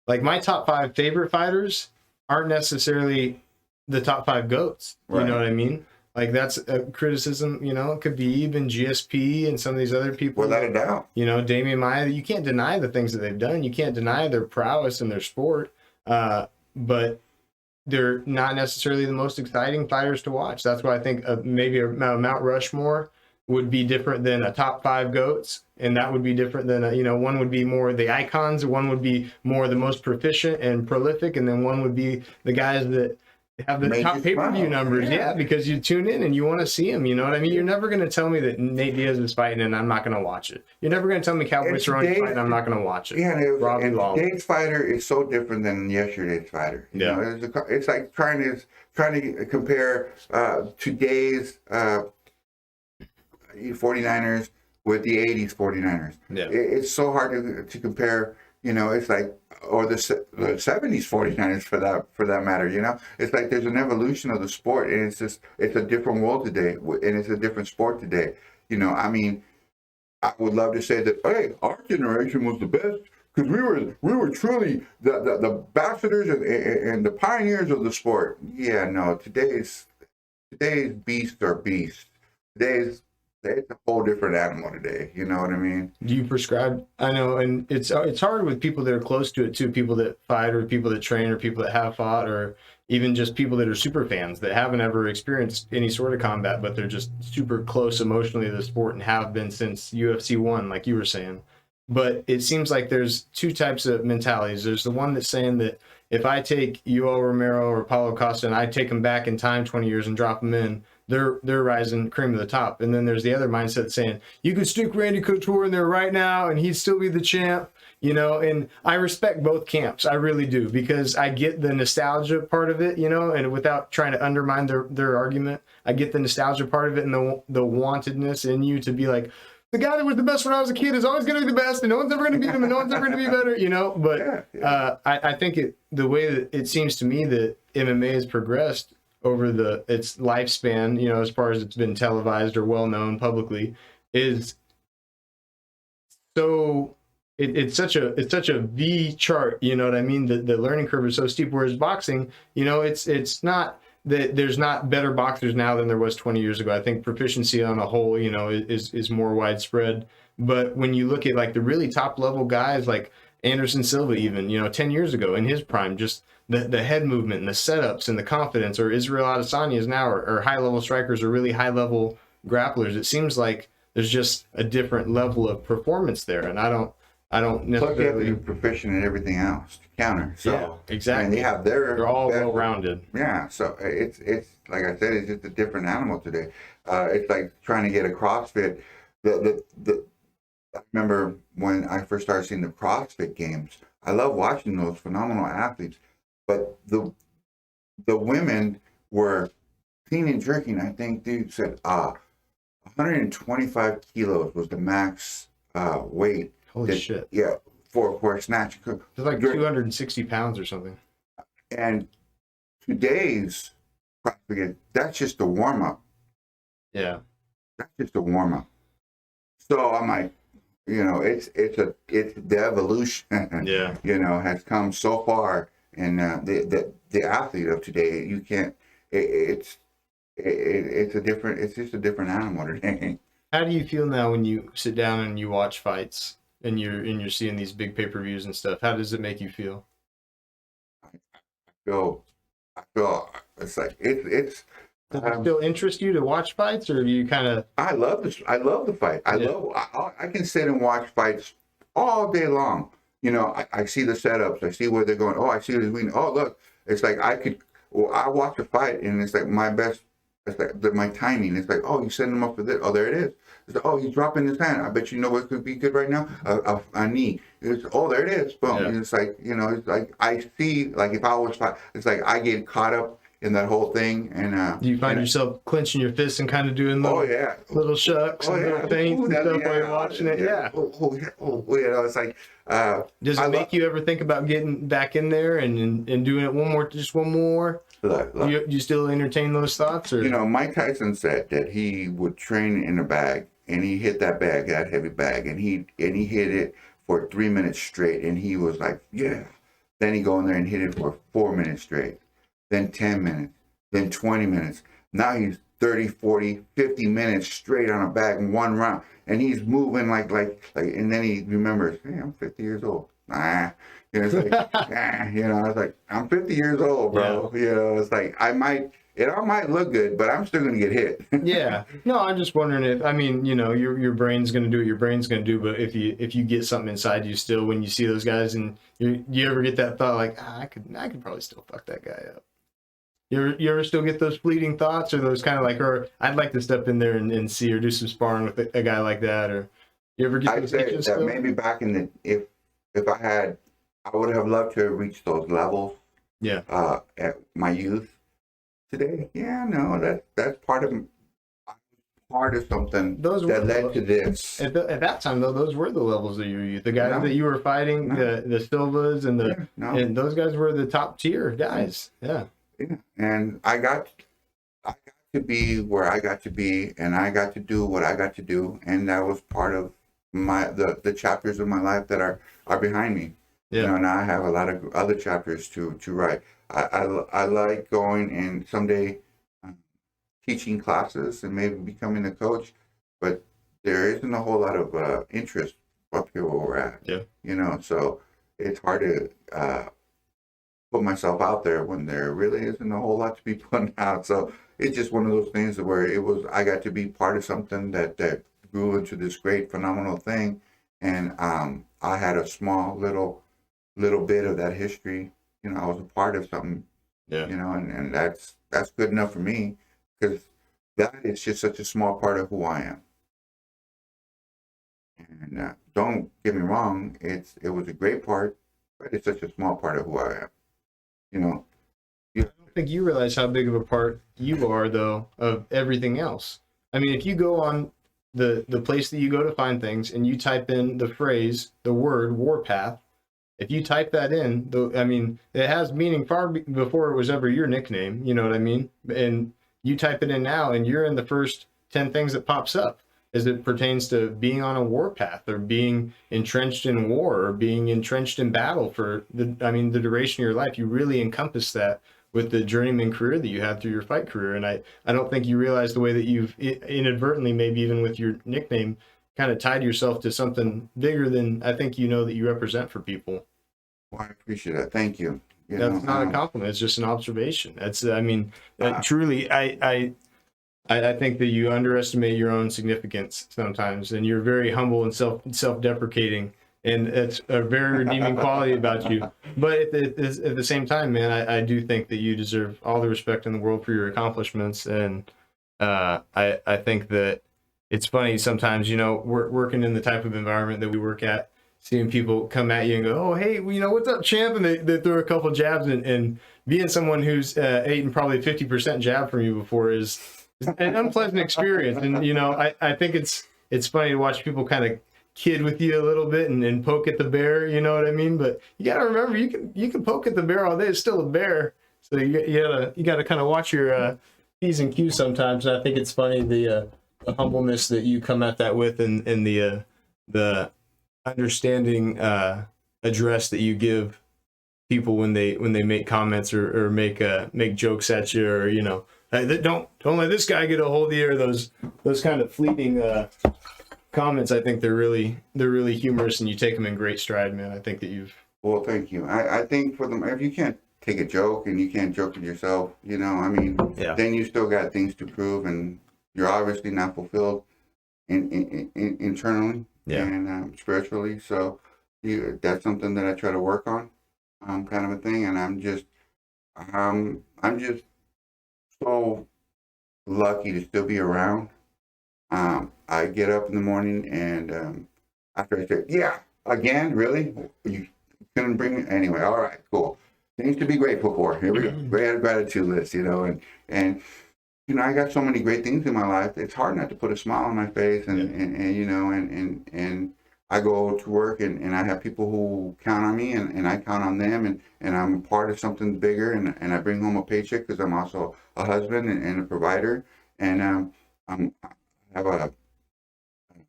Speaker 2: like my top 5 favorite fighters aren't necessarily the top 5 GOATs. Right. You know what I mean? Like that's a criticism. You know, it could be even GSP and some of these other people.
Speaker 1: Without a doubt.
Speaker 2: You know, Damian Maia. You can't deny the things that they've done. You can't deny their prowess in their sport. But they're not necessarily the most exciting fighters to watch. That's why I think maybe a Mount Rushmore would be different than a top 5 GOATs, and that would be different than one would be more the icons, one would be more the most proficient and prolific, and then one would be the guys that have the top pay-per-view numbers. Yeah, because you tune in and you want to see them. You know what I mean? You're never going to tell me that Nate Diaz is fighting and I'm not going to watch it. You're never going to tell me Cowboy Cerrone is fighting and I'm not going to watch it.
Speaker 1: Yeah, and today's fighter is so different than yesterday's fighter. You know, it's like trying to compare today's 49ers with the 80s 49ers.
Speaker 2: Yeah.
Speaker 1: It's so hard to compare, you know, it's like, or the 70s 49ers for that matter, you know. It's like there's an evolution of the sport, and it's a different world today, and it's a different sport today. You know, I mean, I would love to say that, hey, our generation was the best because we were truly the ambassadors and the pioneers of the sport. Yeah, no, today's beasts are beasts. It's a whole different animal today. You know what I mean?
Speaker 2: Do you prescribe? I know, and it's hard with people that are close to it too. People that fight, or people that train, or people that have fought, or even just people that are super fans that haven't ever experienced any sort of combat, but they're just super close emotionally to the sport and have been since UFC 1, like you were saying. But it seems like there's two types of mentalities. There's the one that's saying that if I take Yoel Romero or Paulo Costa and I take them back in time 20 years and drop them in, they're rising cream of the top. And then there's the other mindset saying you could stick Randy Couture in there right now and he'd still be the champ, you know. And I respect both camps, I really do, because I get the nostalgia part of it, you know, and without trying to undermine their argument, I get the nostalgia part of it and the wantedness in you to be like, the guy that was the best when I was a kid is always going to be the best, and no one's ever going to beat him, and no one's ever going to be better, you know. But I think the way that it seems to me that MMA has progressed over its lifespan, you know, as far as it's been televised or well known publicly, is so it's such a V chart, you know what I mean? The learning curve is so steep. Whereas boxing, you know, it's not that there's not better boxers now than there was 20 years ago. I think proficiency on a whole, you know, is more widespread. But when you look at like the really top level guys like Anderson Silva, even, you know, 10 years ago in his prime, just the head movement and the setups and the confidence, or Israel Adesanya's now, or high level strikers or really high level grapplers, it seems like there's just a different level of performance there. And I don't necessarily.
Speaker 1: Plus, you have to be proficient in everything else to counter. So
Speaker 2: yeah, exactly.
Speaker 1: And they have they're
Speaker 2: all well rounded.
Speaker 1: Yeah. So it's like I said, it's just a different animal today. It's like trying to get a CrossFit. I remember when I first started seeing the CrossFit games. I love watching those phenomenal athletes, but the women were clean and jerking. I think dude said 125 kilos was the max weight.
Speaker 2: Holy shit.
Speaker 1: Yeah, for a snatch.
Speaker 2: It's like 260 pounds or something.
Speaker 1: And today's CrossFit, that's just a warm up.
Speaker 2: Yeah.
Speaker 1: That's just a warm up. So I'm like, you know, it's the evolution.
Speaker 2: Yeah.
Speaker 1: You know, has come so far, and the athlete of today, you can't. It's just a different animal today.
Speaker 2: How do you feel now when you sit down and you watch fights and you're seeing these big pay-per-views and stuff? How does it make you feel?
Speaker 1: I feel it's like it's.
Speaker 2: Does it still interest you to watch fights, or do you kind of?
Speaker 1: I love this. I love the fight. I can sit and watch fights all day long. You know, I see the setups. I see where they're going. Oh, I see the win. Oh, look, it's like I watch a fight and it's like my best. It's like my timing. It's like, oh, you setting him up for this. Oh, there it is. It's like, oh, he's dropping his hand. I bet you know what could be good right now. A knee. It's, oh, there it is. Boom. Yeah. It's like, you know, it's like I see, like if I was fight, it's like I get caught up in that whole thing. And
Speaker 2: do you find yourself clenching your fists and kind of doing little shucks and little feints and stuff while you're watching it? Yeah.
Speaker 1: You know, it's like.
Speaker 2: Does it make you ever think about getting back in there and doing it one more?
Speaker 1: Look.
Speaker 2: You still entertain those thoughts, or?
Speaker 1: You know, Mike Tyson said that he would train in a bag, and he hit that heavy bag, and he hit it for 3 minutes straight, and he was like, yeah. Then he go in there and hit it for 4 minutes straight, then 10 minutes, then 20 minutes. Now he's 30, 40, 50 minutes straight on a bag in one round, and he's moving like, and then he remembers, hey, I'm 50 years old. Nah. You know, it's like, you know, it's like, I'm 50 years old, bro. Yeah. You know, it's like, it might look good, but I'm still going to get hit.
Speaker 2: Yeah. No, I'm just wondering if, I mean, you know, your brain's going to do what your brain's going to do, but if you get something inside you still, when you see those guys and you ever get that thought like, I could probably still fuck that guy up. You ever still get those fleeting thoughts, or those kind of like, or I'd like to step in there and see, or do some sparring with a guy like that, or you ever get those
Speaker 1: itches still? Maybe back in the, if I would have loved to have reached those levels.
Speaker 2: Yeah.
Speaker 1: At my youth. Today, yeah, no, that's part of something that led to this.
Speaker 2: At that time, though, those were the levels of your youth. The guys that you were fighting, the Silvas and those guys were the top tier guys. Yeah.
Speaker 1: Yeah. And I got to be where I got to be, and I got to do what I got to do, and that was part of the chapters of my life that are behind me. Yeah. You know, and I have a lot of other chapters to write. I like going and someday teaching classes and maybe becoming a coach, but there isn't a whole lot of interest up here where we're at.
Speaker 2: Yeah.
Speaker 1: You know, so it's hard to put myself out there when there really isn't a whole lot to be put out. So it's just one of those things where I got to be part of something that grew into this great, phenomenal thing. And I had a small little bit of that history. You know, I was a part of something.
Speaker 2: Yeah.
Speaker 1: You know, and that's good enough for me, because that is just such a small part of who I am. And don't get me wrong, it was a great part, but it's such a small part of who I am. You know,
Speaker 2: I don't think you realize how big of a part you are, though, of everything else. I mean, if you go on the place that you go to find things and you type in the phrase, the word Warpath, if you type that in, I mean, it has meaning far before it was ever your nickname. You know what I mean? And you type it in now, and you're in the first 10 things that pops up as it pertains to being on a warpath or being entrenched in war or being entrenched in battle for the duration of your life. You really encompass that with the journeyman career that you had through your fight career. And I don't think you realize the way that you've inadvertently, maybe even with your nickname, kind of tied yourself to something bigger than I think you know that you represent for people.
Speaker 1: well, I appreciate that. Thank you. You
Speaker 2: That's
Speaker 1: know,
Speaker 2: not a compliment. It's just an observation. That's, I mean, truly, I think that you underestimate your own significance sometimes, and you're very humble and self-deprecating, and it's a very redeeming quality about you. But at the same time, man, I do think that you deserve all the respect in the world for your accomplishments, and I think that it's funny sometimes, you know, working in the type of environment that we work at, seeing people come at you and go, oh, hey, you know, what's up, champ? And they throw a couple jabs, and being someone who's eaten probably 50% jab from you before is an unpleasant experience. And, you know, I think it's funny to watch people kind of kid with you a little bit and poke at the bear, you know what I mean? But you got to remember, you can poke at the bear all day. It's still a bear. So you gotta kind of watch your P's and Q's sometimes. And I think it's funny, the humbleness that you come at that with, and the understanding address that you give people when they make comments or make jokes at you, or, you know, don't let this guy get a hold of you, or those kind of fleeting comments. I think they're really humorous, and you take them in great stride, man. I think that you've.
Speaker 1: Well, thank you. I think for them, if you can't take a joke and you can't joke with yourself, you know, I mean,
Speaker 2: Yeah.
Speaker 1: then you still got things to prove, and you're obviously not fulfilled internally.
Speaker 2: Yeah.
Speaker 1: And spiritually. So that's something that I try to work on, kind of a thing. And I'm just so lucky to still be around. I get up in the morning, and after I say, yeah, again, really? You couldn't bring me? Anyway, all right, cool. Things to be grateful for. Here we go. Great gratitude list, you know, and you know, I got so many great things in my life. It's hard not to put a smile on my face, and you know, and I go to work, and I have people who count on me, and I count on them, and I'm part of something bigger, and I bring home a paycheck because I'm also a husband and a provider, and I have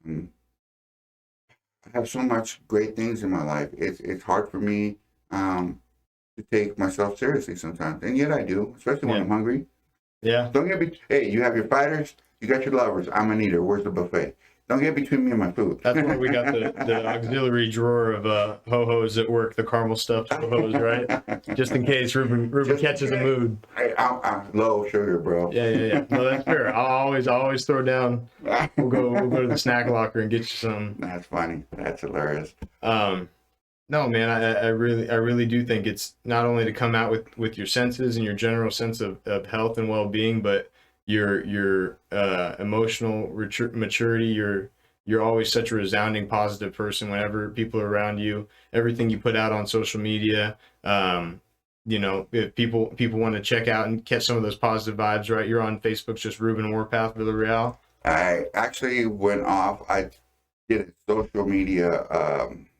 Speaker 1: I have so much great things in my life. It's hard for me to take myself seriously sometimes, and yet I do, especially when I'm hungry.
Speaker 2: Yeah.
Speaker 1: Don't get hey, you have your fighters, you got your lovers. I'm an eater. Where's the buffet? Don't get between me and my food.
Speaker 2: That's why we got the auxiliary drawer of ho-hos at work, the caramel stuffed ho-hos, right? Just in case Ruben catches a mood.
Speaker 1: Hey, I'm low sugar, bro.
Speaker 2: Yeah. No, that's fair. I'll always throw down. We'll go to the snack locker and get you some.
Speaker 1: That's funny. That's hilarious.
Speaker 2: No, man, I really do think it's not only to come out with your senses and your general sense of health and well-being, but your emotional maturity. You're always such a resounding positive person whenever people are around you. Everything you put out on social media, you know, if people want to check out and catch some of those positive vibes, right? You're on Facebook, just Ruben Warpath Villarreal.
Speaker 1: I actually went off. I did a social media.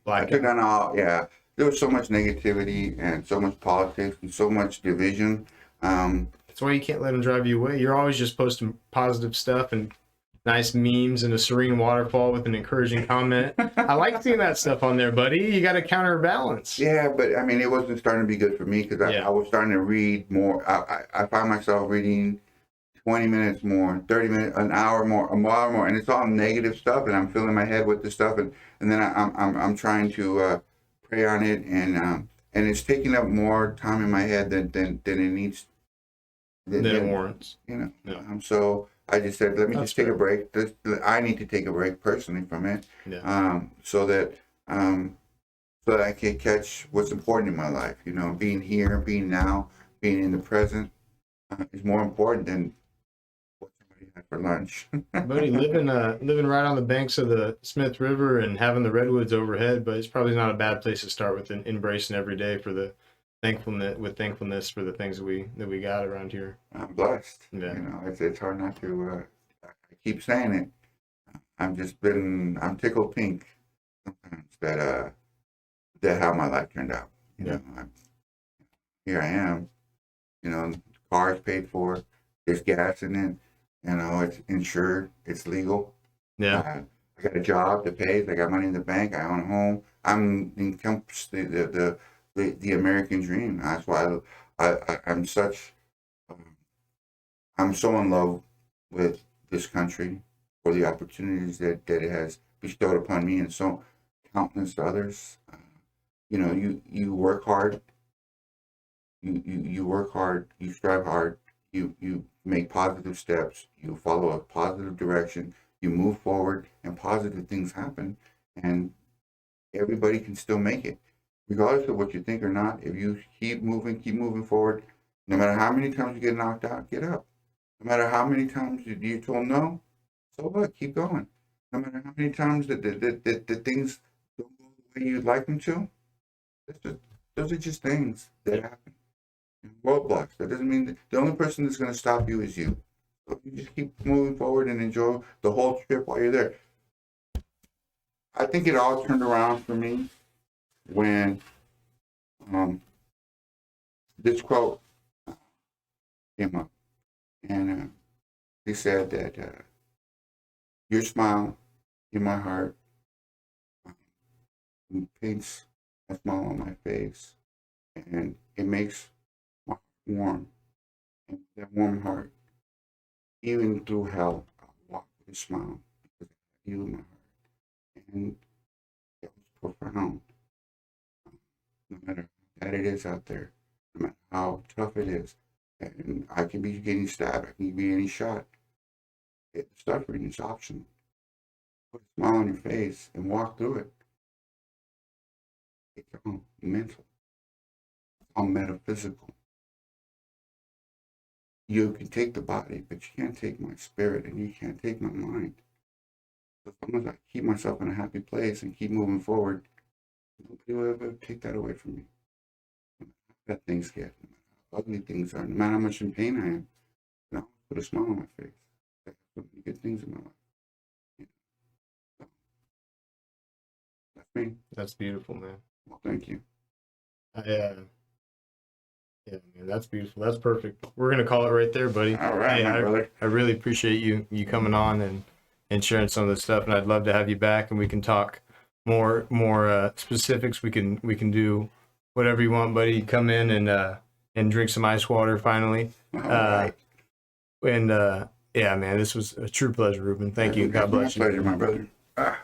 Speaker 1: I took down all. Yeah, there was so much negativity and so much politics and so much division.
Speaker 2: That's why you can't let them drive you away. You're always just posting positive stuff and nice memes and a serene waterfall with an encouraging comment. I like seeing that stuff on there, buddy. You got to counterbalance.
Speaker 1: Yeah, but I mean, it wasn't starting to be good for me because I was starting to read more. I found myself reading 20 minutes more, 30 minutes, an hour more, a mile more, and it's all negative stuff, and I'm filling my head with this stuff, and then I'm trying to pray on it, and it's taking up more time in my head than it needs.
Speaker 2: Than it warrants.
Speaker 1: You know.
Speaker 2: Yeah.
Speaker 1: So I just said, let me
Speaker 2: That's
Speaker 1: just take a
Speaker 2: fair.
Speaker 1: break. I need to take a break personally from it,
Speaker 2: Yeah.
Speaker 1: so that I can catch what's important in my life. You know, being here, being now, being in the present is more important than what somebody had for lunch.
Speaker 2: Buddy, living right on the banks of the Smith River and having the redwoods overhead, but it's probably not a bad place to start with embracing every day for the thankfulness for the things that we got around here.
Speaker 1: I'm blessed.
Speaker 2: Yeah.
Speaker 1: You know, it's hard not to. I keep saying it. I'm tickled pink sometimes that how my life turned out. You
Speaker 2: Yeah.
Speaker 1: know, here I am. You know, car's paid for. There's gas in it. You know, it's insured. It's legal.
Speaker 2: Yeah.
Speaker 1: I got a job that pays. I got money in the bank. I own a home. I'm encompassed the American dream. That's why I'm such. Um, I'm so in love with this country for the opportunities that it has bestowed upon me and so countless others. You know, you work hard, you work hard, you strive hard, you make positive steps, you follow a positive direction, you move forward, and positive things happen, and everybody can still make it, regardless of what you think or not. If you keep moving forward, no matter how many times you get knocked out, get up. No matter how many times you're told no, so what? Keep going. No matter how many times the things don't go the way you'd like them to, that's just, those are just things that happen. Roadblocks. That doesn't mean that the only person that's going to stop you is you. So you just keep moving forward and enjoy the whole trip while you're there. I think it all turned around for me when um, this quote came up. And he said that your smile in my heart paints a smile on my face, and it makes my heart warm. And that warm heart, even through hell, I'll walk with a smile because I have you in my heart. And it was profound. No matter how bad it is out there, no matter how tough it is, and I can be getting stabbed, I can be getting shot. Suffering is optional. Put a smile on your face and walk through it. It's all mental, it's all metaphysical. You can take the body, but you can't take my spirit and you can't take my mind. So as long as I keep myself in a happy place and keep moving forward, nobody will ever take that away from me. No matter how bad things get, no matter how ugly things are, no matter how much in pain I am, and I'll put a smile on my face. I have so many good things in my life. You know, so that's me.
Speaker 2: That's beautiful, man.
Speaker 1: Well, thank you.
Speaker 2: Yeah, man, that's beautiful. That's perfect. We're gonna call it right there, buddy.
Speaker 1: All right,
Speaker 2: Hey,
Speaker 1: my brother.
Speaker 2: I really appreciate you coming on and sharing some of this stuff, and I'd love to have you back, and we can talk more specifics. We can do whatever you want, buddy. Come in and drink some ice water finally.
Speaker 1: All right.
Speaker 2: And yeah, man, this was a true pleasure, Ruben. Thank you. God bless
Speaker 1: My
Speaker 2: you.
Speaker 1: pleasure, my brother. Ah.